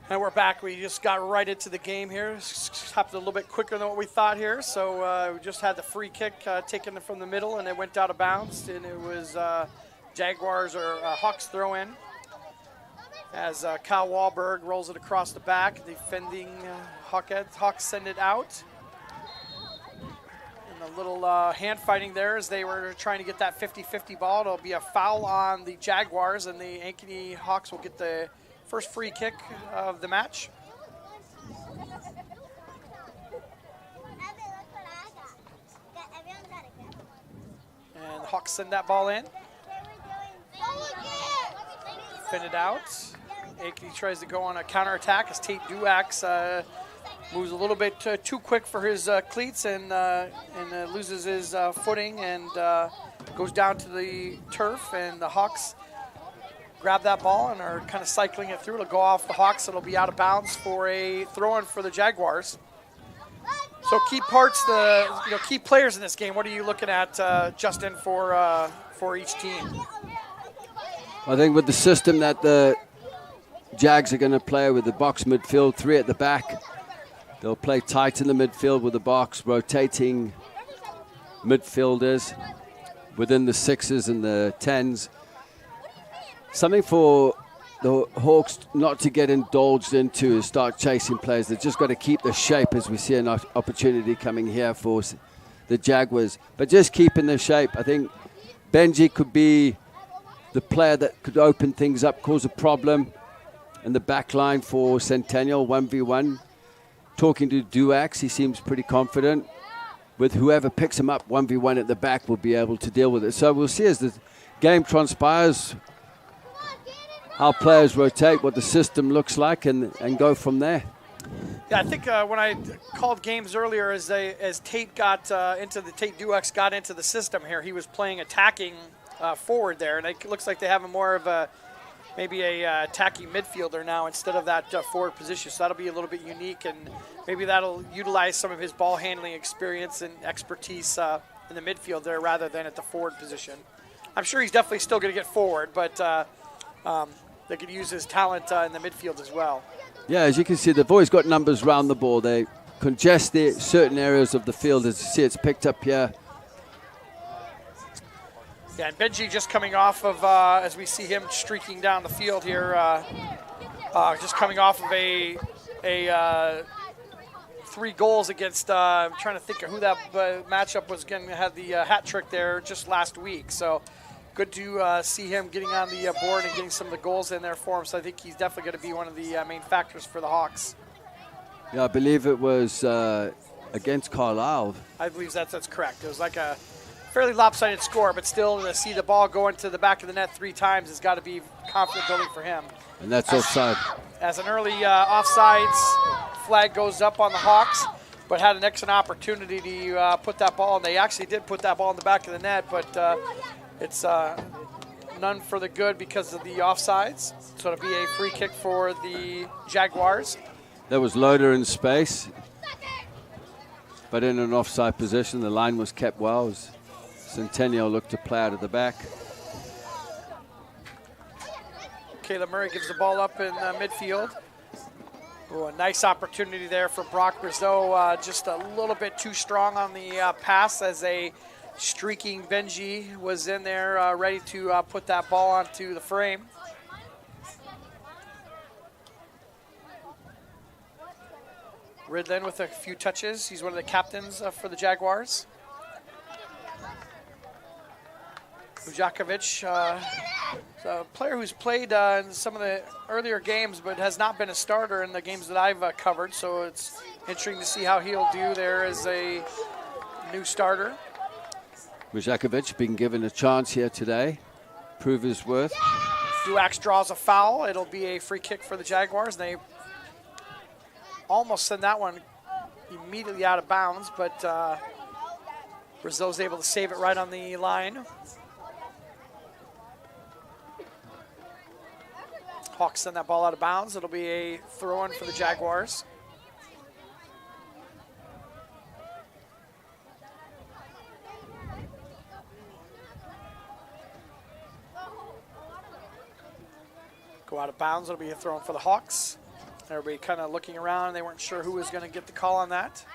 A: And we're back. We just got right into the game here. Happened a little bit quicker than what we thought here. So we just had the free kick taken from the middle, and it went out of bounds. And it was Jaguars or Hawks throw in as Kyle Wahlberg rolls it across the back. Defending Hawks send it out. And a little hand fighting there as they were trying to get that 50-50 ball. It'll be a foul on the Jaguars, and the Ankeny Hawks will get the first free kick of the match. And the Hawks send that ball in. Fin it out. Ankeny tries to go on a counterattack as Tate Duax moves a little bit too quick for his cleats and loses his footing and goes down to the turf, and the Hawks grab that ball and are kind of cycling it through. It'll go off the Hawks. It'll be out of bounds for a throw-in for the Jaguars. So key parts, key players in this game. What are you looking at, Justin, for each team?
B: I think with the system that the Jags are going to play with the box midfield, 3 at the back, they'll play tight in the midfield with the box, rotating midfielders within the 6s and the 10s. Something for the Hawks not to get indulged into is start chasing players. They've just got to keep the shape, as we see an opportunity coming here for the Jaguars. But just keeping the shape. I think Benji could be the player that could open things up, cause a problem in the back line for Centennial, 1v1. Talking to Duax, he seems pretty confident. With whoever picks him up 1v1 at the back will be able to deal with it. So we'll see as the game transpires how players rotate, what the system looks like, and go from there.
A: Yeah, I think when I called games earlier, as Tate got Tate Duax got into the system here, he was playing attacking forward there, and it looks like they have more of maybe a attacking midfielder now instead of that forward position. So that'll be a little bit unique, and maybe that'll utilize some of his ball handling experience and expertise in the midfield there rather than at the forward position. I'm sure he's definitely still going to get forward, but they could use his talent in the midfield as well.
B: Yeah, as you can see, they've always got numbers round the ball. They congest certain areas of the field. As you see, it's picked up here.
A: Yeah, and Benji just coming off of, as we see him streaking down the field here, just coming off of a 3 goals against, I'm trying to think of who that matchup was going to have the hat trick there just last week. So good to see him getting on the board and getting some of the goals in there for him. So I think he's definitely going to be one of the main factors for the Hawks.
B: Yeah, I believe it was against Carlisle.
A: I believe that's correct. It was like a fairly lopsided score, but still to see the ball go into the back of the net 3 times has got to be confident building for him.
B: And that's offside.
A: As an early offsides flag goes up on the Hawks, but had an excellent opportunity to put that ball, and they actually did put that ball in the back of the net, but it's none for the good because of the offsides. So it'll be a free kick for the Jaguars.
B: There was Loader in space, but in an offside position. The line was kept well as Centennial looked to play out of the back.
A: Caleb Murray gives the ball up in midfield. Ooh, a nice opportunity there for Brock Briseau. Just a little bit too strong on the pass as a streaking Benji was in there ready to put that ball onto the frame. Ridlin with a few touches. He's one of the captains for the Jaguars. Ujakovic, a player who's played in some of the earlier games but has not been a starter in the games that I've covered, so it's interesting to see how he'll do there as a new starter.
B: Ujakovic being given a chance here today, prove his worth.
A: Duax draws a foul. It'll be a free kick for the Jaguars. They almost send that one immediately out of bounds, but Brazil's able to save it right on the line. Hawks send that ball out of bounds. It'll be a throw-in for the Jaguars. Go out of bounds. It'll be a throw-in for the Hawks. Everybody kind of looking around. They weren't sure who was going to get the call on that.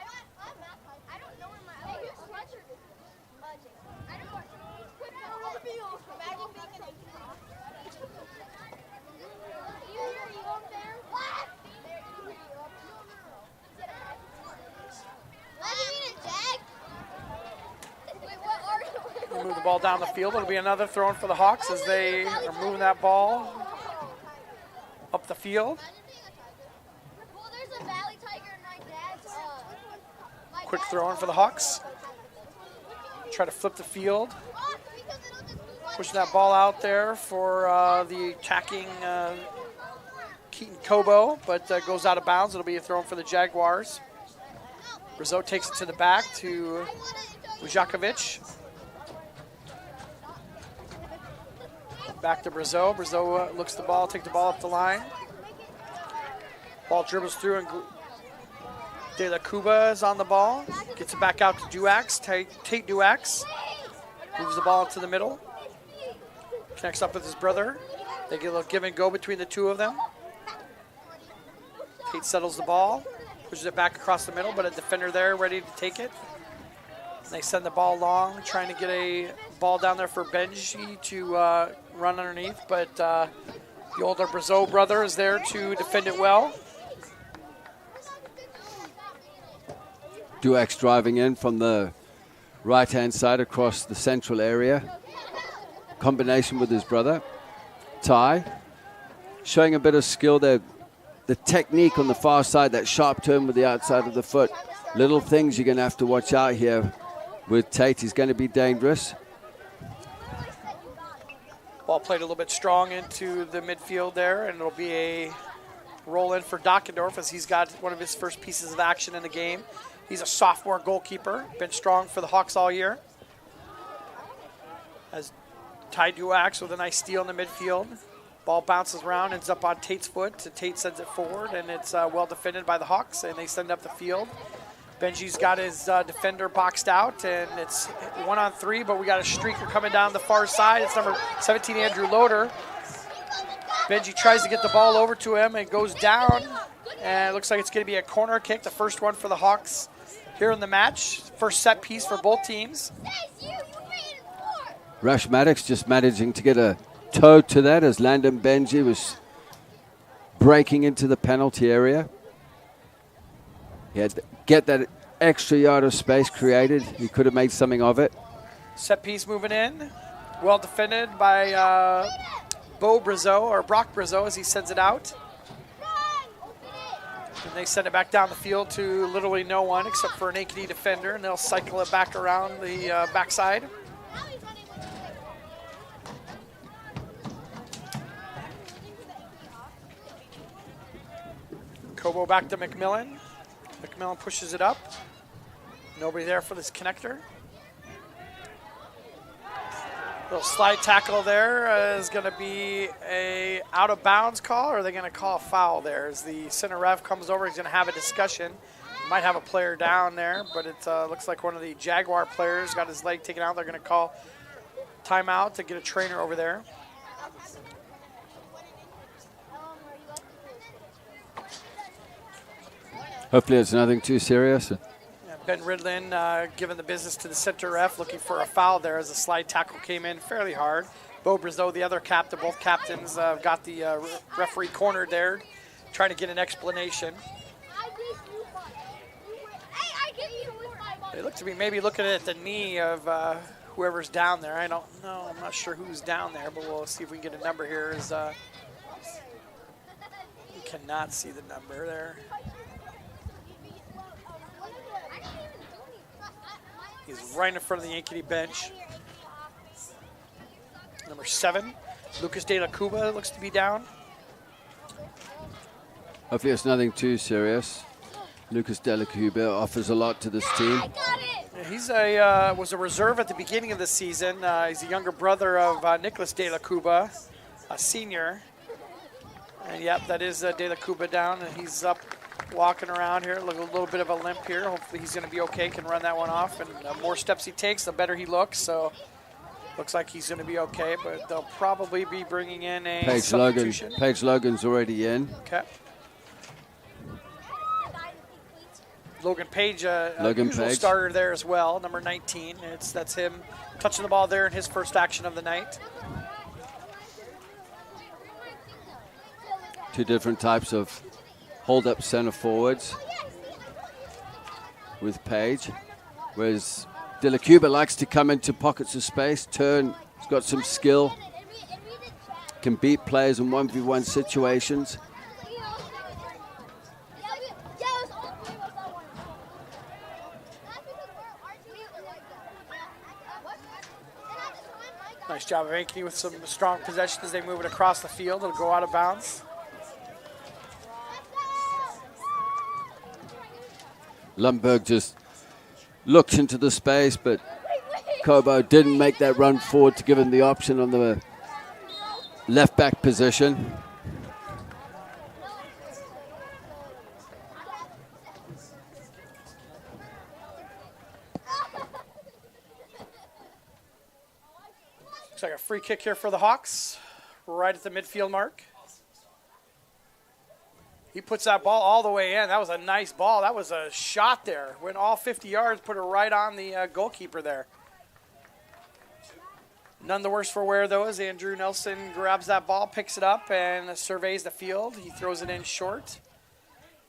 A: They move the ball down the field. It'll be another throw-in for the Hawks as they are moving that ball up the field. Quick throw-in for the Hawks. Try to flip the field. Pushing that ball out there for the attacking Keaton Kobo, but goes out of bounds. It'll be a throw-in for the Jaguars. Rizzo takes it to the back to Vujakovic. Back to Brazil. Brazil looks the ball, takes the ball up the line. Ball dribbles through and De La Cuba is on the ball. Gets it back out to Duax. Tate Duax moves the ball into the middle. Connects up with his brother. They get a little give and go between the two of them. Tate settles the ball, pushes it back across the middle, but a defender there ready to take it. They send the ball long, trying to get a ball down there for Benji to run underneath, but the older Brazil brother is there to defend it well.
B: Duax driving in from the right-hand side across the central area. Combination with his brother, Ty. Showing a bit of skill there. The technique on the far side, that sharp turn with the outside of the foot. Little things you're going to have to watch out here with Tate. He's going to be dangerous.
A: Ball played a little bit strong into the midfield there, and it'll be a roll in for Dockendorf as he's got one of his first pieces of action in the game. He's a sophomore goalkeeper, been strong for the Hawks all year. As Ty Duax with a nice steal in the midfield. Ball bounces around, ends up on Tate's foot. Tate sends it forward, and it's well defended by the Hawks, and they send up the field. Benji's got his defender boxed out, and it's 1-on-3, but we got a streaker coming down the far side. It's number 17, Andrew Loader. Benji tries to get the ball over to him and goes down, and it looks like it's going to be a corner kick, the first one for the Hawks here in the match. First set piece for both teams.
B: Rash Maddox just managing to get a toe to that as Landon Benji was breaking into the penalty area. He had to get that extra yard of space created. He could have made something of it.
A: Set piece moving in. Well defended by Brock Brazeau as he sends it out. And they send it back down the field to literally no one except for an Ankeny defender, and they'll cycle it back around the backside. Kobo back to McMillan. McMillan pushes it up. Nobody there for this connector. Little slide tackle there is going to be a out of bounds call, or are they going to call a foul there? As the center ref comes over, he's going to have a discussion. Might have a player down there, but it looks like one of the Jaguar players got his leg taken out. They're going to call timeout to get a trainer over there.
B: Hopefully it's nothing too serious.
A: Ben Ridlin giving the business to the center ref, looking for a foul there as the slide tackle came in fairly hard. Bo Brazeau, the other captain, both captains got the referee cornered there, trying to get an explanation. They look to be maybe looking at the knee of whoever's down there. I don't know. I'm not sure who's down there, but we'll see if we can get a number here. You cannot see the number there. He's right in front of the Ankeny bench. Number 7. Lucas De La Cuba looks to be down.
B: Hopefully it's nothing too serious. Lucas De La Cuba offers a lot to this team.
A: He's was a reserve at the beginning of the season. He's a younger brother of Nicholas De La Cuba, a senior. And yep, that is De La Cuba down, and he's up walking around here. Look, a little bit of a limp here. Hopefully he's going to be okay, can run that one off. And the more steps he takes, the better he looks. So looks like he's going to be okay, but they'll probably be bringing in a substitution.
B: Paige Logan's already in.
A: Okay. Logan Page,
B: Logan
A: usual
B: Page.
A: starter there as well, number 19. That's him touching the ball there in his first action of the night.
B: Two different types of hold-up center forwards with Page, whereas De La Cuba likes to come into pockets of space, turn. He's got some skill, can beat players in 1v1 situations.
A: Nice job of Ankeny with some strong possession as they move it across the field. It'll go out of bounds.
B: Lundberg just looks into the space, but Kobo didn't make that run forward to give him the option on the left back position.
A: Looks like a free kick here for the Hawks, right at the midfield mark. He puts that ball all the way in. That was a nice ball. That was a shot there. Went all 50 yards, put it right on the goalkeeper there. None the worse for wear, though, as Andrew Nelson grabs that ball, picks it up, and surveys the field. He throws it in short,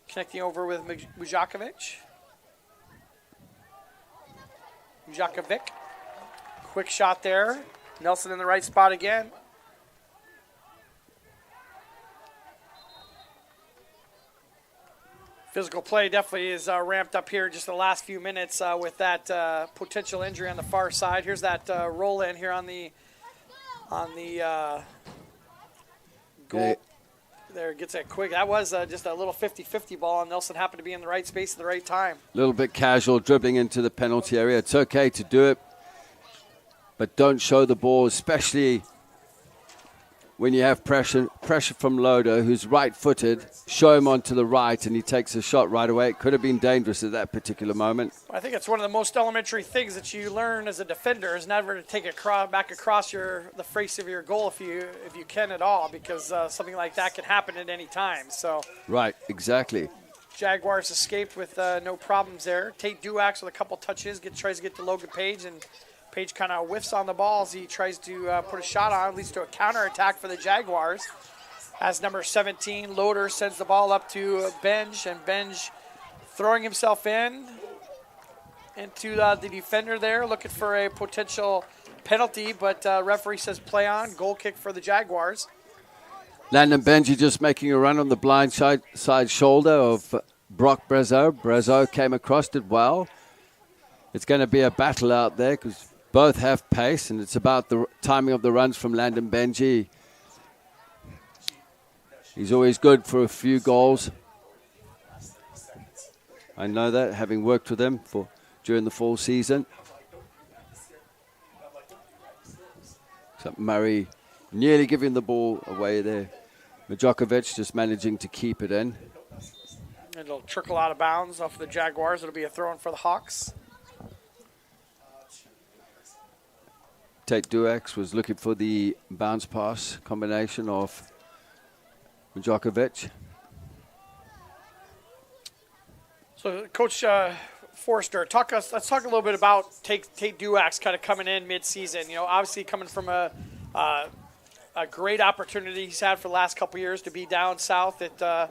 A: connecting over with Mujakovic. Mujakovic. Quick shot there. Nelson in the right spot again. Physical play definitely is ramped up here just the last few minutes with that potential injury on the far side. Here's that roll in here on the goal. There, gets it quick. That was just a little 50-50 ball, and Nelson happened to be in the right space at the right time.
B: A little bit casual, dribbling into the penalty area. It's okay to do it, but don't show the ball, especially when you have pressure from Loader, who's right-footed. Show him onto the right, and he takes a shot right away. It could have been dangerous at that particular moment.
A: I think it's one of the most elementary things that you learn as a defender is never to take it back across the face of your goal if you can at all, because something like that can happen at any time. So
B: Right, exactly.
A: Jaguars escaped with no problems there. Tate Duax with a couple touches tries to get to Logan Page, and Page kind of whiffs on the ball as he tries to put a shot on, leads to a counterattack for the Jaguars. As number 17, Loader sends the ball up to Benj, and Benj throwing himself into the defender there, looking for a potential penalty, but referee says play on, goal kick for the Jaguars.
B: Landon Benji just making a run on the blind side shoulder of Brock Brezo. Brezo came across, did well. It's going to be a battle out there because both have pace, and it's about the timing of the runs from Landon Benji. He's always good for a few goals. I know that, having worked with him during the fall season. So Murray nearly giving the ball away there. Mujakovic just managing to keep it in.
A: It'll trickle out of bounds off the Jaguars. It'll be a throw-in for the Hawks.
B: Tate Duax was looking for the bounce pass combination of Mujakovic.
A: So, Coach Forrester, let's talk a little bit about Tate Duax kind of coming in mid-season. You know, obviously coming from a great opportunity he's had for the last couple years to be down south at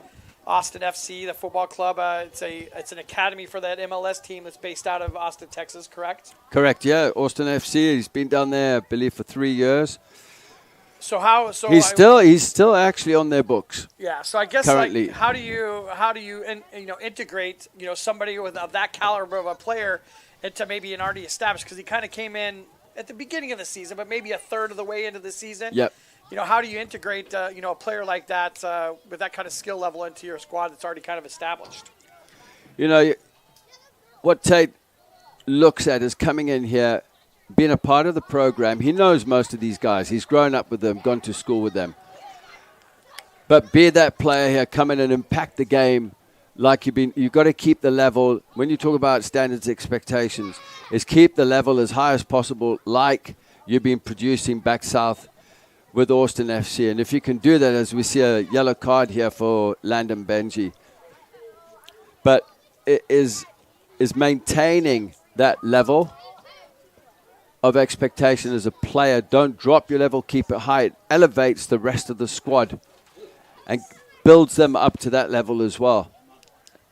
A: Austin FC, the football club. It's an academy for that MLS team that's based out of Austin, Texas, correct?
B: Correct, yeah. Austin FC. He's been down there, I believe, for 3 years. He's still actually on their books.
A: Yeah. So I guess
B: currently,
A: how do you integrate somebody of that caliber of a player into maybe an already established, because he kind of came in at the beginning of the season, but maybe a third of the way into the season.
B: Yep.
A: how do you integrate, a player like that with that kind of skill level into your squad that's already kind of established?
B: What Tate looks at is coming in here, being a part of the program. He knows most of these guys. He's grown up with them, gone to school with them. But be that player here, come in and impact the game like you've got to keep the level. When you talk about standards expectations, is keep the level as high as possible like you've been producing back south with Austin FC. And if you can do that, as we see a yellow card here for Landon Benji. But it is maintaining that level of expectation as a player. Don't drop your level, keep it high. It elevates the rest of the squad and builds them up to that level as well.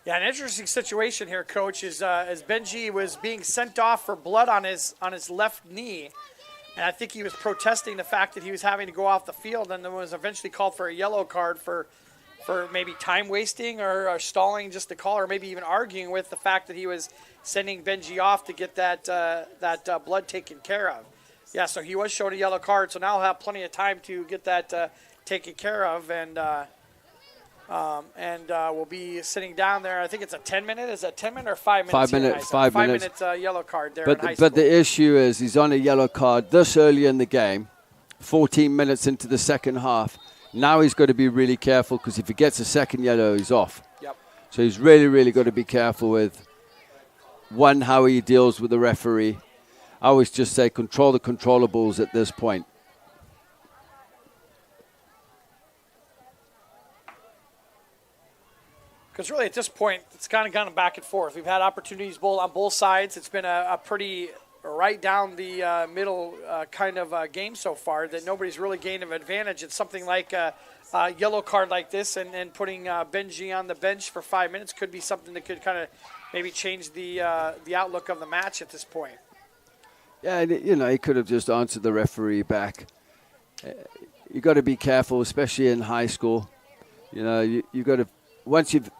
A: Yeah, an interesting situation here, Coach, is as Benji was being sent off for blood on his left knee, and I think he was protesting the fact that he was having to go off the field, and then was eventually called for a yellow card for maybe time wasting or stalling just the call, or maybe even arguing with the fact that he was sending Benji off to get that blood taken care of. Yeah, so he was shown a yellow card, so now he'll have plenty of time to get that taken care of, and we'll be sitting down there. I think it's a 10-minute. Is it 10-minute or 5 minutes?
B: 5 minutes. 5 minutes.
A: 5 minute yellow card there in high school.
B: But the issue is he's on a yellow card this early in the game, 14 minutes into the second half. Now he's got to be really careful because if he gets a second yellow, he's off.
A: Yep.
B: So he's really, really got to be careful with, one, how he deals with the referee. I always just say control the controllables at this point.
A: Because really at this point, it's kind of gone back and forth. We've had opportunities on both sides. It's been a pretty right down the middle kind of game so far that nobody's really gained an advantage. It's something like a yellow card like this and putting Benji on the bench for 5 minutes could be something that could kind of maybe change the outlook of the match at this point.
B: Yeah, he could have just answered the referee back. You got to be careful, especially in high school. You got to, once you've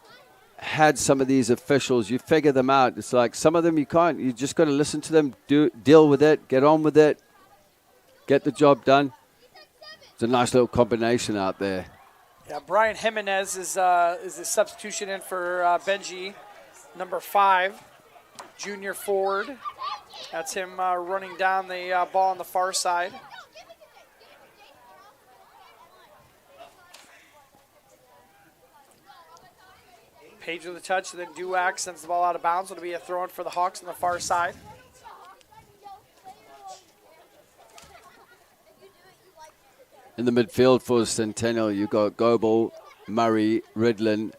B: had some of these officials, you figure them out. It's like some of them you can't. You just got to listen to them, deal with it, get on with it, get the job done. It's a nice little combination out there.
A: Yeah, Brian Jimenez is the substitution in for Benji, number 5, junior forward. That's him running down the ball on the far side. Page with a touch, and then Duac sends the ball out of bounds. It'll be a throw-in for the Hawks on the far side.
B: In the midfield for Centennial, you've got Goebel, Murray, Ridlin,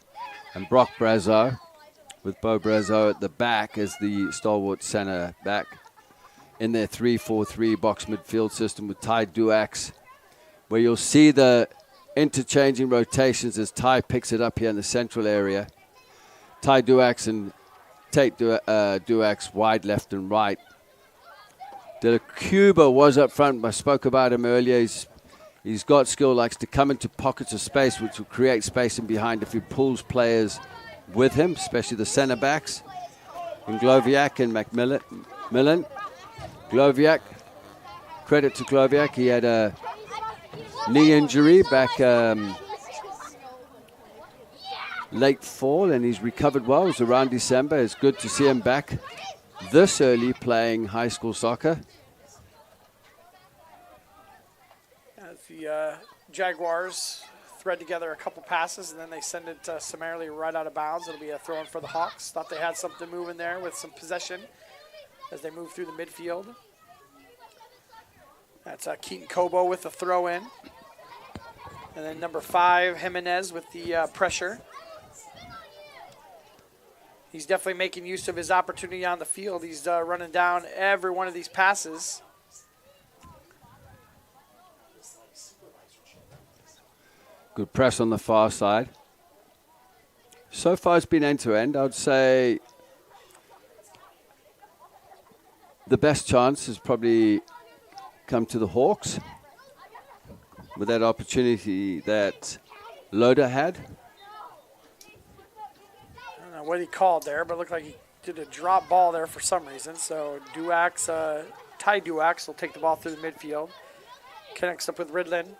B: and Brock Brazo, with Bo Brazo at the back as the stalwart center back. In their 3-4-3 box midfield system with Ty Duax, where you'll see the interchanging rotations as Ty picks it up here in the central area. Ty Duax and Tate Duax wide left and right. De Cuba was up front. I spoke about him earlier. He's got skill, likes to come into pockets of space, which will create space in behind if he pulls players with him, especially the center backs. And Gloviak and Macmillan. Gloviak, credit to Gloviak. He had a knee injury back late fall, and he's recovered well. It was around December. It's good to see him back this early playing high school soccer.
A: As the Jaguars thread together a couple passes, and then they send it summarily right out of bounds. It'll be a throw-in for the Hawks. Thought they had something moving there with some possession as they move through the midfield. That's Keaton Kobo with the throw-in. And then number 5, Jimenez with the pressure. He's definitely making use of his opportunity on the field. He's running down every one of these passes.
B: Good press on the far side. So far it's been end-to-end. I would say the best chance has probably come to the Hawks with that opportunity that Loader had.
A: I don't know what he called there, but it looked like he did a drop ball there for some reason. So Ty Duax will take the ball through the midfield. Connects up with Ridlin.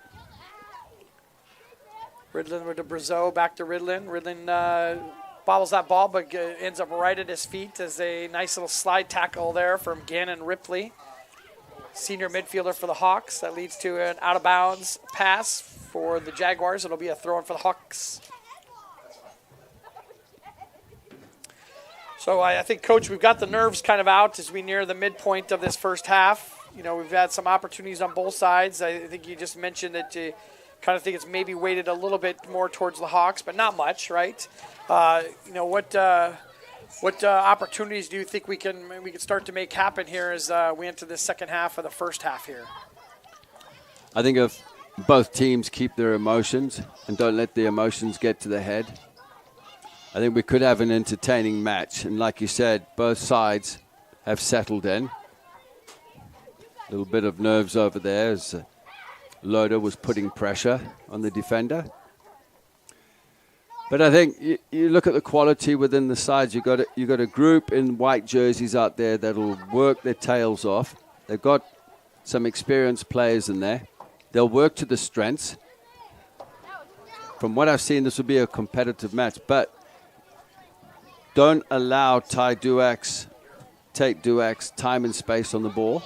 A: Ridlin with the Brazeau, back to Ridlin. Ridlin bobbles that ball, but ends up right at his feet as a nice little slide tackle there from Gannon Ripley, senior midfielder for the Hawks. That leads to an out-of-bounds pass for the Jaguars. It'll be a throw-in for the Hawks. So I think, Coach, we've got the nerves kind of out as we near the midpoint of this first half. You know, we've had some opportunities on both sides. I think you just mentioned that you kind of think it's maybe weighted a little bit more towards the Hawks, but not much, right? You know, what opportunities do you think we can start to make happen here as we enter the second half of the first half here?
B: I think if both teams keep their emotions and don't let the emotions get to the head, I think we could have an entertaining match. And like you said, both sides have settled in. A little bit of nerves over there as Loader was putting pressure on the defender. But I think you look at the quality within the sides. You got a group in white jerseys out there that'll work their tails off. They've got some experienced players in there. They'll work to the strengths. From what I've seen, this will be a competitive match. But don't allow Tate Duax time and space on the ball,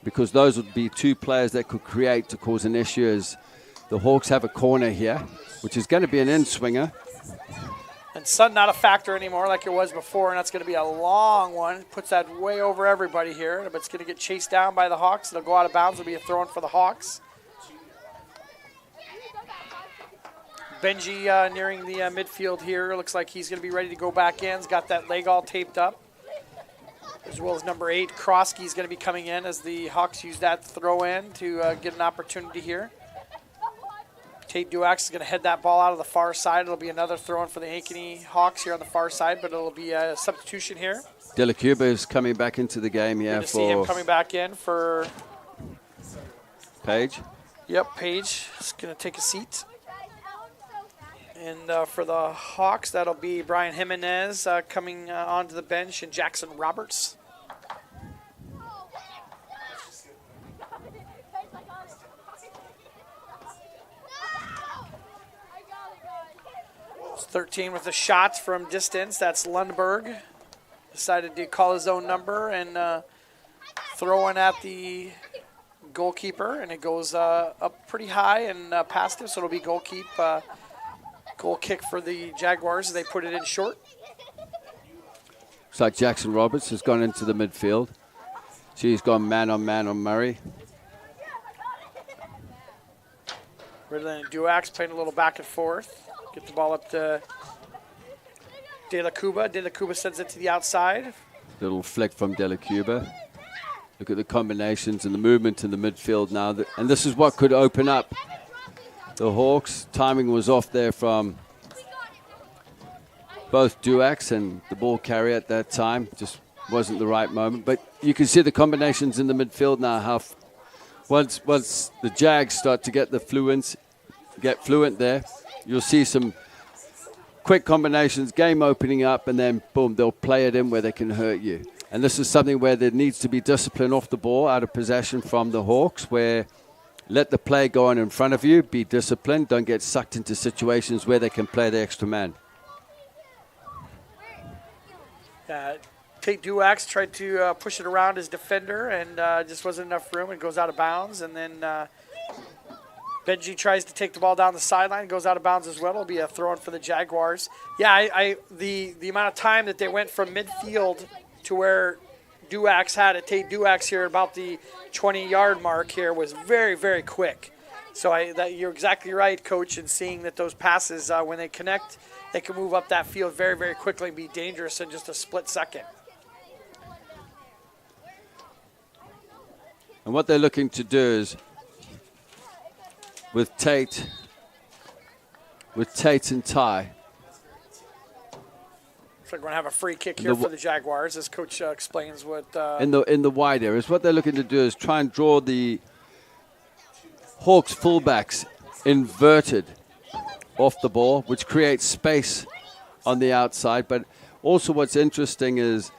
B: because those would be two players that could create to cause an issue, as the Hawks have a corner here, which is going to be an in-swinger.
A: And sun not a factor anymore like it was before, and that's going to be a long one. Puts that way over everybody here, but it's going to get chased down by the Hawks. It'll go out of bounds. It'll be a throw-in for the Hawks. Benji nearing the midfield here. Looks like he's going to be ready to go back in. He's got that leg all taped up. As well as number 8, Krosky is going to be coming in as the Hawks use that throw-in to get an opportunity here. Tate Duax is going to head that ball out of the far side. It'll be another throw-in for the Ankeny Hawks here on the far side, but it'll be a substitution here.
B: De La Cuba is coming back into the game here.
A: Good to see him coming back in for
B: Page.
A: Yep, Page is going to take a seat. And for the Hawks, that'll be Brian Jimenez coming onto the bench, and Jackson Roberts. It's 13 with a shot from distance. That's Lundberg. Decided to call his own number and throw in at the goalkeeper, and it goes up pretty high and past him, so it'll be goal kick for the Jaguars as they put it in short.
B: Looks like Jackson Roberts has gone into the midfield. He's gone man on Murray.
A: Ridley and Duax playing a little back and forth. Get the ball up to De La Cuba. De La Cuba sends it to the outside.
B: Little flick from De La Cuba. Look at the combinations and the movement in the midfield now. And this is what could open up the Hawks. Timing was off there from both Duax and the ball carrier at that time. Just wasn't the right moment. But you can see the combinations in the midfield now. How once the Jags start to get fluent there, you'll see some quick combinations, game opening up, and then boom, they'll play it in where they can hurt you. And this is something where there needs to be discipline off the ball, out of possession from the Hawks, where let the play go on in front of you, be disciplined, don't get sucked into situations where they can play the extra man.
A: Tate Duax tried to push it around his defender, and just wasn't enough room. It goes out of bounds, and then Benji tries to take the ball down the sideline, goes out of bounds as well. It'll be a throw-in for the Jaguars. Yeah, the amount of time that they went from midfield to where Duax had it, Tate Duax here about the 20-yard mark here, was very, very quick. So you're exactly right, Coach, in seeing that those passes, when they connect, they can move up that field very, very quickly and be dangerous in just a split second.
B: And what they're looking to do is, with Tate and Ty,
A: So we're going to have a free kick here for the Jaguars, as Coach explains what...
B: in the wide areas. What they're looking to do is try and draw the Hawks fullbacks inverted off the ball, which creates space on the outside. But also what's interesting is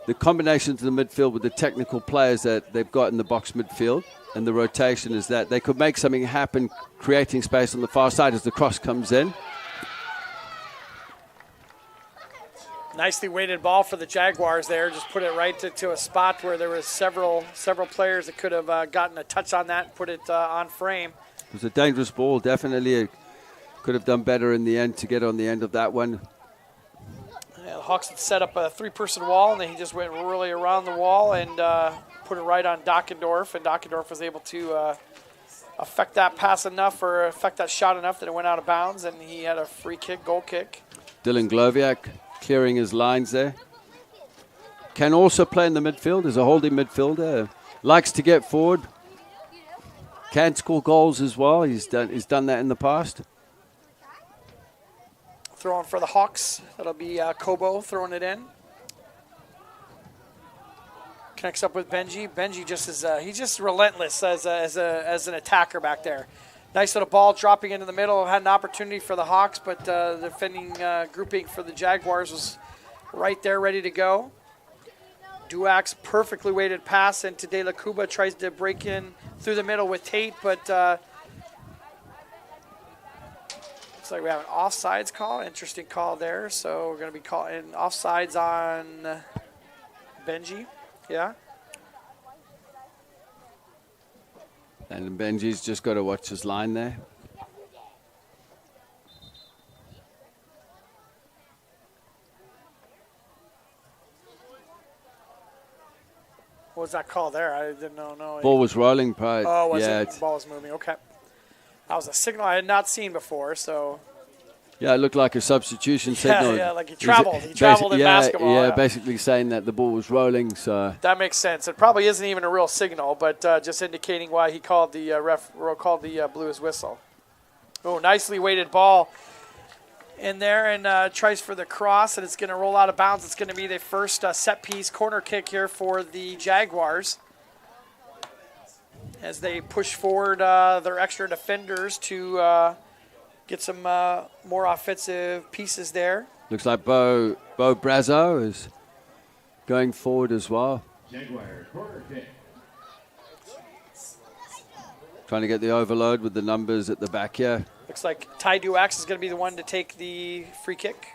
B: the combinations in the midfield with the technical players that they've got in the box midfield and the rotation is that they could make something happen, creating space on the far side as the cross comes in.
A: Nicely weighted ball for the Jaguars there. Just put it right to a spot where there was several players that could have gotten a touch on that and put it on frame.
B: It was a dangerous ball. Definitely could have done better in the end to get on the end of that one.
A: Yeah, the Hawks had set up a three-person wall, and then he just went really around the wall and put it right on Dockendorf, and Dockendorf was able to affect that pass enough or affect that shot enough that it went out of bounds, and he had a free kick, goal kick.
B: Dylan Gloviak clearing his lines there. Can also play in the midfield as a holding midfielder. Likes to get forward. Can score goals as well. He's done that in the past.
A: Throwing for the Hawks. That'll be Kobo throwing it in. Connects up with Benji. Benji just is he's just relentless as an attacker back there. Nice little ball dropping into the middle. Had an opportunity for the Hawks, but the defending grouping for the Jaguars was right there, ready to go. Duax perfectly weighted pass into De La Cuba, tries to break in through the middle with Tate, but looks like we have an offsides call. Interesting call there. So we're going to be calling offsides on Benji. Yeah.
B: And Benji's just got to watch his line there.
A: What was that call there? I didn't know. No.
B: Ball was rolling. Probably.
A: Oh, was
B: yeah,
A: it? The ball was moving. Okay. That was a signal I had not seen before, so.
B: Yeah, it looked like a substitution signal.
A: Yeah, like he traveled. He traveled in basketball.
B: Yeah, basically saying that the ball was rolling. So
A: that makes sense. It probably isn't even a real signal, but just indicating why he called the blew his whistle. Oh, nicely weighted ball in there, and tries for the cross, and it's going to roll out of bounds. It's going to be the first set piece corner kick here for the Jaguars as they push forward their extra defenders to get some more offensive pieces there.
B: Looks like Bo Brazo is going forward as well.
F: Jaguar corner kick.
B: Trying to get the overload with the numbers at the back here.
A: Looks like Ty Duax is going to be the one to take the free kick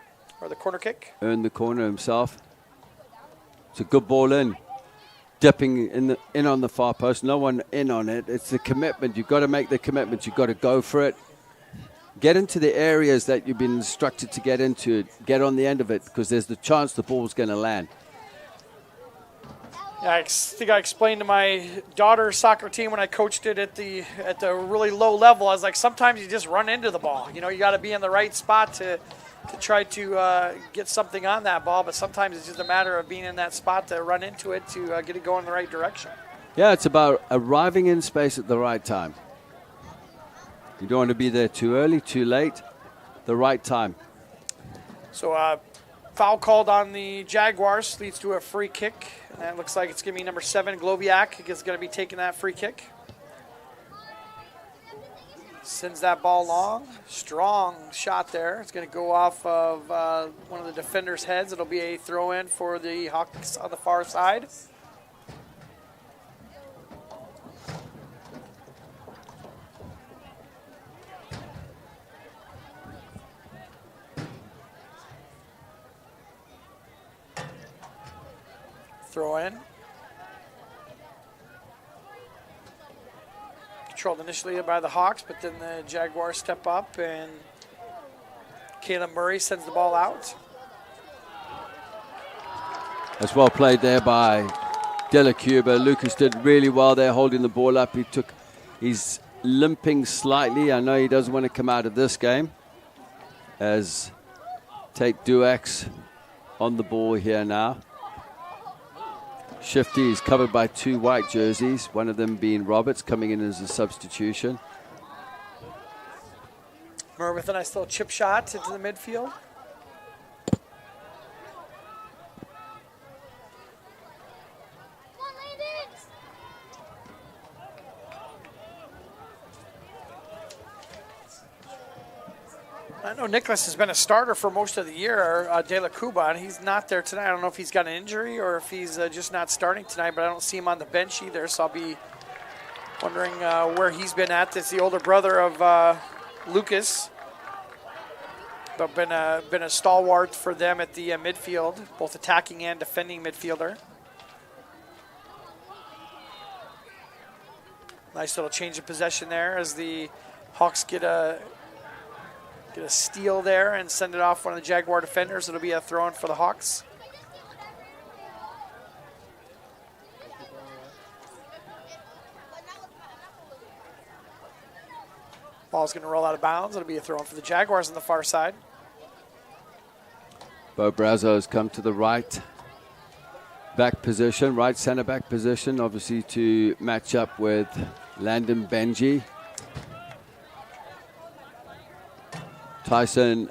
A: or the corner kick.
B: Earned the corner himself. It's a good ball in. Dipping in on the far post. No one in on it. It's the commitment. You've got to make the commitment. You've got to go for it. Get into the areas that you've been instructed to get into. Get on the end of it because there's the chance the ball's going to land.
A: Yeah, I think I explained to my daughter's soccer team when I coached it at the really low level. I was like, sometimes you just run into the ball. You know, you got to be in the right spot to try to get something on that ball. But sometimes it's just a matter of being in that spot to run into it to get it going in the right direction.
B: Yeah, it's about arriving in space at the right time. You don't want to be there too early, too late, the right time.
A: So foul called on the Jaguars leads to a free kick. And it looks like it's going to be number 7, Gloviak, is going to be taking that free kick. Sends that ball long. Strong shot there. It's going to go off of one of the defenders' heads. It'll be a throw-in for the Hawks on the far side. Throw in. Controlled initially by the Hawks, but then the Jaguars step up and Caleb Murray sends the ball out.
B: That's well played there by De La Cuba. Lucas did really well there holding the ball up. He's limping slightly. I know he doesn't want to come out of this game as Tate Duax on the ball here now. Shifty is covered by 2 white jerseys, one of them being Roberts coming in as a substitution.
A: Murray with a nice little chip shot into the midfield. I know Nicholas has been a starter for most of the year, De La Cuba, and he's not there tonight. I don't know if he's got an injury or if he's just not starting tonight, but I don't see him on the bench either, so I'll be wondering where he's been at. This is the older brother of Lucas, but been a stalwart for them at the midfield, both attacking and defending midfielder. Nice little change of possession there as the Hawks get a steal there and send it off one of the Jaguar defenders. It'll be a throw-in for the Hawks. Ball's going to roll out of bounds. It'll be a throw-in for the Jaguars on the far side.
B: Bo Brazo has come to the right back position, right center back position, obviously to match up with Landon Benji. Tyson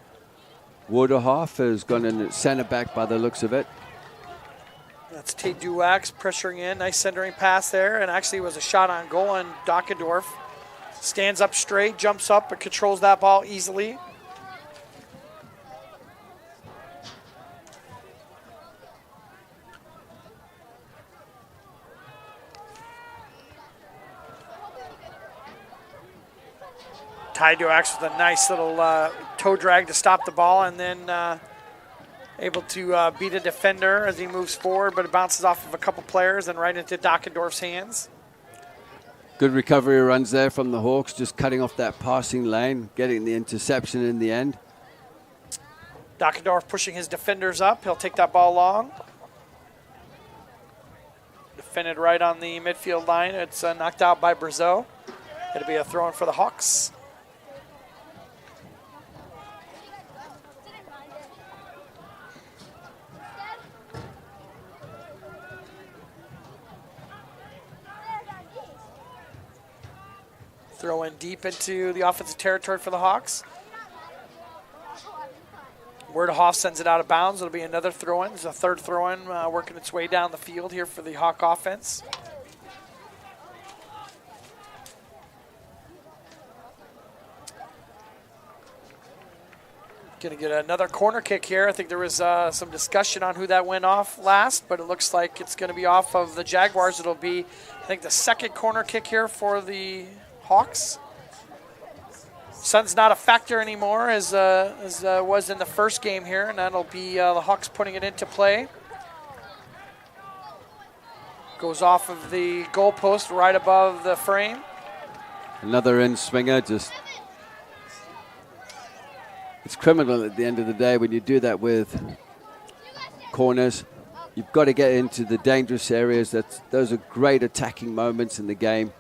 B: Waterhoff has gone in at center back by the looks of it.
A: That's Tate Duax pressuring in. Nice centering pass there, and actually it was a shot on goal, and Dockendorf stands up straight, jumps up, and controls that ball easily. Ty Duax with a nice little toe drag to stop the ball, and then able to beat a defender as he moves forward, but it bounces off of a couple players and right into Dockendorf's hands.
B: Good recovery runs there from the Hawks, just cutting off that passing lane, getting the interception in the end.
A: Dockendorf pushing his defenders up. He'll take that ball long. Defended right on the midfield line. It's knocked out by Brazeau. It'll be a throw-in for the Hawks. Throw in deep into the offensive territory for the Hawks. Werdehoff sends it out of bounds. It'll be another throw-in. There's a third throw-in working its way down the field here for the Hawk offense. Going to get another corner kick here. I think there was some discussion on who that went off last, but it looks like it's going to be off of the Jaguars. It'll be, I think, the second corner kick here for the Hawks. Sun's not a factor anymore as was in the first game here, and that'll be the Hawks putting it into play. Goes off of the goalpost right above the frame.
B: Another in swinger, just it's criminal at the end of the day when you do that with corners. You've got to get into the dangerous areas. Those are great attacking moments in the game.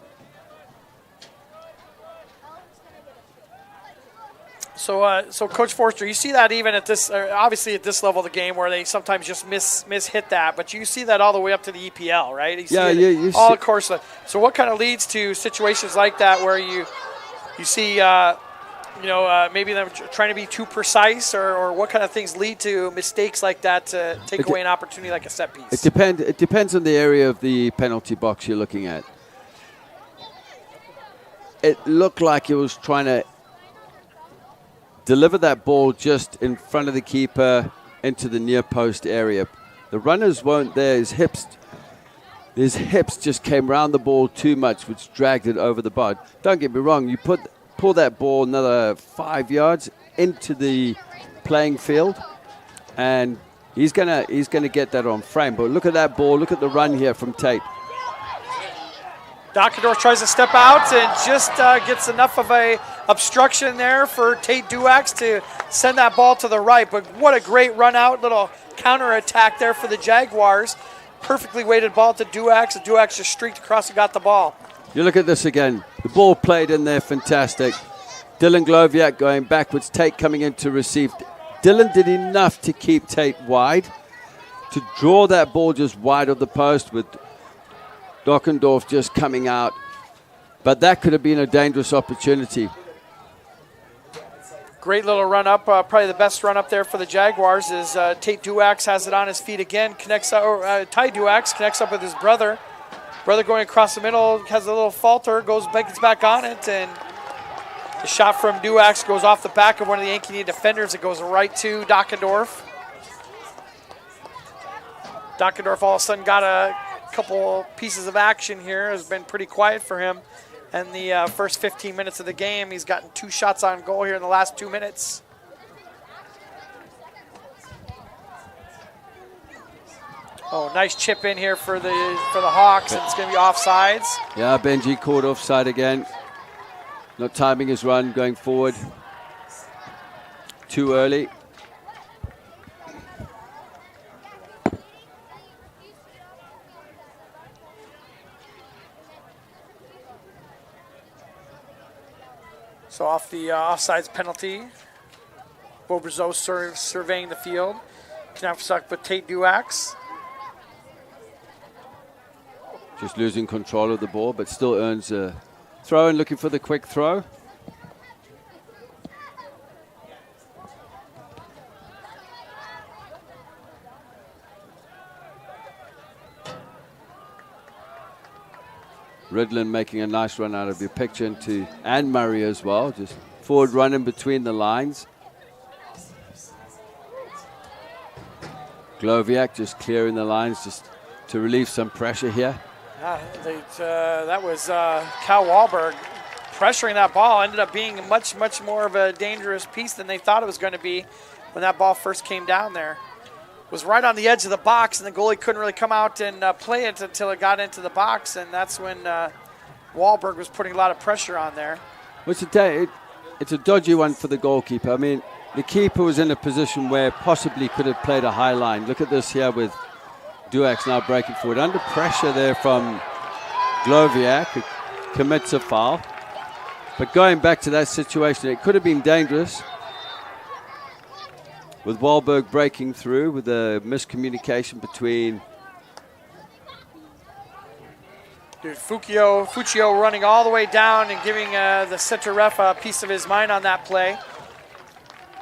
A: So Coach Forster, you see that even at this, obviously at this level of the game where they sometimes just hit that, but you see that all the way up to the EPL, right? You all course. So what kind of leads to situations like that where you see, maybe them trying to be too precise, or what kind of things lead to mistakes like that to take away an opportunity like a set piece?
B: It depends on the area of the penalty box you're looking at. It looked like he was trying to deliver that ball just in front of the keeper into the near post area. The runners weren't there. His hips just came around the ball too much, which dragged it over the bar. Don't get me wrong. You pull that ball another 5 yards into the playing field, and he's gonna get that on frame. But look at that ball. Look at the run here from Tate.
A: Dockendorf tries to step out and just gets enough of a obstruction there for Tate Duax to send that ball to the right. But what a great run out, little counter attack there for the Jaguars. Perfectly weighted ball to Duax, and Duax just streaked across and got the ball.
B: You look at this again. The ball played in there, fantastic. Dylan Gloviak going backwards, Tate coming in to receive. Dylan did enough to keep Tate wide, to draw that ball just wide of the post with Dockendorf just coming out. But that could have been a dangerous opportunity.
A: Great little run up. Probably the best run up there for the Jaguars is Tate Duax has it on his feet again. Ty Duax connects up with his brother. Brother going across the middle, has a little falter, gets back on it, and The shot from Duax goes off the back of one of the Ankeny defenders. It goes right to Dockendorf. Dockendorf all of a sudden got a couple pieces of action here. Has been pretty quiet for him in the first 15 minutes of the game. He's gotten 2 shots on goal here in the last 2 minutes. Oh, nice chip in here for the Hawks, and it's going to be offsides.
B: Yeah, Benji caught offside again. Not timing his run going forward. Too early.
A: So off the offsides penalty. Beaubrazeau surveying the field. Knapsack with Tate Duax.
B: Just losing control of the ball, but still earns a throw and looking for the quick throw. Ridlin making a nice run out of the picture and Murray as well. Just forward running between the lines. Gloviak just clearing the lines just to relieve some pressure here.
A: That was Cal Wahlberg pressuring that ball. Ended up being much more of a dangerous piece than they thought it was going to be when that ball first came down there. It was right on the edge of the box, and the goalie couldn't really come out and play it until it got into the box, and that's when Wahlberg was putting a lot of pressure on there.
B: Well, it's a dodgy one for the goalkeeper. I mean, the keeper was in a position where possibly could have played a high line. Look at this here with Duax now breaking forward. Under pressure there from Gloviak, who commits a foul. But going back to that situation, it could have been dangerous. With Wahlberg breaking through with a miscommunication between...
A: Fuccio running all the way down and giving the center ref a piece of his mind on that play.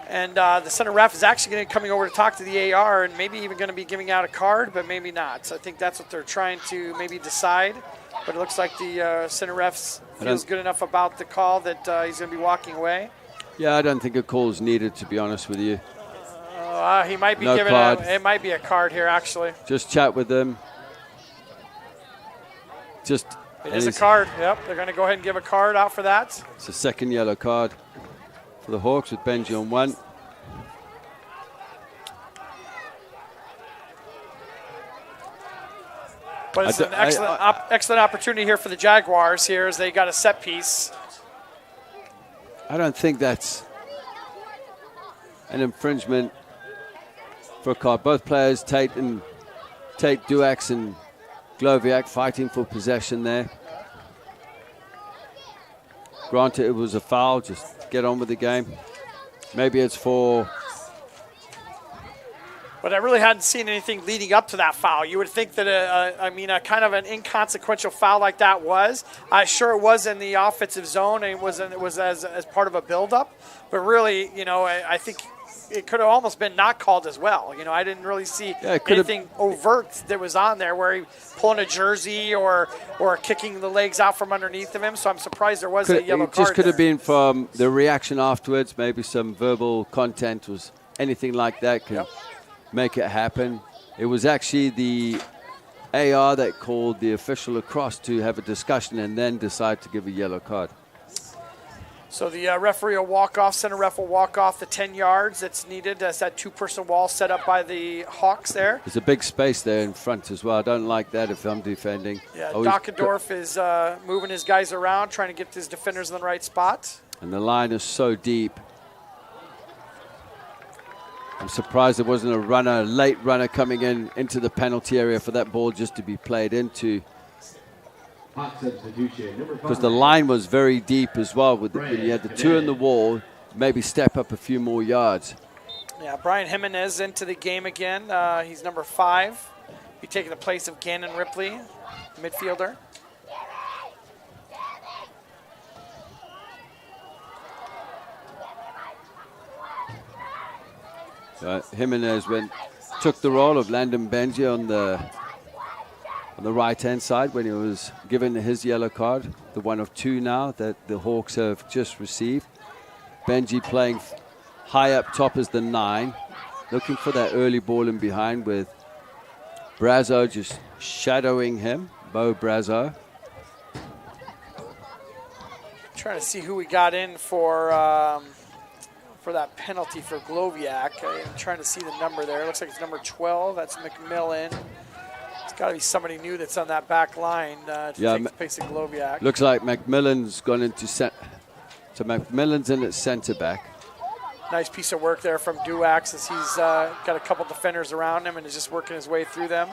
A: And the center ref is actually going to be coming over to talk to the AR and maybe even going to be giving out a card, but maybe not. So I think that's what they're trying to maybe decide. But it looks like the center ref feels good enough about the call that he's going to be walking away.
B: Yeah, I don't think a call is needed, to be honest with you.
A: He might be
B: giving
A: it might be a card here, actually.
B: Just chat with them.
A: It is a card. Yep, they're going to go ahead and give a card out for that.
B: It's a second yellow card for the Hawks with Benji on one.
A: But it's an excellent opportunity here for the Jaguars here as they got a set piece.
B: I don't think that's an infringement for a card. Both players, Tate Duax and Gloviak, fighting for possession there. Granted, it was a foul. Just get on with the game. Maybe it's for...
A: But I really hadn't seen anything leading up to that foul. You would think that, a kind of an inconsequential foul like that was. Sure, it was in the offensive zone and it was as part of a buildup. But really, I think it could have almost been not called as well. I didn't really see anything overt that was on there where he pulling a jersey or kicking the legs out from underneath of him. So I'm surprised there was a yellow card.
B: It just could have been from the reaction afterwards. Maybe some verbal content was anything like that. Make it happen. It was actually the AR that called the official across to have a discussion and then decide to give a yellow card.
A: So the referee will walk off, center ref will walk off the 10 yards that's needed. That's that 2-person wall set up by the Hawks there.
B: There's a big space there in front as well. I don't like that if I'm defending.
A: Yeah, Dockendorf is moving his guys around, trying to get his defenders in the right spot.
B: And the line is so deep. I'm surprised there wasn't a late runner coming into the penalty area for that ball just to be played into. Because the line was very deep as well. When you had the two in the wall, maybe step up a few more yards.
A: Yeah, Brian Jimenez into the game again. He's number 5. Be taking the place of Gannon Ripley, midfielder.
B: Jimenez took the role of Landon Benji on the right-hand side when he was given his yellow card, the one of 2 now that the Hawks have just received. Benji playing high up top as the 9, looking for that early ball in behind with Brazo just shadowing him, Bo Brazo.
A: Trying to see who we got in for that penalty for Gloviak. I'm trying to see the number there. It looks like it's number 12. That's McMillan. It's got to be somebody new that's on that back line to take the place of Gloviak.
B: Looks like McMillan's gone into so McMillan's in at center back.
A: Nice piece of work there from Duax as he's got a couple defenders around him and is just working his way through them.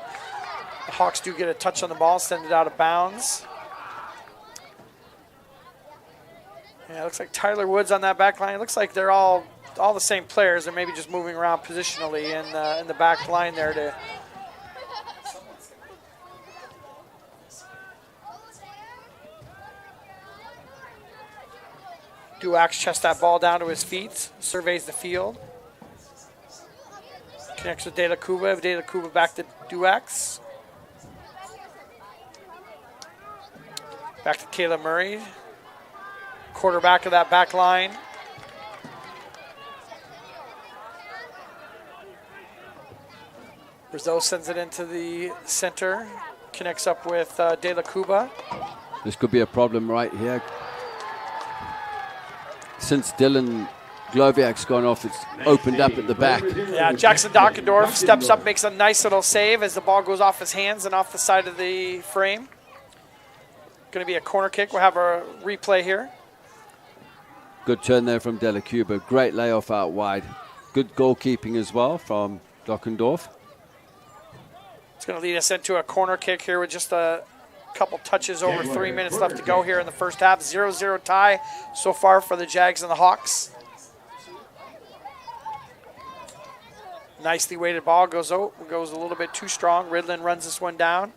A: The Hawks do get a touch on the ball, send it out of bounds. Yeah, it looks like Tyler Woods on that back line. It looks like they're all the same players. They're maybe just moving around positionally in the back line there to Duax chests that ball down to his feet, surveys the field. Connects with De La Cuba. De La Cuba back to Duax. Back to Kayla Murray. Quarterback of that back line. Brazo sends it into the center. Connects up with De La Cuba.
B: This could be a problem right here. Since Dylan Gloviak's gone off, it's opened up at the back.
A: Yeah, Jackson Dockendorf steps up, makes a nice little save as the ball goes off his hands and off the side of the frame. Going to be a corner kick. We'll have a replay here.
B: Good turn there from De La Cuba. Great layoff out wide. Good goalkeeping as well from Dockendorf.
A: It's going to lead us into a corner kick here with just a couple touches over 3 minutes left to go here in the first half. 0-0 tie so far for the Jags and the Hawks. Nicely weighted ball goes a little bit too strong. Ridlin runs this one down.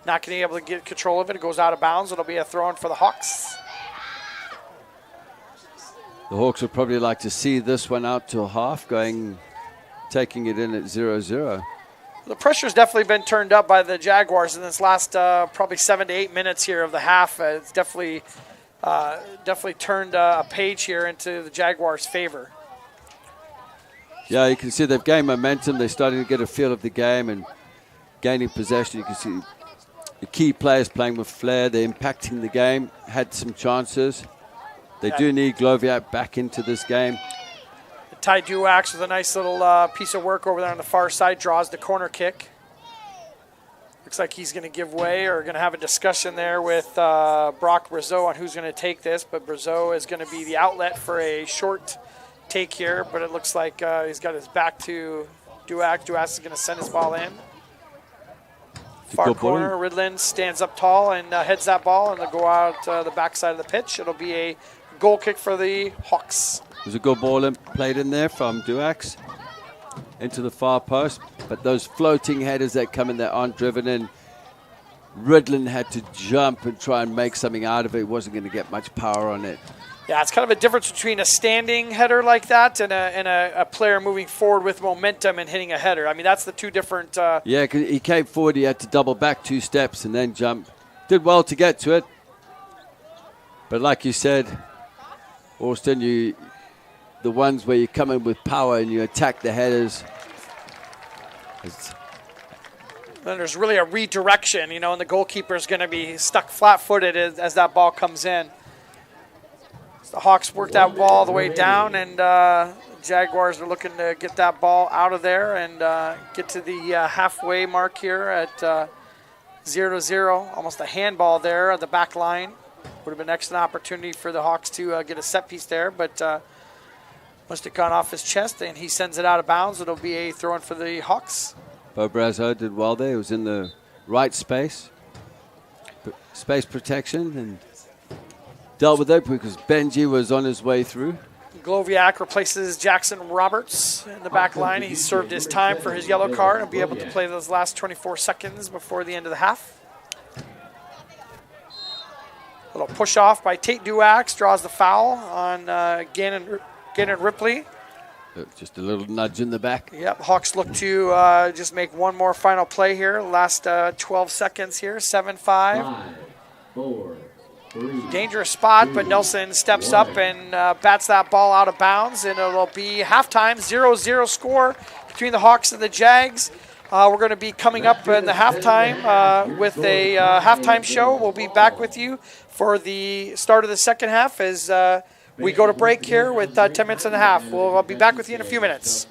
A: Not going to be able to get control of it. It goes out of bounds. It'll be a throw-in for the Hawks.
B: The Hawks would probably like to see this one out to a half, taking it in at 0-0.
A: The pressure's definitely been turned up by the Jaguars in this last probably 7 to 8 minutes here of the half. It's definitely turned a page here into the Jaguars' favor.
B: Yeah, you can see they've gained momentum. They're starting to get a feel of the game and gaining possession. You can see the key players playing with flair. They're impacting the game, had some chances. They do need Gloviak back into this game.
A: Ty Duax with a nice little piece of work over there on the far side, draws the corner kick. Looks like he's going to give way or going to have a discussion there with Brock Brazo on who's going to take this, but Brazo is going to be the outlet for a short take here, but it looks like he's got his back to Duax. Duax is going to send his ball in. Far corner, Ridlin stands up tall and heads that ball, and they'll go out the backside of the pitch. It'll be a goal kick for the Hawks.
B: There's a good ball played in there from Duax into the far post, but those floating headers that come in that aren't driven in, Ridlin had to jump and try and make something out of it. He wasn't going to get much power on it.
A: Yeah, it's kind of a difference between a standing header like that and a player moving forward with momentum and hitting a header. I mean, that's the two different...
B: Yeah, 'cause he came forward, he had to double back 2 steps and then jump. Did well to get to it. But like you said, Austin, the ones where you come in with power and you attack the headers.
A: Then there's really a redirection, and the goalkeeper is going to be stuck flat-footed as that ball comes in. The Hawks work that ball all the way down, and Jaguars are looking to get that ball out of there and get to the halfway mark here at 0-0. Almost a handball there at the back line. Would have been an excellent opportunity for the Hawks to get a set piece there, but must have gone off his chest, and he sends it out of bounds. It'll be a throw-in for the Hawks.
B: Bo Brazo did well there. He was in the right space. Space protection, and dealt with it because Benji was on his way through.
A: Gloviak replaces Jackson Roberts in the back line. He served his time for his yellow card and be able to play those last 24 seconds before the end of the half. A little push off by Tate Duax, draws the foul on Gannon Ripley.
B: Just a little nudge in the back.
A: Yep, Hawks look to just make one more final play here. Last 12 seconds here, 7-5.
F: 5, 4, 3.
A: Dangerous spot, but Nelson steps up and bats that ball out of bounds, and it'll be halftime, 0-0 score between the Hawks and the Jags. We're going to be coming up in the halftime with a halftime show. We'll be back with you for the start of the second half as we go to break here with 10 minutes and a half. We'll be back with you in a few minutes.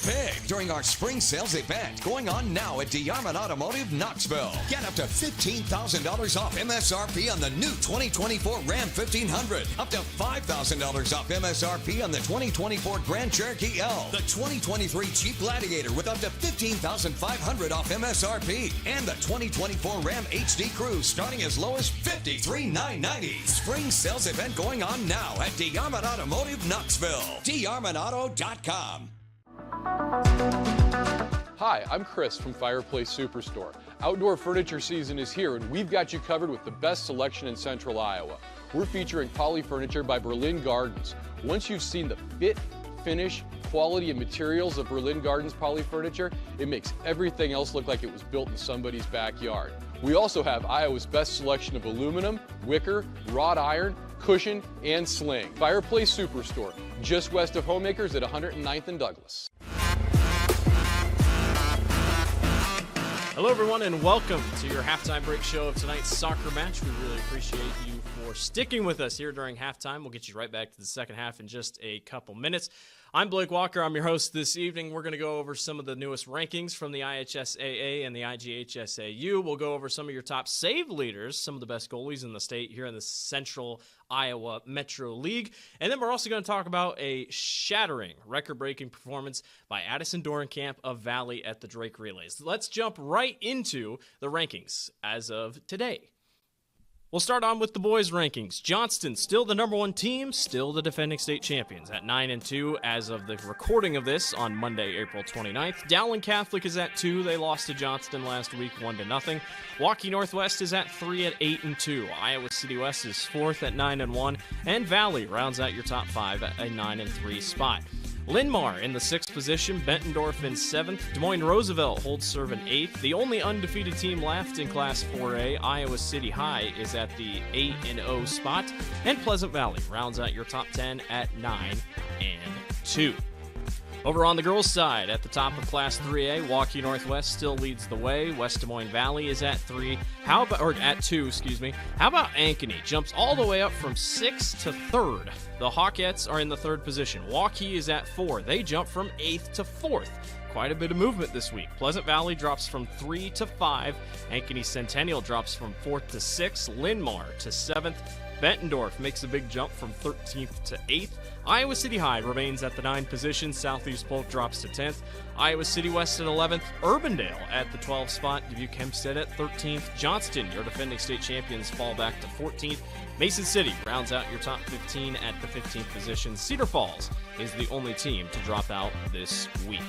D: Big during our spring sales event going on now at DeArmond Automotive Knoxville. Get up to $15,000 off MSRP on the new 2024 Ram 1500. Up to $5,000 off MSRP on the 2024 Grand Cherokee L. The 2023 Jeep Gladiator with up to $15,500 off MSRP. And the 2024 Ram HD Cruise starting as low as $53,990. Spring sales event going on now at DeArmond Automotive Knoxville. DeArmondAuto.com.
C: Hi, I'm Chris from Fireplace Superstore. Outdoor furniture season is here, and we've got you covered with the best selection in Central Iowa. We're featuring Poly Furniture by Berlin Gardens. Once you've seen the fit, finish, quality, and materials of Berlin Gardens Poly Furniture, it makes everything else look like it was built in somebody's backyard. We also have Iowa's best selection of aluminum, wicker, wrought iron, cushion, and sling. Fireplace Superstore, just west of Homemakers at 109th and Douglas.
M: Hello, everyone, and welcome to your halftime break show of tonight's soccer match. We really appreciate you for sticking with us here during halftime. We'll get you right back to the second half in just a couple minutes. I'm Blake Walker. I'm your host this evening. We're going to go over some of the newest rankings from the IHSAA and the IGHSAU. We'll go over some of your top save leaders, some of the best goalies in the state here in the Central Iowa Metro League. And then we're also going to talk about a shattering, record-breaking performance by Addison Dorenkamp of Valley at the Drake Relays. Let's jump right into the rankings as of today. We'll start on with the boys' rankings. Johnston, still the number one team, still the defending state champions at 9-2 as of the recording of this on Monday, April 29th. Dowling Catholic is at 2. They lost to Johnston last week, 1-0. Waukee Northwest is at 3 at 8-2. Iowa City West is 4th at 9-1. And Valley rounds out your top 5 at a 9-3 spot. Linmar in the 6th position, Bettendorf in 7th, Des Moines Roosevelt holds serve in 8th. The only undefeated team left in Class 4A, Iowa City High, is at the 8-0 spot, and Pleasant Valley rounds out your top 10 at 9-2. Over on the girls' side, at the top of Class 3A, Waukee Northwest still leads the way. West Des Moines Valley is at 2. How about Ankeny? Jumps all the way up from 6th to 3rd. The Hawkettes are in the 3rd position. Waukee is at 4. They jump from 8th to 4th. Quite a bit of movement this week. Pleasant Valley drops from 3 to 5. Ankeny Centennial drops from 4th to 6th. Linmar to 7th. Bettendorf makes a big jump from 13th to 8th. Iowa City High remains at the 9th position. Southeast Polk drops to 10th. Iowa City West at 11th. Urbandale at the 12th spot. Dubuque Hempstead at 13th. Johnston, your defending state champions, fall back to 14th. Mason City rounds out your top 15 at the 15th position. Cedar Falls is the only team to drop out this week.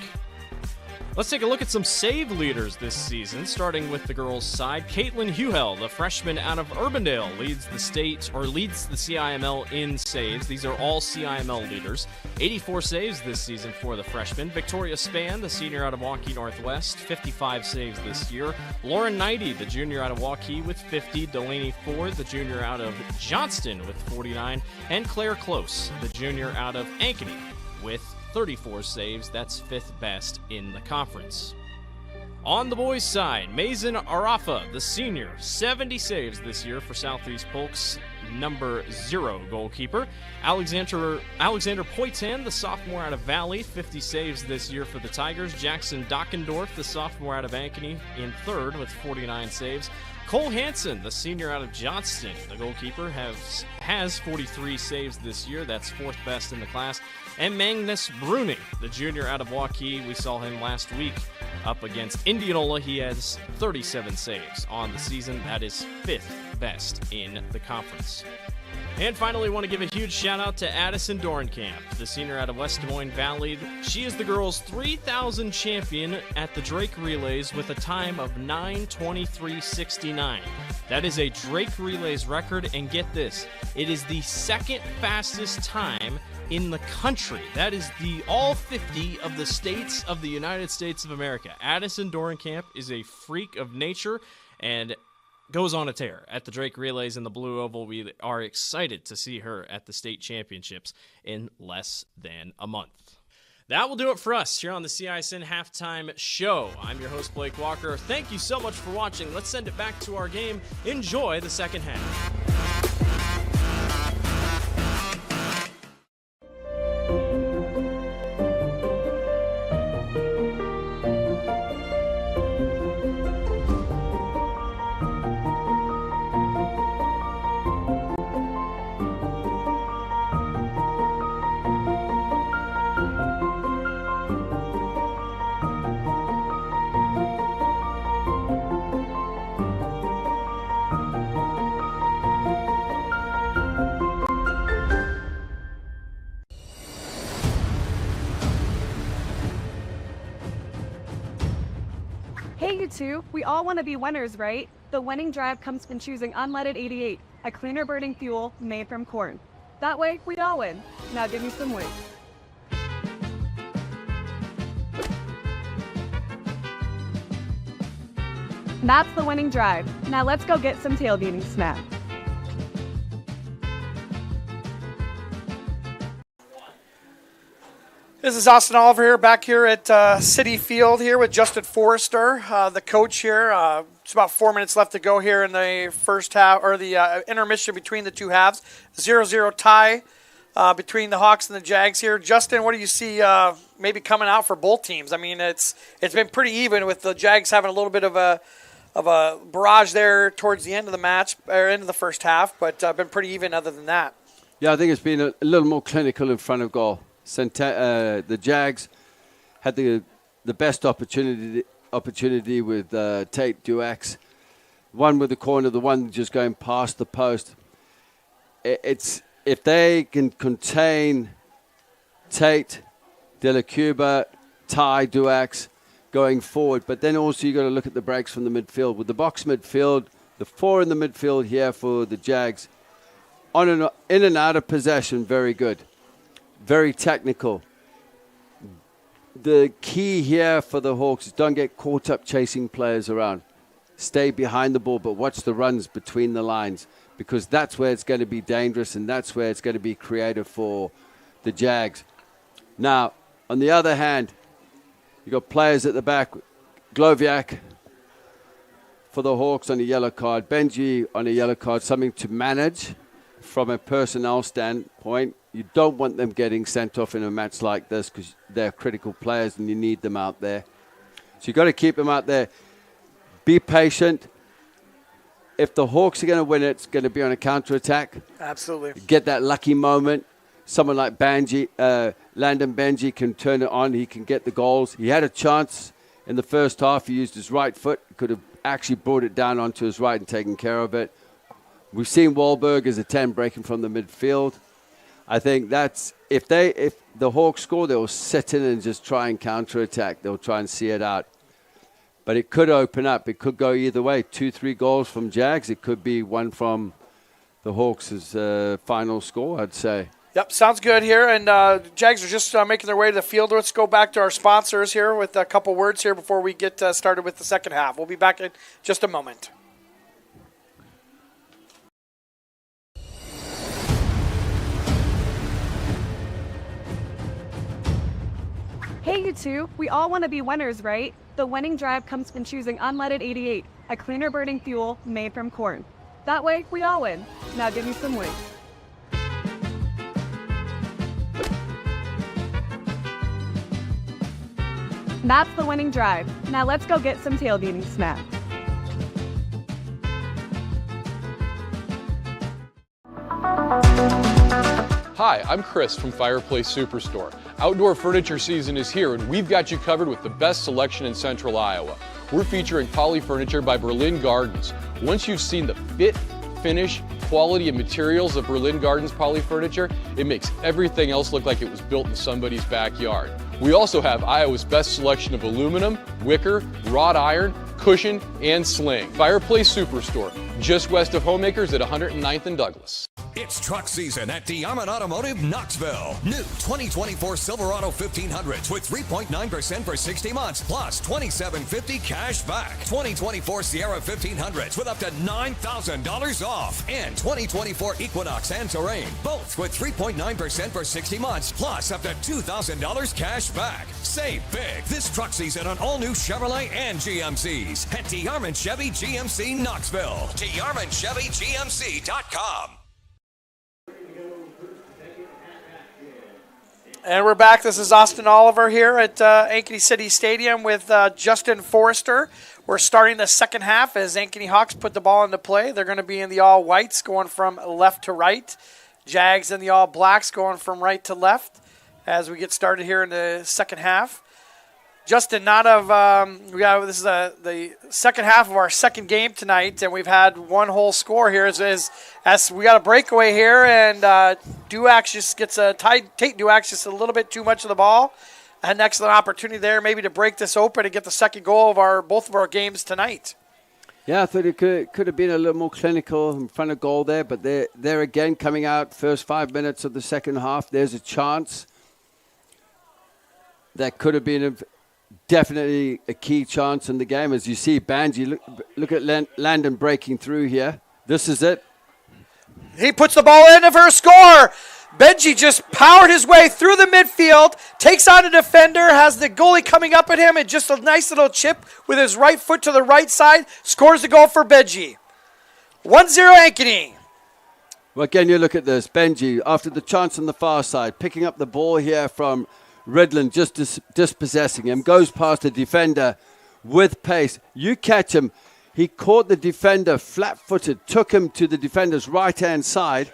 M: Let's take a look at some save leaders this season, starting with the girls' side. Caitlin Huhel, the freshman out of Urbandale, leads the CIML in saves. These are all CIML leaders. 84 saves this season for the freshman. Victoria Spann, the senior out of Waukee Northwest, 55 saves this year. Lauren Knighty, the junior out of Waukee, with 50. Delaney Ford, the junior out of Johnston, with 49. And Claire Close, the junior out of Ankeny, with 34 saves. That's 5th best in the conference. On the boys' side, Mason Arafa, the senior, 70 saves this year for Southeast Polk's number 0 goalkeeper. Alexander Poitin, the sophomore out of Valley, 50 saves this year for the Tigers. Jackson Dockendorf, the sophomore out of Ankeny, in 3rd with 49 saves. Cole Hansen, the senior out of Johnston, the goalkeeper, has 43 saves this year. That's 4th best in the class. And Magnus Bruning, the junior out of Waukee, we saw him last week up against Indianola. He has 37 saves on the season. That is 5th best in the conference. And finally, want to give a huge shout out to Addison Dorenkamp, the senior out of West Des Moines Valley. She is the girls' 3,000 champion at the Drake Relays with a time of 9:23.69. That is a Drake Relays record, and get this, it is the 2nd fastest time in the country. That is all 50 of the states of the United States of America. Addison Dorenkamp is a freak of nature and goes on a tear at the Drake Relays in the Blue Oval. We are excited to see her at the state championships in less than a month. That will do it for us here on the CISN Halftime Show. I'm your host, Blake Walker. Thank you so much for watching. Let's send it back to our game. Enjoy the second half.
H: Hey, you two, we all want to be winners, right? The winning drive comes from choosing unleaded 88, a cleaner burning fuel made from corn. That way, we all win. Now give me some wings. That's the winning drive. Now let's go get some tailgating snacks.
A: This is Austin Oliver here, back here at City Field here with Justin Forrester, the coach here. It's about 4 minutes left to go here in the first half, or the intermission between the two halves. 0-0 tie between the Hawks and the Jags here. Justin, what do you see maybe coming out for both teams? I mean, it's been pretty even with the Jags having a little bit of a barrage there towards the end of the match, or end of the first half, but been pretty even other than that.
B: Yeah, I think it's been a little more clinical in front of goal. The Jags had the best opportunity with Tate Duax. One with the corner, the one just going past the post. It's if they can contain Tate, De La Cuba, Ty Duax going forward, but then also you got to look at the breaks from the midfield. With the box midfield, the four in the midfield here for the Jags, in and out of possession, very good. Very technical. The key here for the Hawks is don't get caught up chasing players around. Stay behind the ball, but watch the runs between the lines, because that's where it's going to be dangerous and that's where it's going to be creative for the Jags. Now, on the other hand, you got players at the back. Gloviak for the Hawks on a yellow card. Benji on a yellow card, something to manage from a personnel standpoint. You don't want them getting sent off in a match like this because they're critical players and you need them out there. So you've got to keep them out there. Be patient. If the Hawks are going to win it, it's going to be on a counterattack.
A: Absolutely.
B: Get that lucky moment. Someone like Landon Benji can turn it on. He can get the goals. He had a chance in the first half. He used his right foot. Could have actually brought it down onto his right and taken care of it. We've seen Wahlberg as a 10 breaking from the midfield. I think that's if the Hawks score, they'll sit in and just try and counterattack. They'll try and see it out. But it could open up. It could go either way. 2-3 goals from Jags. It could be one from the Hawks' final score, I'd say.
A: Yep, sounds good here. And Jags are just making their way to the field. Let's go back to our sponsors here with a couple words here before we get started with the second half. We'll be back in just a moment.
H: Hey, you two, we all want to be winners, right? The winning drive comes from choosing unleaded 88, a cleaner burning fuel made from corn. That way, we all win. Now give me some wings. That's the winning drive. Now let's go get some tailgating snacks.
C: Hi, I'm Chris from Fireplace Superstore. Outdoor furniture season is here and we've got you covered with the best selection in Central Iowa. We're featuring Poly Furniture by Berlin Gardens. Once you've seen the fit, finish, quality, and materials of Berlin Gardens Poly Furniture, it makes everything else look like it was built in somebody's backyard. We also have Iowa's best selection of aluminum, wicker, wrought iron, cushion, and sling. Fireplace Superstore, just west of Homemakers at 109th and Douglas.
D: It's truck season at DeArmond Automotive Knoxville. New 2024 Silverado 1500s with 3.9% for 60 months plus $2,750 cash back. 2024 Sierra 1500s with up to $9,000 off. And 2024 Equinox and Terrain, both with 3.9% for 60 months plus up to $2,000 cash back. Save big this truck season on all new Chevrolet and GMCs at DeArmond Chevy GMC Knoxville. DeArmondChevyGMC.com.
A: And we're back. This is Austin Oliver here at Ankeny City Stadium with Justin Forrester. We're starting the second half as Ankeny Hawks put the ball into play. They're going to be in the all-whites going from left to right. Jags in the all-blacks going from right to left as we get started here in the second half. Justin, this is the second half of our second game tonight, and we've had one whole score here. As we got a breakaway here, and Duax just gets Tate Duax just a little bit too much of the ball. An excellent opportunity there, maybe to break this open and get the second goal of both of our games tonight.
B: Yeah, I thought it could have been a little more clinical in front of goal there, but they're again coming out first 5 minutes of the second half. There's a chance that could have been definitely a key chance in the game. As you see, Banji, look at Landon breaking through here. This is it.
A: He puts the ball in for a score. Benji just powered his way through the midfield, takes on a defender, has the goalie coming up at him, and just a nice little chip with his right foot to the right side, scores the goal for Benji. 1-0 Ankeny.
B: Well, again, you look at this. Benji, after the chance on the far side, picking up the ball here from Ridland, just dispossessing him, goes past the defender with pace. You catch him. He caught the defender flat-footed, took him to the defender's right-hand side,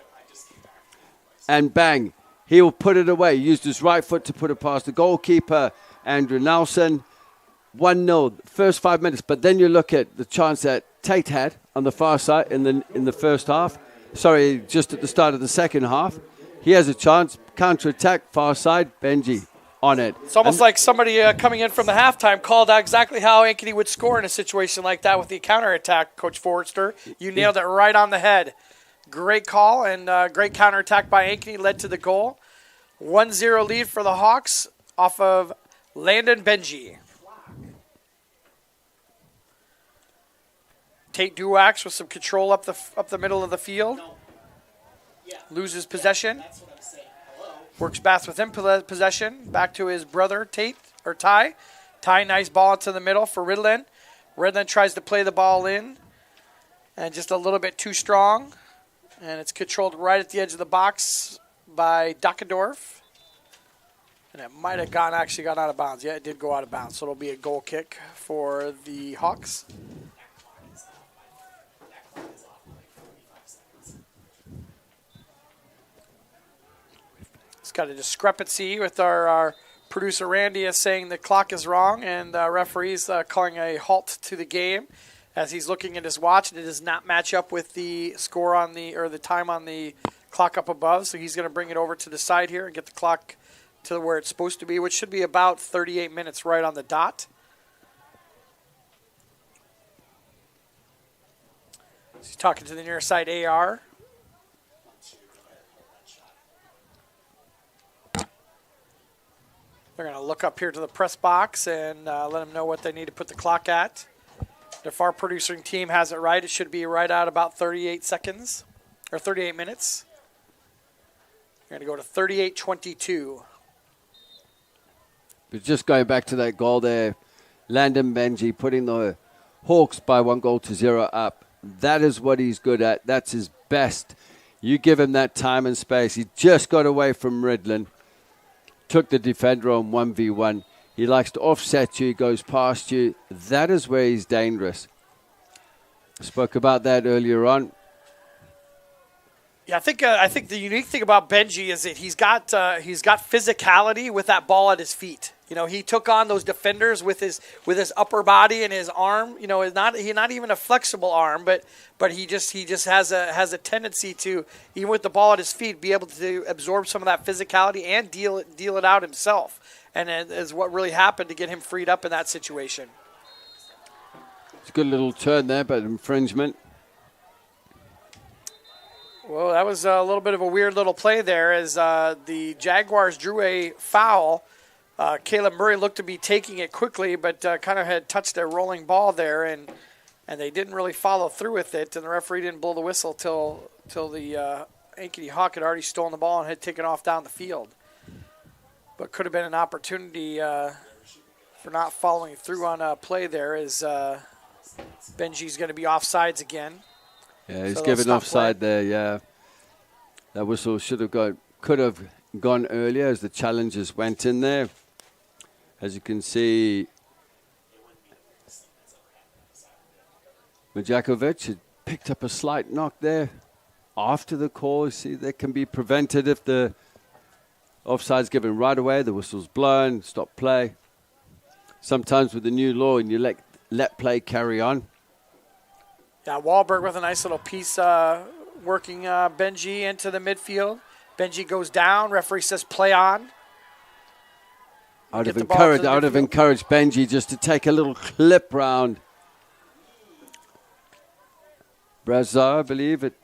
B: and bang, he'll put it away. Used his right foot to put it past the goalkeeper, Andrew Nelson. 1-0, first 5 minutes. But then you look at the chance that Tate had on the far side in the first half. Sorry, just at the start of the second half. He has a chance, counter-attack, far side, Benji on it.
A: It's almost like somebody coming in from the halftime called out exactly how Ankeny would score in a situation like that with the counterattack, Coach Forrester. You nailed it right on the head. Great call and great counterattack by Ankeny led to the goal. 1-0 lead for the Hawks off of Landon Benji. Tate Duax with some control up the middle of the field. Loses possession. Works back with him possession. Back to his brother, Ty. Ty, nice ball into the middle for Ridland. Ridland tries to play the ball in. And just a little bit too strong. And it's controlled right at the edge of the box by Dockendorf. And it might have actually gone out of bounds. Yeah, it did go out of bounds. So it'll be a goal kick for the Hawks. Got a discrepancy with our producer Randy is saying the clock is wrong, and referee's calling a halt to the game as he's looking at his watch, and it does not match up with the score on the time on the clock up above. So he's going to bring it over to the side here and get the clock to where it's supposed to be, which should be about 38 minutes right on the dot. So he's talking to the near side AR. They're going to look up here to the press box and let them know what they need to put the clock at. If our producing team has it right, it should be right at about 38 seconds, or 38 minutes. We're going to go to 38:22.
B: But just going back to that goal there, Landon Benji putting the Hawks by 1-0 up. That is what he's good at. That's his best. You give him that time and space. He just got away from Ridland. Took the defender on 1v1. He likes to offset you, goes past you. That is where he's dangerous. Spoke about that earlier on.
A: Yeah, I think the unique thing about Benji is that he's got physicality with that ball at his feet. You know, he took on those defenders with his upper body and his arm. You know, not even a flexible arm, but he just has a tendency to, even with the ball at his feet, be able to absorb some of that physicality and deal it out himself. And it is what really happened to get him freed up in that situation.
B: It's a good little turn there, but infringement.
A: Well, that was a little bit of a weird little play there as the Jaguars drew a foul. Caleb Murray looked to be taking it quickly, but kind of had touched a rolling ball there, and they didn't really follow through with it, and the referee didn't blow the whistle till the Ankeny Hawk had already stolen the ball and had taken off down the field. But could have been an opportunity for not following through on a play there as Benji's going to be offsides again.
B: Yeah, he's given offside there, yeah. That whistle could have gone earlier as the challengers went in there. As you can see, Majakovic had picked up a slight knock there after the call. You see, that can be prevented if the offside's given right away, the whistle's blown, stop play. Sometimes with the new law, and you let play carry on.
A: Yeah, Wahlberg with a nice little piece working Benji into the midfield. Benji goes down. Referee says play on.
B: I would have encouraged Benji just to take a little clip round. Brazza, I believe it.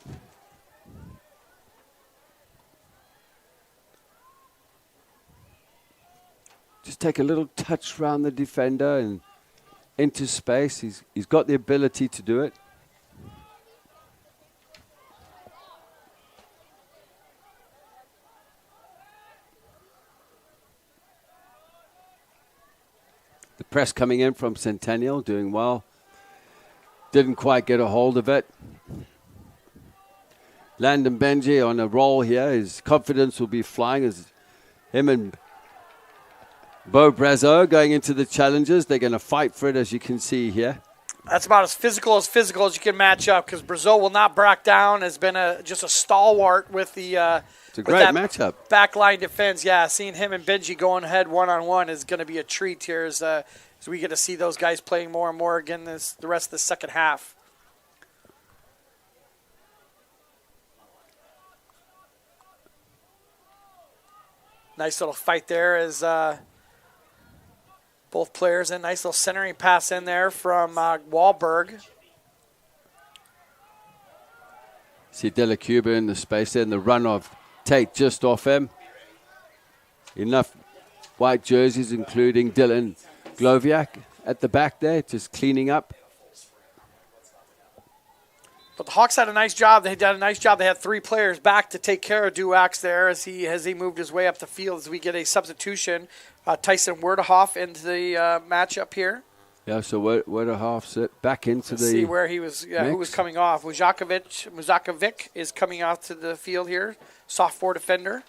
B: Just take a little touch round the defender and into space. He's got the ability to do it. The press coming in from Centennial, doing well. Didn't quite get a hold of it. Landon Benji on a roll here. His confidence will be flying as him and Bo Brazo going into the challenges. They're going to fight for it, as you can see here.
A: That's about as physical as you can match up, because Brazo will not back down. Has been just a stalwart with the
B: it's a great matchup.
A: Backline defense. Yeah, seeing him and Benji going ahead one-on-one is going to be a treat here as we get to see those guys playing more and more again the rest of the second half. Nice little fight there as both players in. Nice little centering pass in there from Wahlberg.
B: See De La Cuba in the space there, and the run of Tate just off him. Enough white jerseys, including Dylan Gloviak at the back there, just cleaning up.
A: But the Hawks had a nice job. They did a nice job. They had three players back to take care of Duax there as he moved his way up the field. As we get a substitution, Tyson Werdehoff into the matchup here.
B: Yeah, so Werdehoff's back into the
A: see where he was. Yeah, who was coming off? Muzakovic is coming out to the field here. Sophomore defender.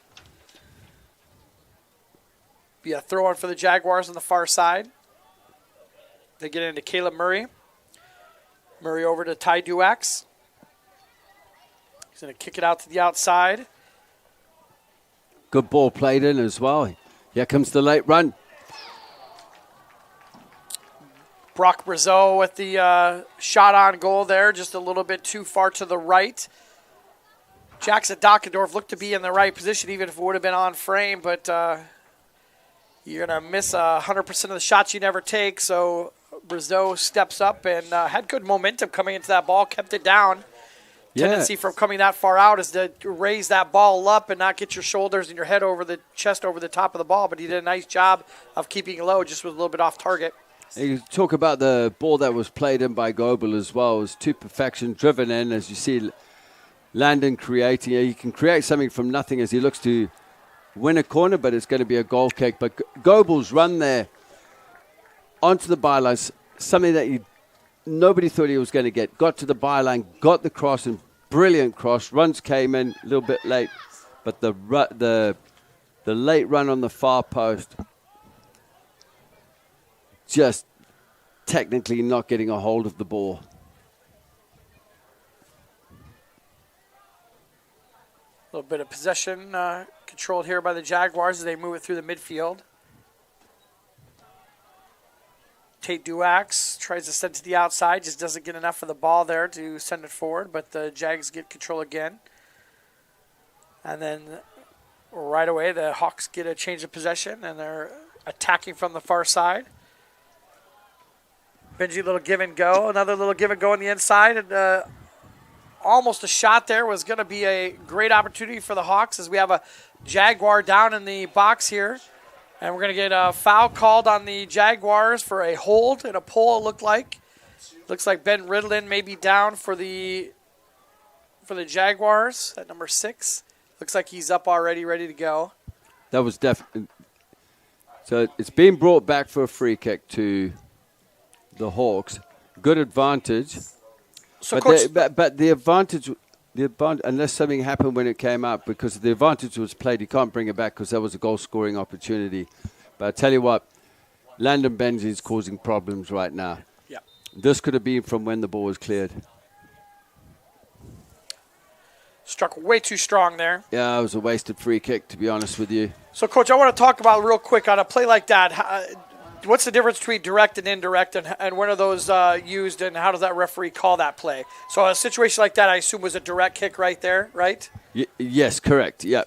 A: Be a throw-in for the Jaguars on the far side. They get into Caleb Murray. Murray over to Ty Duax. He's going to kick it out to the outside.
B: Good ball played in as well. Here comes the late run.
A: Brock Brazo with the shot on goal there, just a little bit too far to the right. Jackson Dockendorf looked to be in the right position, even if it would have been on frame, but you're going to miss 100% of the shots you never take. So Brazo steps up and had good momentum coming into that ball, kept it down. Tendency from coming that far out is to raise that ball up and not get your shoulders and your head over the chest over the top of the ball, but he did a nice job of keeping it low, just was a little bit off target.
B: You talk about the ball that was played in by Goebel as well. It was to perfection, driven in, as you see Landon creating. He can create something from nothing as he looks to win a corner, but it's going to be a goal kick. But Goebel's run there onto the byline, something that nobody thought he was going to get. Got to the byline, got the cross, and brilliant cross. Runs came in a little bit late, but the late run on the far post, just technically not getting a hold of the ball.
A: A little bit of possession controlled here by the Jaguars as they move it through the midfield. Tate Duax tries to send it to the outside, just doesn't get enough of the ball there to send it forward, but the Jags get control again. And then right away, the Hawks get a change of possession, and they're attacking from the far side. Benji, little give and go. Another little give and go on the inside, and almost a shot there. Was going to be a great opportunity for the Hawks as we have a Jaguar down in the box here. And we're going to get a foul called on the Jaguars for a hold and a pull, it looked like. Looks like Ben Riddlin may be down for the Jaguars at number 6. Looks like he's up already, ready to go.
B: That was definitely. So it's been brought back for a free kick to the Hawks. Good advantage.
A: So
B: but the advantage, unless something happened when it came out, because the advantage was played, you can't bring it back because that was a goal-scoring opportunity. But I tell you what, Landon Benji is causing problems right now.
A: Yeah.
B: This could have been from when the ball was cleared.
A: Struck way too strong there.
B: Yeah, it was a wasted free kick, to be honest with you.
A: So, Coach, I want to talk about real quick on a play like that. What's the difference between direct and indirect, and when are those used, and how does that referee call that play? So a situation like that, I assume, was a direct kick right there, right?
B: Yes, correct. Yeah.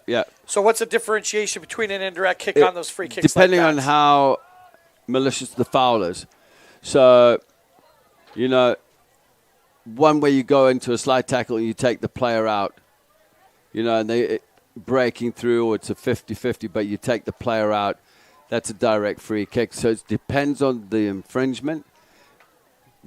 A: So what's the differentiation between an indirect kick on those free kicks
B: depending
A: like
B: on how malicious the foul is. So, one where you go into a slide tackle and you take the player out, and they breaking through, or it's a 50-50, but you take the player out, that's a direct free kick. So it depends on the infringement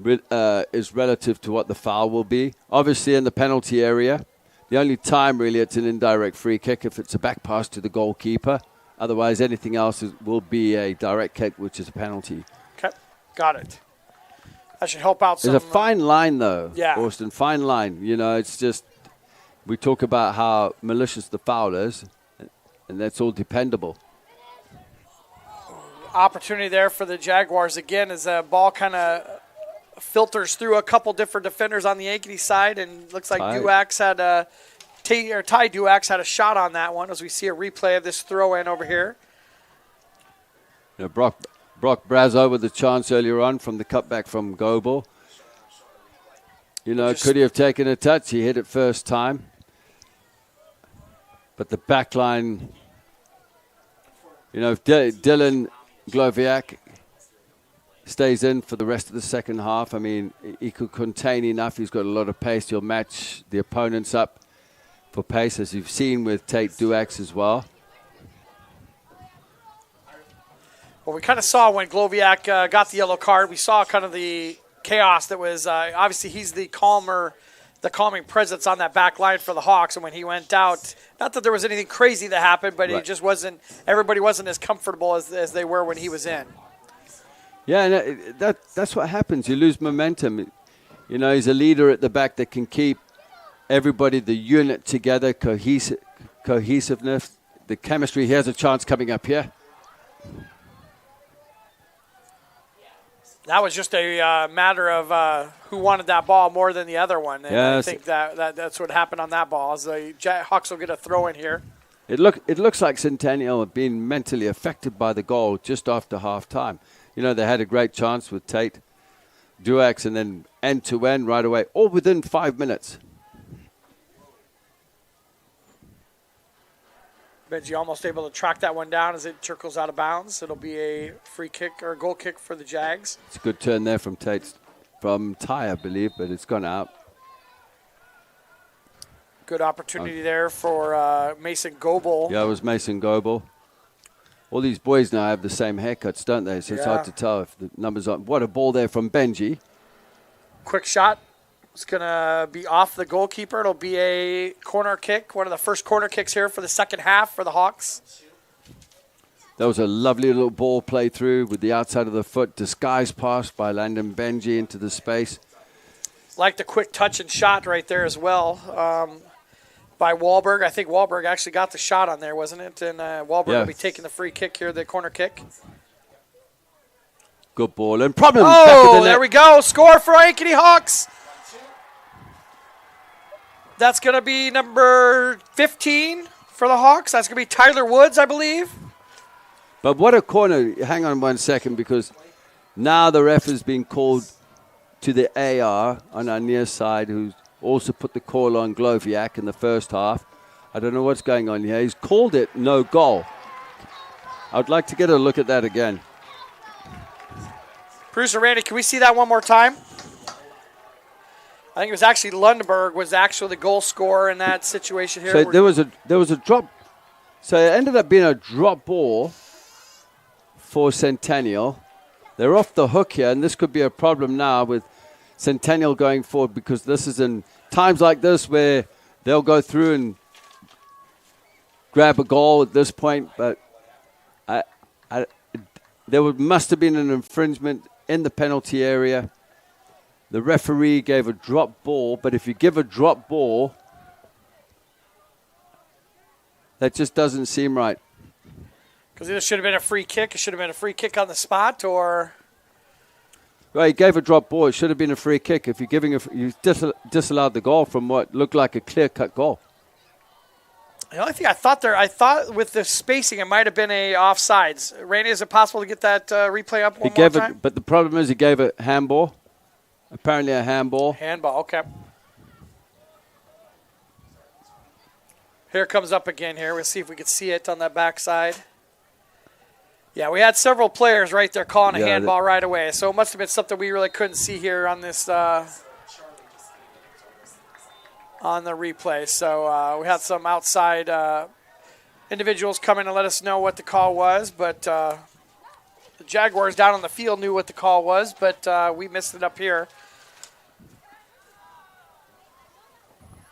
B: is relative to what the foul will be. Obviously, in the penalty area, the only time really it's an indirect free kick if it's a back pass to the goalkeeper. Otherwise, anything else will be a direct kick, which is a penalty.
A: Okay, got it. That should help out some.
B: There's a fine line, though,
A: yeah.
B: Austin, fine line. It's just we talk about how malicious the foul is, and that's all dependable.
A: Opportunity there for the Jaguars again as the ball kind of filters through a couple different defenders on the Ankeny side, and looks like Ty Duax had a shot on that one as we see a replay of this throw-in over here.
B: Brock Brazo with the chance earlier on from the cutback from Goebel. Could he have taken a touch? He hit it first time. But the back line, if Dylan Gloviak stays in for the rest of the second half, I mean, he could contain enough. He's got a lot of pace. He'll match the opponents up for pace, as you've seen with Tate Duax as well.
A: Well, we kind of saw when Gloviak got the yellow card, we saw kind of the chaos that was, obviously he's the calming presence on that back line for the Hawks. And when he went out, not that there was anything crazy that happened, but it just wasn't, everybody wasn't as comfortable as they were when he was in.
B: Yeah, and that's what happens. You lose momentum. He's a leader at the back that can keep everybody, the unit together, cohesiveness, the chemistry. He has a chance coming up here.
A: That was just a matter of who wanted that ball more than the other one. And I think that's what happened on that ball. As the Hawks will get a throw in here.
B: It looks like Centennial have been mentally affected by the goal just after half-time. They had a great chance with Tate Duax and then end-to-end right away, all within 5 minutes.
A: Benji almost able to track that one down as it trickles out of bounds. It'll be a free kick or a goal kick for the Jags.
B: It's a good turn there from Ty, I believe, but it's gone out.
A: Good opportunity there for Mason Goebel.
B: Yeah, it was Mason Goebel. All these boys now have the same haircuts, don't they? So it's hard to tell if the numbers are. What a ball there from Benji.
A: Quick shot. It's going to be off the goalkeeper. It'll be a corner kick, one of the first corner kicks here for the second half for the Hawks.
B: That was a lovely little ball play through with the outside of the foot, disguised pass by Landon Benji into the space.
A: Like the quick touch and shot right there as well by Wahlberg. I think Wahlberg actually got the shot on there, wasn't it? And Wahlberg will be taking the free kick here, the corner kick.
B: Good ball. And problem.
A: Oh, there we go. Score for Ankeny Hawks. That's going to be number 15 for the Hawks. That's going to be Tyler Woods, I believe.
B: But what a corner. Hang on 1 second, because now the ref has been called to the AR on our near side, who's also put the call on Gloviak in the first half. I don't know what's going on here. He's called it no goal. I would like to get a look at that again.
A: Producer Randy, can we see that one more time? I think it was actually Lundberg was actually the goal scorer in that situation here.
B: So there was a drop. So it ended up being a drop ball for Centennial. They're off the hook here, and this could be a problem now with Centennial going forward, because this is in times like this where they'll go through and grab a goal at this point. But must have been an infringement in the penalty area. The referee gave a drop ball, but if you give a drop ball, that just doesn't seem right.
A: Because it should have been a free kick. It should have been a free kick on the spot, or...
B: Well, he gave a drop ball. It should have been a free kick. If you're giving you disallowed the goal from what looked like a clear-cut goal.
A: The only thing I thought with the spacing, it might have been a offsides. Randy, is it possible to get that replay up one more time?
B: But the problem is he gave a handball. Apparently a handball.
A: Handball, okay. Here it comes up again here. We'll see if we can see it on that backside. Yeah, we had several players right there calling a handball right away. So it must have been something we really couldn't see here on this on the replay. So we had some outside individuals come in and let us know what the call was. But the Jaguars down on the field knew what the call was, but we missed it up here.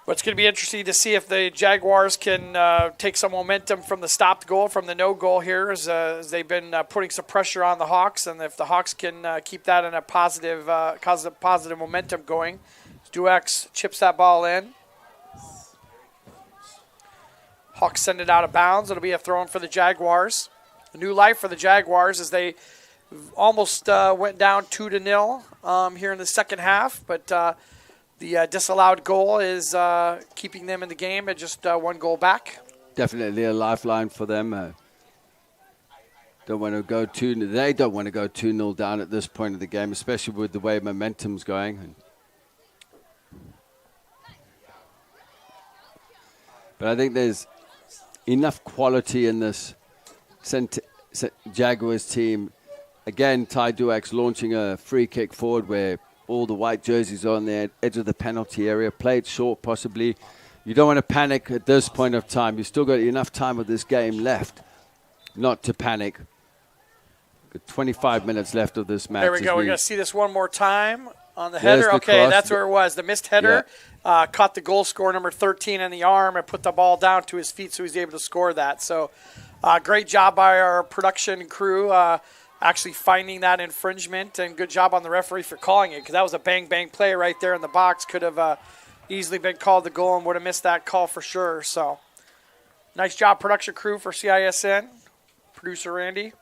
A: But it's going to be interesting to see if the Jaguars can take some momentum from the stopped goal, from the no goal here, as they've been putting some pressure on the Hawks, and if the Hawks can keep that in a positive momentum going. Duex chips that ball in. Hawks send it out of bounds. It'll be a throw-in for the Jaguars. A new life for the Jaguars as they almost went down 2-0 here in the second half, but the disallowed goal is keeping them in the game at just one goal back.
B: Definitely a lifeline for them. They don't want to go 2-0 down at this point of the game, especially with the way momentum's going. But I think there's enough quality in this Jaguars team. Again, Ty Duex launching a free kick forward where all the white jerseys are on the edge of the penalty area. Play it short, possibly. You don't want to panic at this point of time. You've still got enough time of this game left not to panic. Got 25 minutes left of this match.
A: There we go. We're going to see this one more time on the header. Okay, that's where it was. The missed header caught the goal scorer, number 13, in the arm and put the ball down to his feet, so he's able to score that. So great job by our production crew actually finding that infringement, and good job on the referee for calling it, because that was a bang-bang play right there in the box. Could have easily been called the goal and would have missed that call for sure. So nice job, production crew, for CISN. Producer Randy.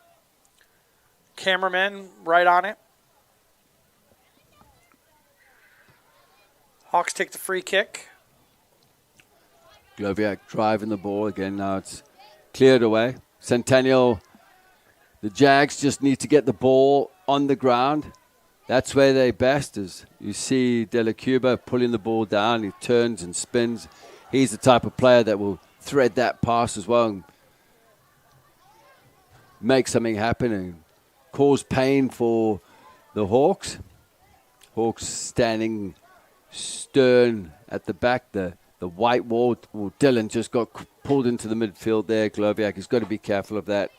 A: Cameraman right on it. Hawks take the free kick.
B: Gloviak driving the ball again. Now it's cleared away. Centennial, the Jags just need to get the ball on the ground. That's where they're best, as you see De La Cuba pulling the ball down. He turns and spins. He's the type of player that will thread that pass as well and make something happen and cause pain for the Hawks. Hawks standing stern at the back. The white wall. Well, Dylan just got pulled into the midfield there. Gloviak has got to be careful of that.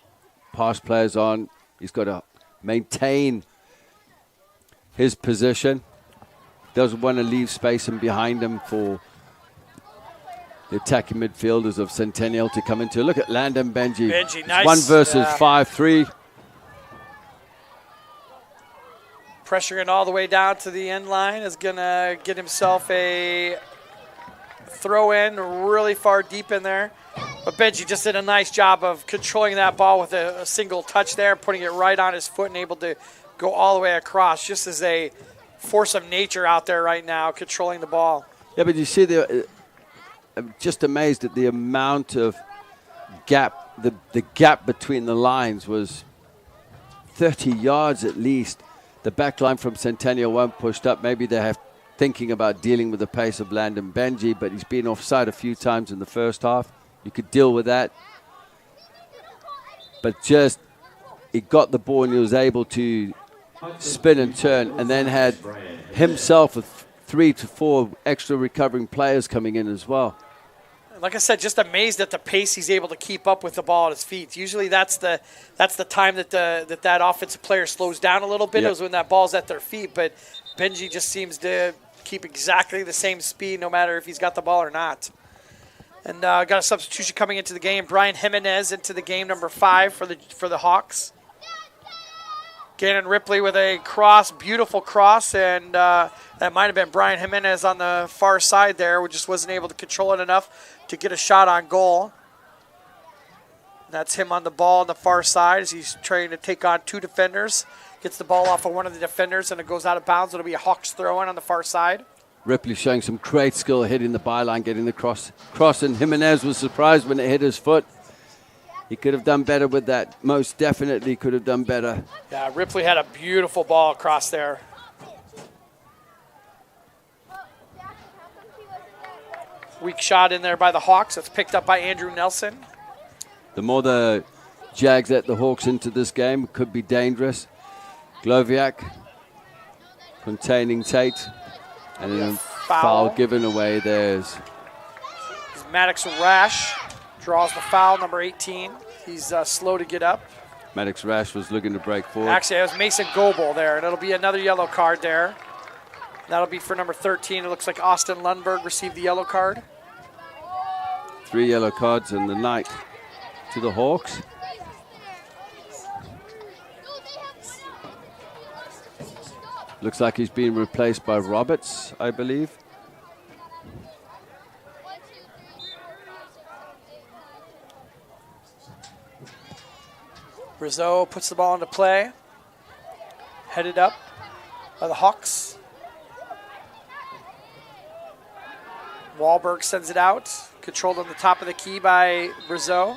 B: Pass players on. He's got to maintain his position. Doesn't want to leave space in behind him for the attacking midfielders of Centennial to come into. Look at Landon Benji.
A: Benji, nice.
B: 1 versus 5-3.
A: Pressuring all the way down to the end line, is going to get himself a throw in really far deep in there. But Benji just did a nice job of controlling that ball with a single touch there, putting it right on his foot and able to go all the way across, just as a force of nature out there right now, controlling the ball.
B: Yeah, but you see, I'm just amazed at the amount of gap. The gap between the lines was 30 yards at least. The back line from Centennial weren't pushed up. Maybe they have thinking about dealing with the pace of Landon Benji, but he's been offside a few times in the first half. You could deal with that. But just, he got the ball and he was able to spin and turn, and then had himself a 3 to 4 extra recovering players coming in as well.
A: Like I said, just amazed at the pace he's able to keep up with the ball at his feet. Usually that's the time that that offensive player slows down a little bit, is when that ball's at their feet. But Benji just seems to keep exactly the same speed no matter if he's got the ball or not. And got a substitution coming into the game. Brian Jimenez into the game, number 5 for the Hawks. Gannon Ripley with a cross, beautiful cross, and that might have been Brian Jimenez on the far side there, who just wasn't able to control it enough to get a shot on goal. That's him on the ball on the far side as he's trying to take on 2 defenders. Gets the ball off of one of the defenders, and it goes out of bounds. It'll be a Hawks throw-in on the far side.
B: Ripley showing some great skill hitting the byline, getting the cross, and Jimenez was surprised when it hit his foot. He could have done better with that. Most definitely could have done better.
A: Yeah, Ripley had a beautiful ball across there. Weak shot in there by the Hawks. That's picked up by Andrew Nelson.
B: The more the Jags let the Hawks into this game, it could be dangerous. Gloviak containing Tate. And then foul given away. There's
A: Maddox Rash draws the foul, number 18. He's slow to get up.
B: Maddox Rash was looking to break forward.
A: Actually, it was Mason Goebel there, and it'll be another yellow card there. That'll be for number 13. It looks like Austin Lundberg received the yellow card.
B: 3 yellow cards in the night to the Hawks. Looks like he's being replaced by Roberts, I believe.
A: Rizzo puts the ball into play. Headed up by the Hawks. Wahlberg sends it out. Controlled on the top of the key by Rizzo.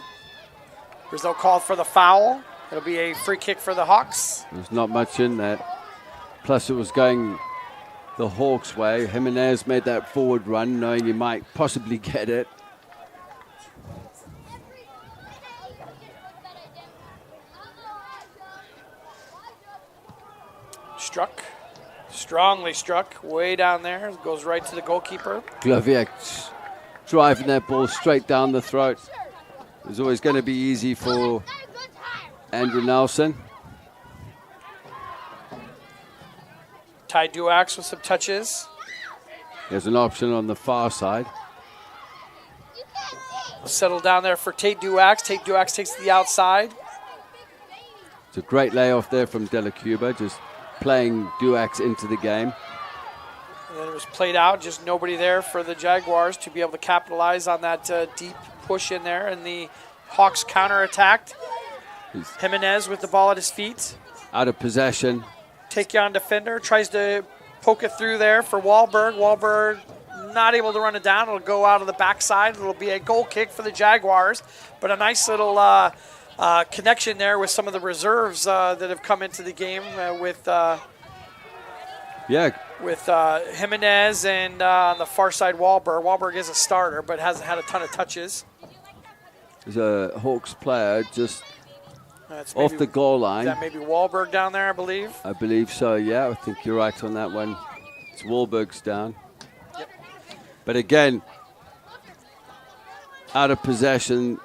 A: Rizzo called for the foul. It'll be a free kick for the Hawks.
B: There's not much in that. Plus, it was going the Hawks' way. Jimenez made that forward run, knowing he might possibly get it.
A: Struck. Strongly struck. Way down there. Goes right to the goalkeeper.
B: Gloviak driving that ball straight down the throat. It was always going to be easy for Andrew Nelson.
A: Ty Duax with some touches.
B: There's an option on the far side.
A: Settle down there for Tate Duax. Tate Duax takes to the outside.
B: It's a great layoff there from Dela Cuba, just playing Duax into the game.
A: And then it was played out, just nobody there for the Jaguars to be able to capitalize on that deep push in there. And the Hawks counterattacked. Jimenez with the ball at his feet.
B: Out of possession.
A: Take you on defender, tries to poke it through there for Wahlberg. Wahlberg not able to run it down. It'll go out of the backside. It'll be a goal kick for the Jaguars, but a nice little connection there with some of the reserves that have come into the game with Jimenez and on the far side Wahlberg. Wahlberg is a starter, but hasn't had a ton of touches.
B: There's a Hawks player just off the goal line.
A: Is that maybe Wahlberg down there, I believe?
B: I believe so, yeah. I think you're right on that one. It's Wahlberg's down.
A: Yep.
B: But again, out of possession,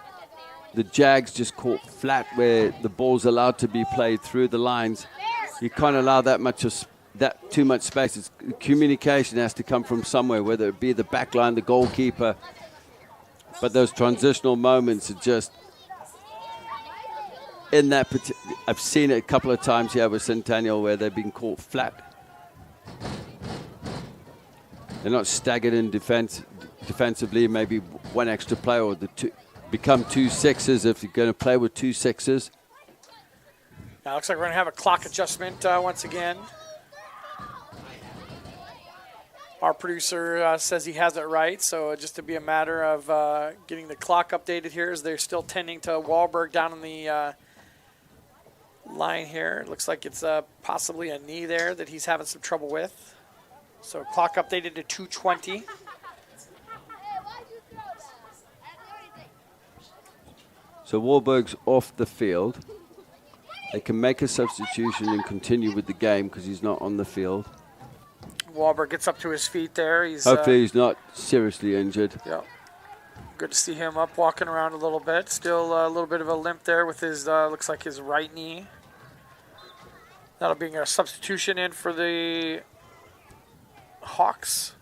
B: the Jags just caught flat where the ball's allowed to be played through the lines. You can't allow that too much space. Communication has to come from somewhere, whether it be the back line, the goalkeeper. But those transitional moments are just in that. I've seen it a couple of times here with Centennial where they've been caught flat. They're not staggered in defensively. Maybe one extra player or become 2 6s if you're going to play with 2 6s.
A: Now looks like we're going to have a clock adjustment once again. Our producer says he has it right, so just to be a matter of getting the clock updated here as they're still tending to Wahlberg down in the line here. It looks like it's possibly a knee there that he's having some trouble with. So clock updated to 2:20.
B: So Wahlberg's off the field. They can make a substitution and continue with the game because he's not on the field.
A: Wahlberg gets up to his feet there.
B: Hopefully he's not seriously injured.
A: Yeah. Good to see him up, walking around a little bit. Still a little bit of a limp there with his, looks like his right knee. That'll be a substitution in for the Hawks.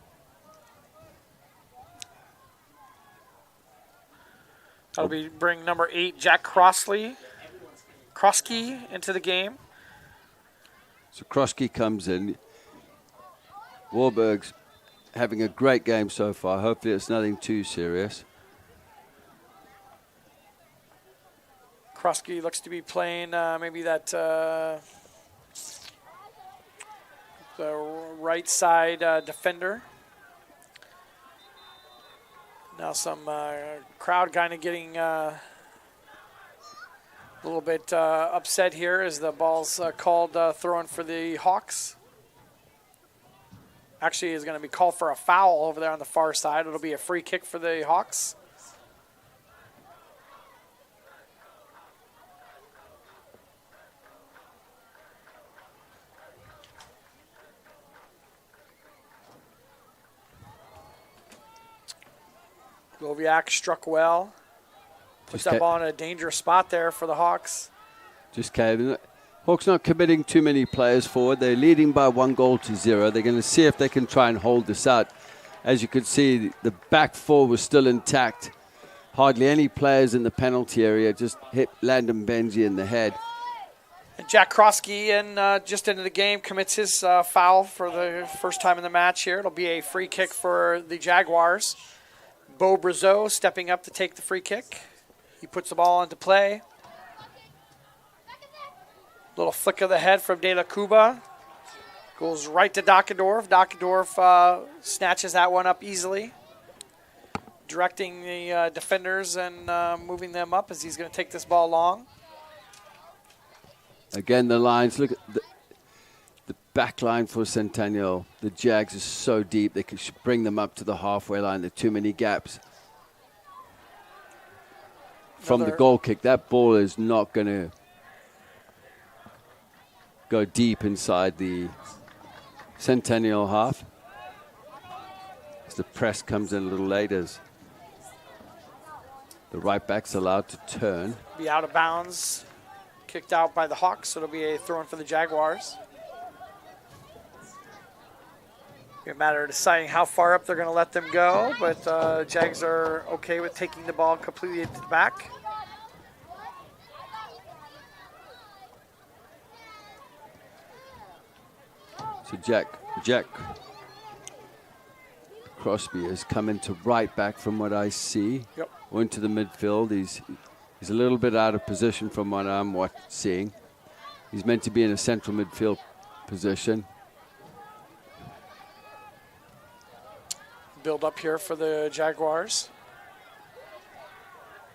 A: That'll be bring number 8, Jack Kroski into the game.
B: So Kroski comes in. Wahlberg's having a great game so far. Hopefully it's nothing too serious.
A: Kroski looks to be playing maybe that the right side defender. Now some crowd kind of getting a little bit upset here as the ball's called throwing for the Hawks. Actually, is going to be called for a foul over there on the far side. It'll be a free kick for the Hawks. Goviak struck well. Puts that ball in a dangerous spot there for the Hawks.
B: Just caving it. Hawks not committing too many players forward. They're leading by 1-0. They're going to see if they can try and hold this out. As you could see, the back four was still intact. Hardly any players in the penalty area. Just hit Landon Benji in the head.
A: And Jack Kroski just into the game commits his foul for the first time in the match here. It'll be a free kick for the Jaguars. Beau Brazeau stepping up to take the free kick. He puts the ball into play. Little flick of the head from De La Cuba. Goes right to Dockendorf. Dockendorf snatches that one up easily. Directing the defenders and moving them up as he's going to take this ball long.
B: Again, the lines. Look at the back line for Centennial. The Jags are so deep. They should bring them up to the halfway line. There are too many gaps. From the goal kick, that ball is not going to go deep inside the Centennial half. As the press comes in a little late, as the right back's allowed to turn.
A: Be out of bounds. Kicked out by the Hawks. So it'll be a throw-in for the Jaguars. It's a matter of deciding how far up they're going to let them go, but Jags are okay with taking the ball completely to the back.
B: So Jack Crosby has come into right back from what I see.
A: Yep.
B: Or into the midfield. He's a little bit out of position from what I'm seeing. He's meant to be in a central midfield position.
A: Build up here for the Jaguars.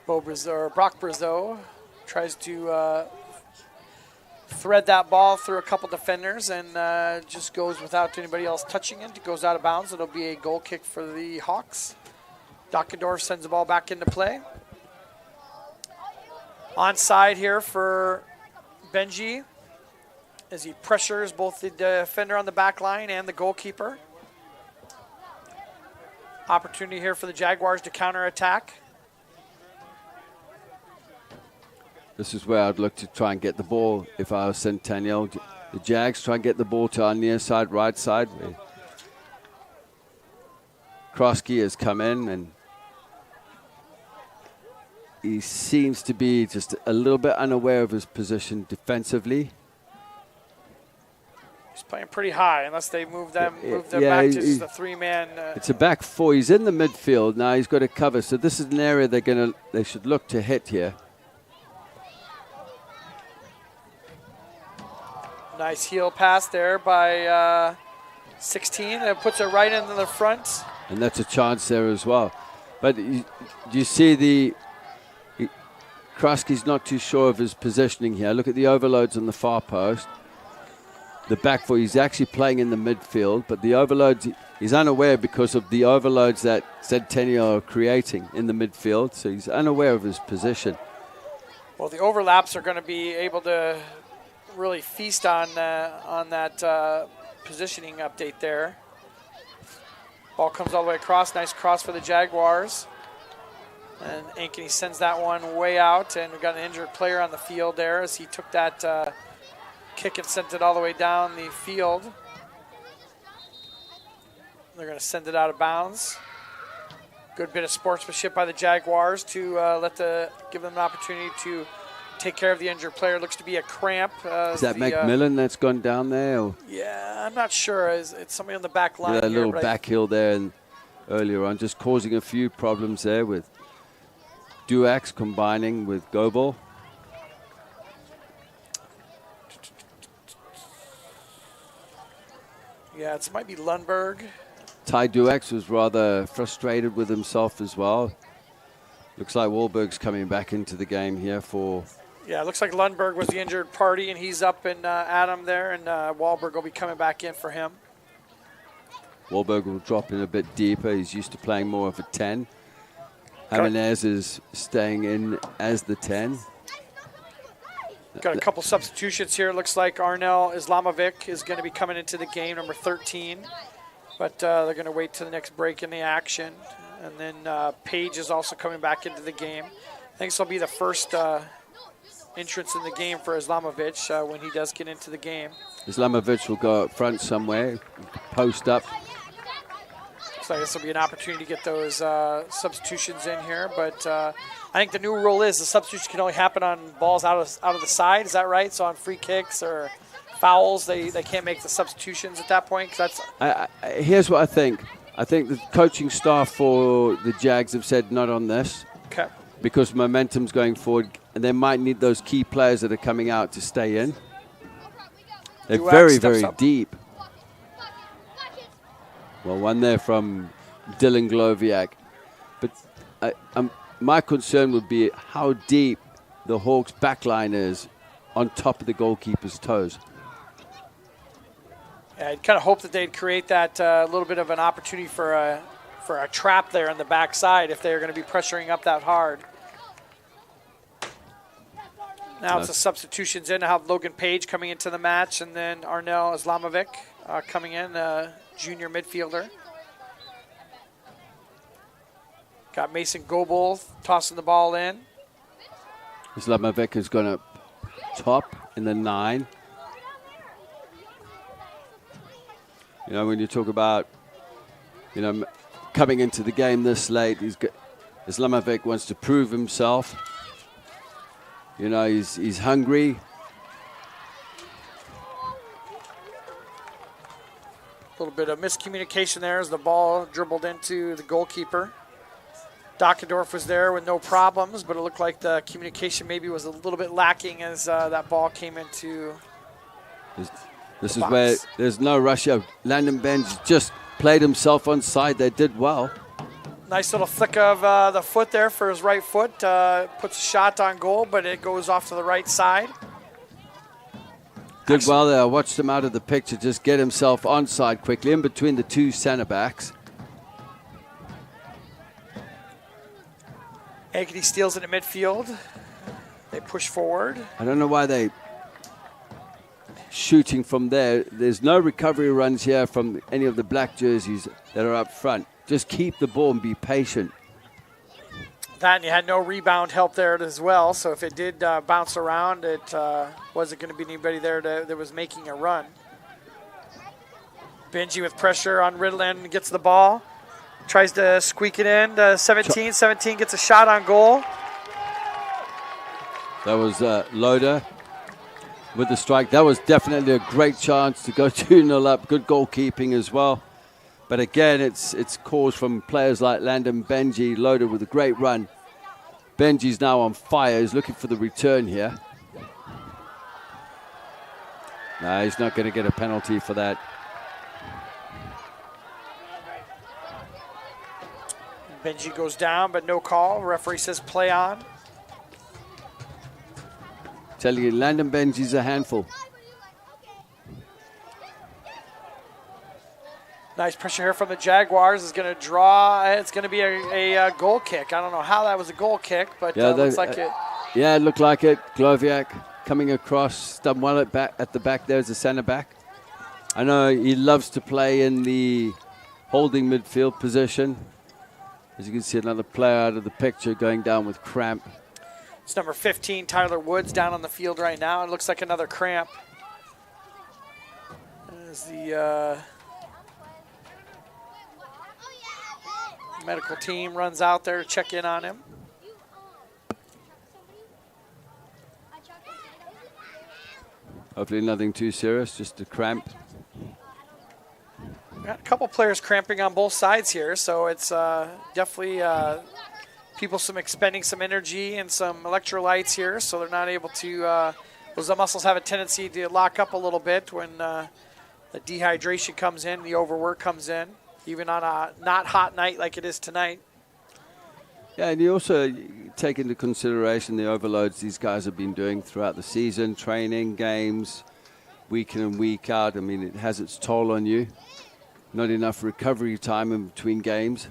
A: Brock Brazeau tries to thread that ball through a couple defenders and just goes without anybody else touching it. It goes out of bounds. It'll be a goal kick for the Hawks. Dockendorf sends the ball back into play. Onside here for Benji as he pressures both the defender on the back line and the goalkeeper. Opportunity here for the Jaguars to counterattack.
B: This is where I'd look to try and get the ball if I was Centennial. The Jags try and get the ball to our near side, right side. Kroski has come in and he seems to be just a little bit unaware of his position defensively.
A: He's playing pretty high unless they move them back to just a three-man.
B: It's a back four. He's in the midfield now. He's got to cover. So this is an area they should look to hit here.
A: Nice heel pass there by 16. It puts it right into the front.
B: And that's a chance there as well. But you see Kroski's not too sure of his positioning here. Look at the overloads on the far post. The back four, he's actually playing in the midfield, but the overloads, he's unaware because of the overloads that Centennial are creating in the midfield, so he's unaware of his position.
A: Well, the overlaps are going to be able to really feast on that positioning update there. Ball comes all the way across. Nice cross for the Jaguars. And Ankeny sends that one way out, and we've got an injured player on the field there as he took that kick and sent it all the way down the field. They're going to send it out of bounds. Good bit of sportsmanship by the Jaguars to give them an opportunity to take care of the injured player. Looks to be a cramp.
B: Is that McMillan that's gone down there? Or?
A: Yeah, I'm not sure. It's somebody on the back line.
B: Yeah, a
A: here,
B: little back heel there and earlier on, just causing a few problems there with Duax combining with Gobel.
A: Yeah, it might be Lundberg.
B: Ty Duax was rather frustrated with himself as well. Looks like Wahlberg's coming back into the game here for...
A: Yeah, it looks like Lundberg was the injured party, and he's up and Adam there, and Wahlberg will be coming back in for him.
B: Wahlberg will drop in a bit deeper. He's used to playing more of a 10. Jimenez is staying in as the 10.
A: Got a couple substitutions here. It looks like Arnel Islamovic is going to be coming into the game, number 13. But they're going to wait till the next break in the action. And then Page is also coming back into the game. I think this will be the first entrance in the game for Islamovic when he does get into the game.
B: Islamovic will go up front somewhere, post up.
A: Looks like this will be an opportunity to get those substitutions in here. But I think the new rule is the substitution can only happen on balls out of the side. Is that right? So on free kicks or fouls, they can't make the substitutions at that point? 'Cause
B: Here's what I think. I think the coaching staff for the Jags have said not on this.
A: Okay.
B: Because momentum's going forward, and they might need those key players that are coming out to stay in. They're very, very deep. Well, one there from Dylan Gloviak. But my concern would be how deep the Hawks' backline is on top of the goalkeeper's toes.
A: Yeah, I'd kind of hope that they'd create that little bit of an opportunity for a trap there on the backside if they're going to be pressuring up that hard. Now it's the substitutions in. I have Logan Page coming into the match, and then Arnel Islamovic coming in, junior midfielder. Got Mason Gobel tossing the ball in.
B: Islamovic is going to top in the 9. You know, when you talk about, coming into the game this late, Islamovic wants to prove himself. You know, he's hungry.
A: A little bit of miscommunication there as the ball dribbled into the goalkeeper. Dockendorf was there with no problems, but it looked like the communication maybe was a little bit lacking as that ball came into
B: This is where there's no rush. Landon Benz just played himself on side. They did well.
A: Nice little flick of the foot there for his right foot. Puts a shot on goal, but it goes off to the right side.
B: Did well there. I watched him out of the picture, just get himself onside quickly in between the two center backs.
A: Ankeny steals it in midfield. They push forward.
B: I don't know why they shooting from there. There's no recovery runs here from any of the black jerseys that are up front. Just keep the ball and be patient.
A: That, and you had no rebound help there as well, so if it did bounce around, it wasn't going to be anybody there that was making a run. Benji with pressure on Riddland, gets the ball, tries to squeak it in to 17. 17 gets a shot on goal.
B: That was Loader with the strike. That was definitely a great chance to go 2-0 up. Good goalkeeping as well. But again, it's caused from players like Landon Benji, Loader with a great run. Benji's now on fire. He's looking for the return here. No, he's not going to get a penalty for that.
A: Benji goes down, but no call. Referee says play on.
B: Tell you, Landon Benji's a handful.
A: Nice pressure here from the Jaguars. Is going to draw. It's going to be a goal kick. I don't know how that was a goal kick, but looks like it.
B: Yeah, it looked like it. Gloviak coming across, done well at the back there as a center back. I know he loves to play in the holding midfield position. As you can see, another player out of the picture going down with cramp.
A: It's number 15, Tyler Woods, down on the field right now. It looks like another cramp. As the medical team runs out there to check in on him.
B: Hopefully nothing too serious, just a cramp.
A: Got a couple players cramping on both sides here, so it's definitely people expending some energy and some electrolytes here, so they're not able to. Those muscles have a tendency to lock up a little bit when the dehydration comes in, the overwork comes in, even on a not hot night like it is tonight.
B: Yeah, and you also take into consideration the overloads these guys have been doing throughout the season, training, games, week in and week out. I mean, it has its toll on you. Not enough recovery time in between games.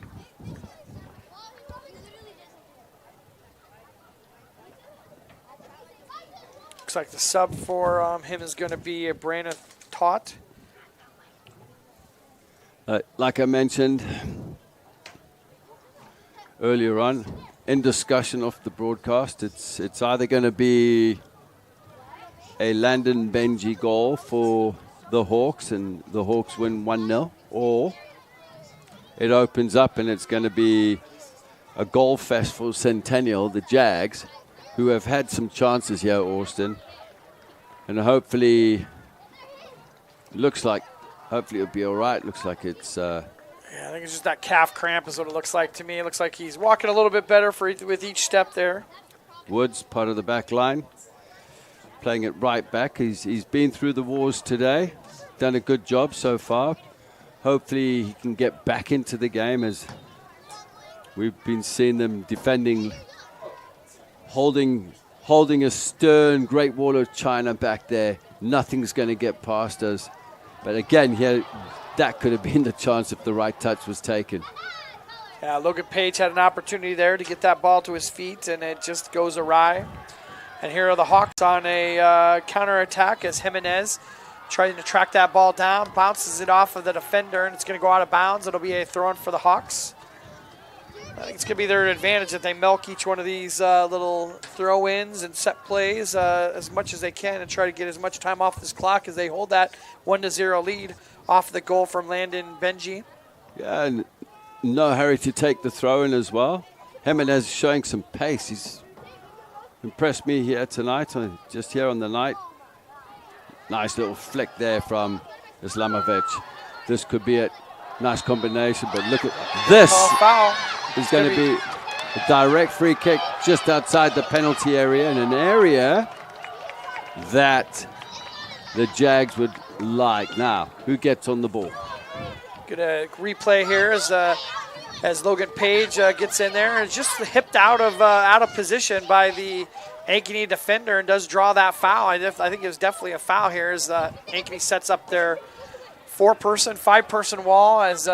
A: Looks like the sub for him is going to be a Brandon Taut.
B: Like I mentioned earlier on, in discussion off the broadcast, it's either going to be a Landon Benji goal for the Hawks and the Hawks win 1-0, or it opens up and it's going to be a goal fest for Centennial, the Jags, who have had some chances here, Austin, and hopefully it'll be all right. Looks like it's
A: yeah, I think it's just that calf cramp is what it looks like to me. It looks like he's walking a little bit better with each step there.
B: Woods, part of the back line, playing it right back. He's been through the wars today, done a good job so far. Hopefully he can get back into the game, as we've been seeing them defending, holding a stern Great Wall of China back there. Nothing's going to get past us. But again, here, that could have been the chance if the right touch was taken.
A: Yeah, Logan Page had an opportunity there to get that ball to his feet, and it just goes awry. And here are the Hawks on a counterattack as Jimenez trying to track that ball down, bounces it off of the defender, and it's going to go out of bounds. It'll be a throw-in for the Hawks. I think it's going to be their advantage that they milk each one of these little throw-ins and set plays as much as they can and try to get as much time off this clock as they hold that 1-0 lead off the goal from Landon Benji.
B: Yeah, and no hurry to take the throw-in as well. Jimenez showing some pace. He's impressed me here tonight, just here on the night. Nice little flick there from Islamovic. This could be it. Nice combination, but look at this.
A: Foul.
B: It's going to be a direct free kick just outside the penalty area, in an area that the Jags would like. Now, who gets on the ball?
A: Good replay here as Logan Page gets in there and just hipped out of position by the Ankeny defender and does draw that foul. I think it was definitely a foul here as Ankeny sets up their 5-person wall as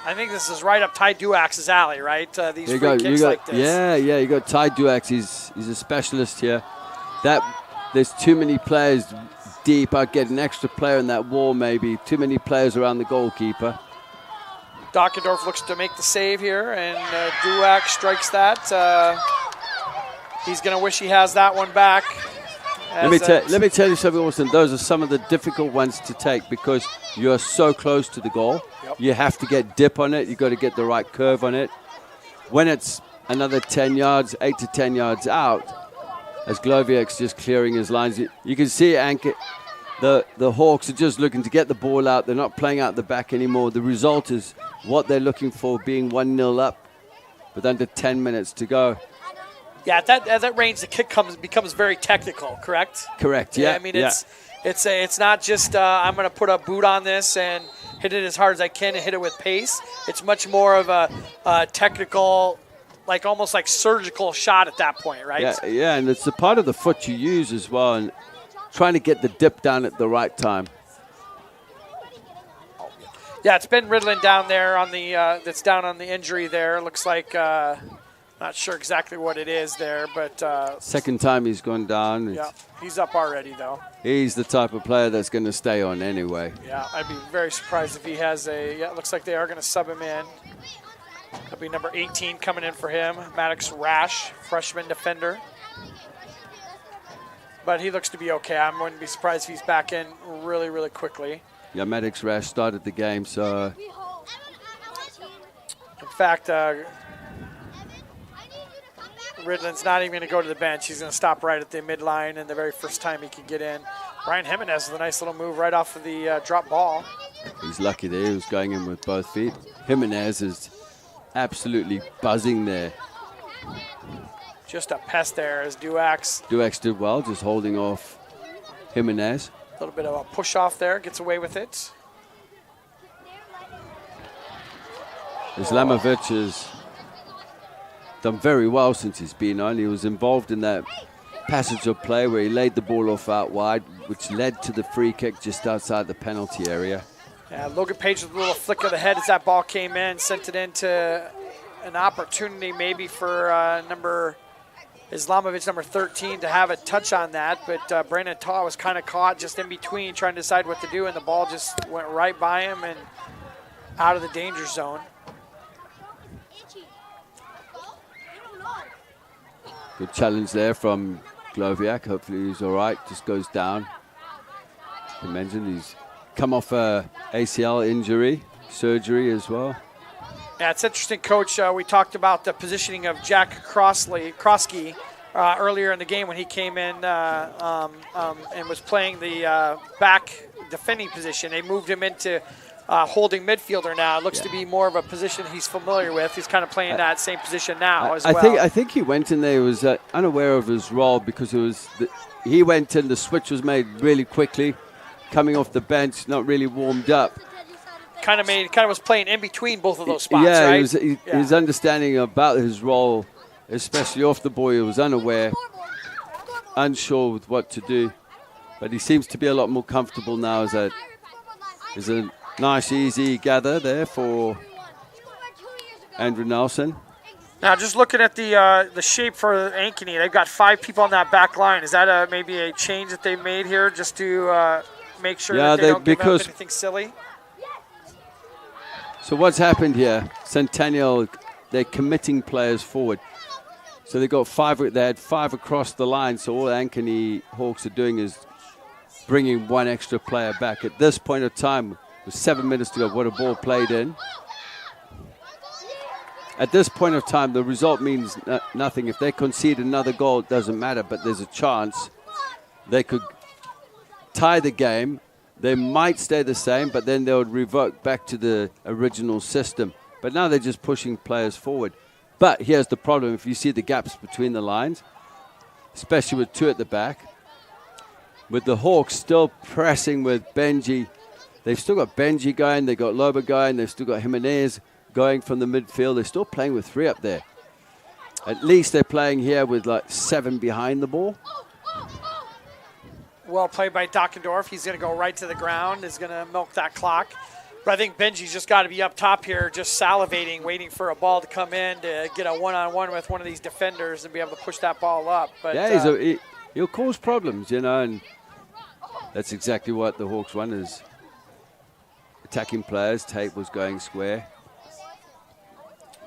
A: I think this is right up Ty Duax's alley, right? These free kicks like this.
B: Yeah, you got Ty Duax. He's a specialist here. There's too many players deep. I'd get an extra player in that wall maybe. Too many players around the goalkeeper.
A: Dockendorf looks to make the save here, and Duax strikes that. He's going to wish he has that one back.
B: Let me tell you something, Austin. Those are some of the difficult ones to take because you're so close to the goal.
A: Yep.
B: You have to get dip on it. You've got to get the right curve on it. When it's another 10 yards, 8 to 10 yards out, as Gloviak's just clearing his lines, you can see the Hawks are just looking to get the ball out. They're not playing out the back anymore. The result is what they're looking for, being 1-0 up with under 10 minutes to go.
A: Yeah, at that range, the kick becomes very technical, correct?
B: Correct, yeah.
A: I mean, it's not just I'm going to put a boot on this and hit it as hard as I can and hit it with pace. It's much more of a technical, almost like surgical shot at that point, right?
B: Yeah, and it's the part of the foot you use as well, and trying to get the dip down at the right time.
A: Yeah, it's Ben Ridlin down there on the that's down on the injury there. Looks like Not sure exactly what it is there, but
B: Second time he's gone down.
A: yeah, he's up already though.
B: He's the type of player that's going to stay on anyway.
A: Yeah, I'd be very surprised if he has a. Yeah, it looks like they are going to sub him in. That'll be number 18 coming in for him, Maddox Rash, freshman defender. But he looks to be okay. I wouldn't be surprised if he's back in really, really quickly.
B: Yeah, Maddox Rash started the game, so.
A: In fact, Ridland's not even going to go to the bench. He's going to stop right at the midline, and the very first time he could get in. Ryan Jimenez with a nice little move right off of the drop ball.
B: He's lucky there. He was going in with both feet. Jimenez is absolutely buzzing there.
A: Just a pest there as Duax.
B: Duax did well, just holding off Jimenez.
A: A little bit of a push off there, gets away with it.
B: Islamovic has done very well since he's been on. He was involved in that passage of play where he laid the ball off out wide, which led to the free kick just outside the penalty area.
A: Yeah, Logan Page with a little flick of the head as that ball came in, sent it into an opportunity maybe for Islamovic, number 13, to have a touch on that. But Brandon Taw was kind of caught just in between trying to decide what to do, and the ball just went right by him and out of the danger zone.
B: Good challenge there from Gloviak. Hopefully he's all right. Just goes down. You mentioned he's come off a ACL injury, surgery as well.
A: Yeah, it's interesting, Coach. We talked about the positioning of Jack Krosky earlier in the game when he came in and was playing the back defending position. They moved him into holding midfielder now. It looks to be more of a position he's familiar with. He's kind of playing that same position now as well.
B: I think he went in there. He was unaware of his role because it was he went in. The switch was made really quickly, coming off the bench, not really warmed up.
A: Kind of was playing in between both of those spots,
B: yeah,
A: right?
B: His understanding about his role, especially off the ball, he was unaware, unsure with what to do. But he seems to be a lot more comfortable now as a nice, easy gather there for Andrew Nelson.
A: Now, just looking at the shape for Ankeny, they've got 5 people on that back line. Is that maybe a change that they made here just to make sure that they don't give up anything silly?
B: So what's happened here? Centennial, they're committing players forward. So they had 5 across the line. So all Ankeny Hawks are doing is bringing 1 extra player back. At this point of time, with 7 minutes to go, what a ball played in. At this point of time, the result means nothing. If they concede another goal, it doesn't matter, but there's a chance they could tie the game. They might stay the same, but then they would revert back to the original system. But now they're just pushing players forward. But here's the problem. If you see the gaps between the lines, especially with 2 at the back, with the Hawks still pressing with Benji, they've still got Benji going, they've got Loba going, they've still got Jimenez going from the midfield. They're still playing with 3 up there. At least they're playing here with like 7 behind the ball.
A: Well played by Dockendorf. He's going to go right to the ground. He's going to milk that clock. But I think Benji's just got to be up top here, just salivating, waiting for a ball to come in to get a one-on-one with one of these defenders and be able to push that ball up. But
B: yeah, he'll cause problems, and that's exactly what the Hawks want is attacking players. Tate was going square.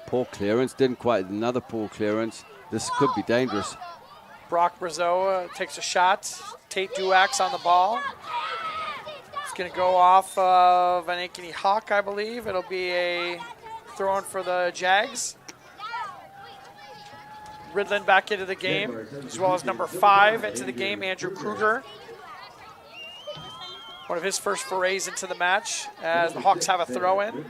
B: Poor clearance, another poor clearance. This could be dangerous.
A: Brock Brazeau takes a shot. Tate Duax on the ball. It's going to go off of an Ankeny Hawk, I believe. It'll be a throw-in for the Jags. Ridland back into the game, as well as number 5 into the game, Andrew Kruger. One of his first forays into the match as the Hawks have a throw-in.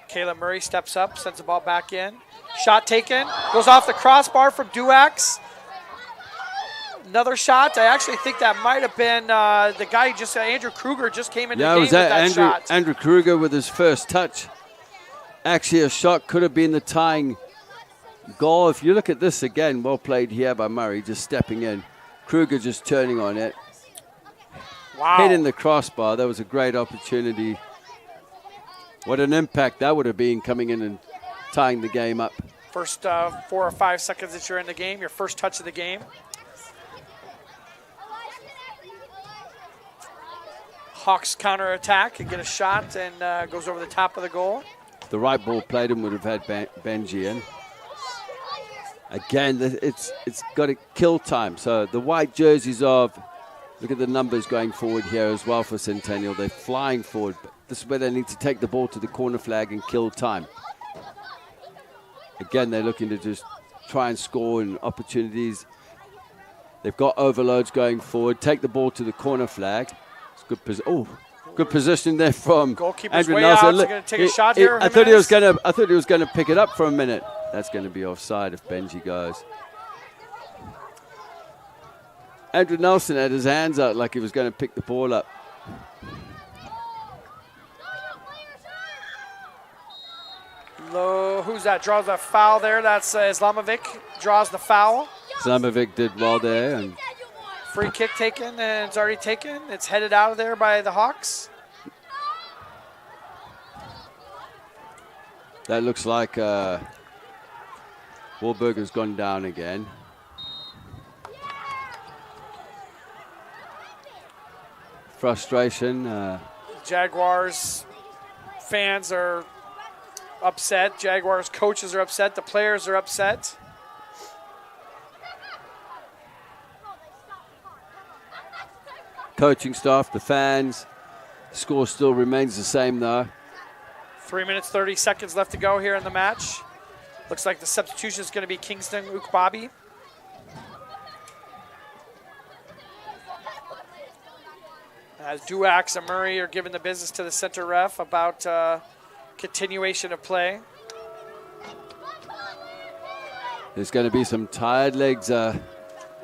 A: Caleb Murray steps up, sends the ball back in. Shot taken, goes off the crossbar from Duax. Another shot. I actually think that might have been the guy Andrew Kruger just came into the game with that shot.
B: Andrew Kruger with his first touch. Actually, a shot could have been the tying goal. If you look at this again, well played here by Murray, just stepping in. Kruger just turning on it.
A: Wow.
B: Hitting the crossbar. That was a great opportunity What an impact that would have been coming in and tying the game up.
A: First 4 or 5 seconds that you're in the game, your first touch of the game. Hawks counterattack and get a shot and goes over the top of the goal.
B: The right ball played and would have had Benji in. Again, it's got to kill time. So the white jerseys of, look at the numbers going forward here as well for Centennial. They're flying forward. But this is where they need to take the ball to the corner flag and kill time. Again, they're looking to just try and score in opportunities. They've got overloads going forward. Take the ball to the corner flag. It's good position there from
A: goalkeeper's
B: Andrew
A: way
B: Nelson.
A: out. He's going to take a shot here.
B: I thought he was going to pick it up for a minute. That's going to be offside if Benji goes. Andrew Nelson had his hands out like he was going to pick the ball up.
A: Who's that? Draws a foul there. That's Islamovic. Draws the foul.
B: Islamovic did well there. And
A: free kick taken, and it's already taken. It's headed out of there by the Hawks.
B: That looks like Wahlberger's gone down again. Frustration.
A: Jaguars fans are upset. Jaguars coaches are upset. The players are upset.
B: Coaching staff, the fans. The score still remains the same though.
A: 3 minutes, 30 seconds left to go here in the match. Looks like the substitution is going to be Kingston Ukbabi. As Duax and Murray are giving the business to the center ref about continuation of play.
B: There's going to be some tired legs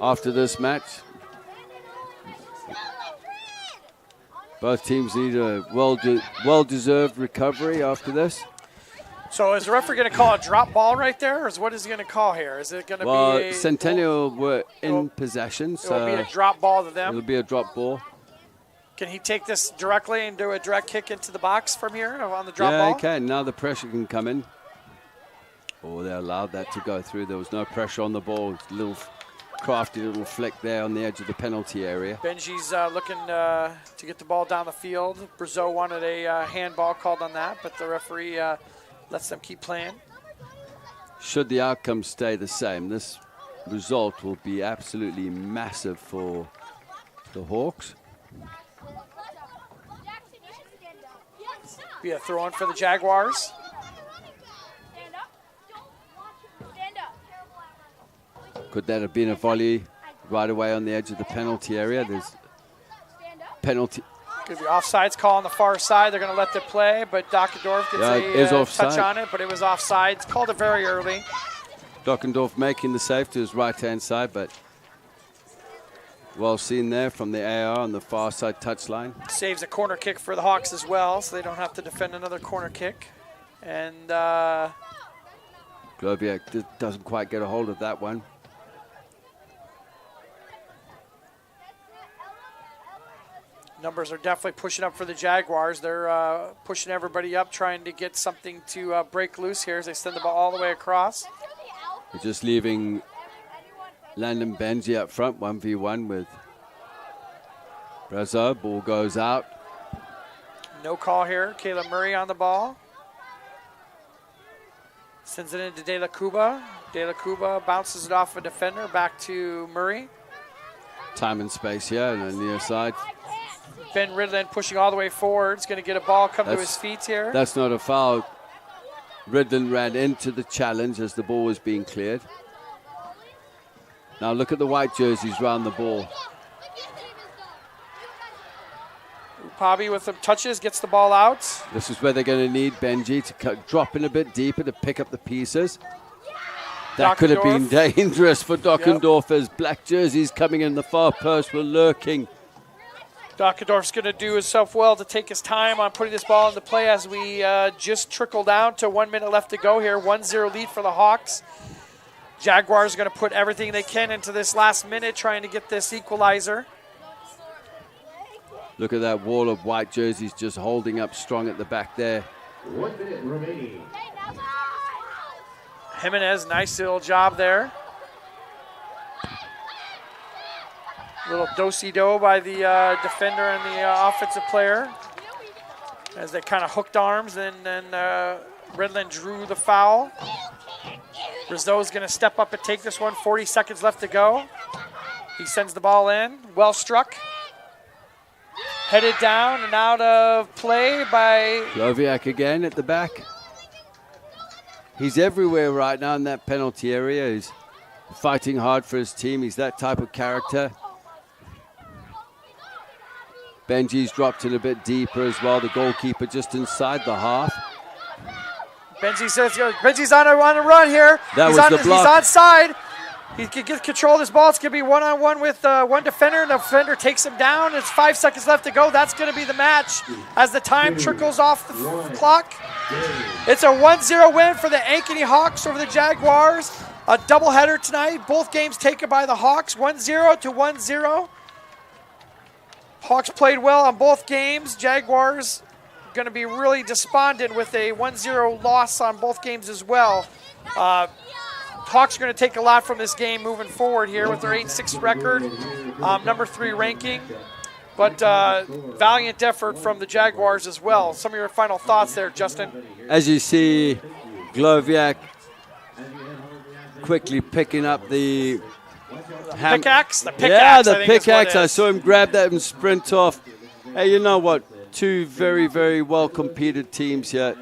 B: after this match. Both teams need a well-deserved recovery after this.
A: So is the referee going to call a drop ball right there, or what is he going to call here? Is it going to be a...
B: Centennial were in possession, so...
A: It'll be a drop ball to them.
B: It'll be a drop ball.
A: Can he take this directly and do a direct kick into the box from here on the drop ball?
B: Yeah, he can. Now the pressure can come in. Oh, they allowed that to go through. There was no pressure on the ball. It's a little crafty little flick there on the edge of the penalty area.
A: Benji's looking to get the ball down the field. Brazeau wanted a handball called on that, but the referee lets them keep playing.
B: Should the outcome stay the same, this result will be absolutely massive for the Hawks.
A: Be a throw-in for the Jaguars.
B: Could that have been a volley right away on the edge of the penalty area? There's penalty.
A: Could be offsides call on the far side. They're going to let it play, but Dockendorf gets a touch on it, but it was offside. It's called it very early.
B: Dockendorf making the save to his right-hand side, but well seen there from the AR on the far side touchline.
A: Saves a corner kick for the Hawks as well, so they don't have to defend another corner kick. And
B: Globiak doesn't quite get a hold of that one.
A: Numbers are definitely pushing up for the Jaguars. They're pushing everybody up, trying to get something to break loose here as they send the ball all the way across.
B: They're just leaving Landon Benji up front, 1v1 with Brazeau. Ball goes out.
A: No call here. Caleb Murray on the ball. Sends it into De La Cuba. De La Cuba bounces it off a defender back to Murray.
B: Time and space here on the near side.
A: Ben Ridland pushing all the way forward. He's going to get a ball come to his feet here.
B: That's not a foul. Ridland ran into the challenge as the ball was being cleared. Now look at the white jerseys round the ball.
A: Upabi with some touches, gets the ball out.
B: This is where they're going to need Benji to drop in a bit deeper to pick up the pieces. That could have been dangerous for Dockendorf as black jerseys coming in the far post were lurking.
A: Dockendorf's going to do himself well to take his time on putting this ball into play as we just trickle down to 1 minute left to go here. 1-0 lead for the Hawks. Jaguars are going to put everything they can into this last minute trying to get this equalizer.
B: Look at that wall of white jerseys just holding up strong at the back there.
F: 1 minute remaining.
A: Jimenez, nice little job there. Little do-si-do by the defender and the offensive player as they kind of hooked arms, and then Redland drew the foul. Rizzo's going to step up and take this one. 40 seconds left to go. He sends the ball in. Well struck. Headed down and out of play by...
B: Gloviak again at the back. He's everywhere right now in that penalty area. He's fighting hard for his team. He's that type of character. Benji's dropped in a bit deeper as well. The goalkeeper just inside the half.
A: Benji's on a run here.
B: That was the block.
A: He's onside. He can get control of this ball. It's going to be one-on-one with one defender, and the defender takes him down. It's 5 seconds left to go. That's going to be the match as the time trickles off the clock. It's a 1-0 win for the Ankeny Hawks over the Jaguars. A doubleheader tonight. Both games taken by the Hawks, 1-0 to 1-0. Hawks played well on both games. Jaguars going to be really despondent with a 1-0 loss on both games as well. Hawks are going to take a lot from this game moving forward here with their 8-6 record, number 3 ranking. But valiant effort from the Jaguars as well. Some of your final thoughts there, Justin.
B: As you see, Gloviak quickly picking up the
A: pickaxe? The pickaxe.
B: Yeah, the pickaxe. I saw him grab that and sprint off. Hey, you know what? 2 very, very well-competed teams here.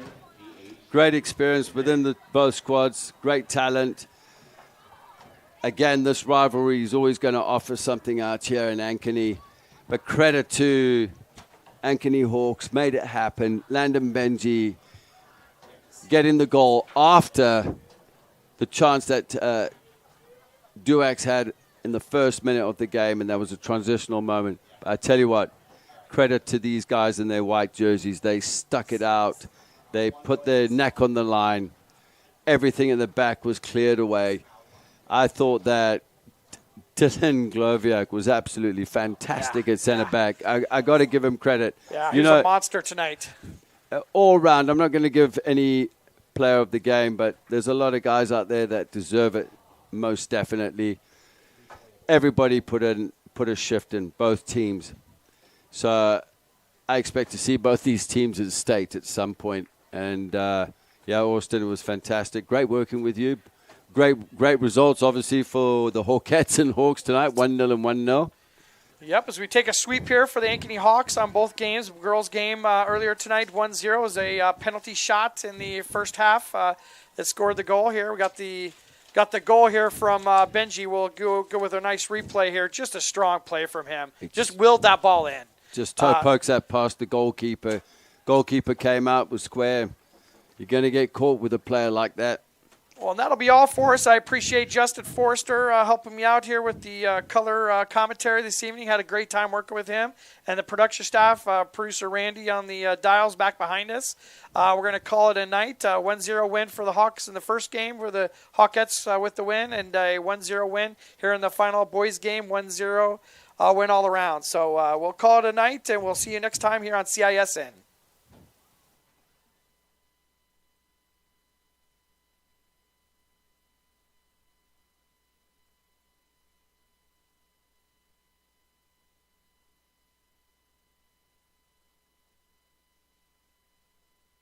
B: Great experience within both squads. Great talent. Again, this rivalry is always going to offer something out here in Ankeny. But credit to Ankeny Hawks, made it happen. Landon Benji getting the goal after the chance that Duax had in the first minute of the game, and that was a transitional moment. But I tell you what, credit to these guys in their white jerseys. They stuck it out. They put their neck on the line. Everything in the back was cleared away. I thought that Dylan Gloviak was absolutely fantastic at center back. I got to give him credit.
A: Yeah, he's a monster tonight.
B: All round, I'm not going to give any player of the game, but there's a lot of guys out there that deserve it most definitely. Everybody put a shift in, both teams. So I expect to see both these teams at state at some point. And, Austin, it was fantastic. Great working with you. Great results, obviously, for the Hawkettes and Hawks tonight, 1-0 and 1-0.
A: Yep, as we take a sweep here for the Ankeny Hawks on both games. Girls game earlier tonight, 1-0, was a penalty shot in the first half that scored the goal here. We got the goal here from Benji. We'll go with a nice replay here. Just a strong play from him. Just willed that ball in.
B: Just toe pokes that past the goalkeeper. Goalkeeper came out, was square. You're going to get caught with a player like that.
A: Well, and that'll be all for us. I appreciate Justin Forrester helping me out here with the color commentary this evening. Had a great time working with him. And the production staff, producer Randy on the dials back behind us. We're going to call it a night. 1-0 win for the Hawks in the first game, for the Hawkettes with the win, and a 1-0 win here in the final boys game, 1-0 win all around. So we'll call it a night, and we'll see you next time here on CISN.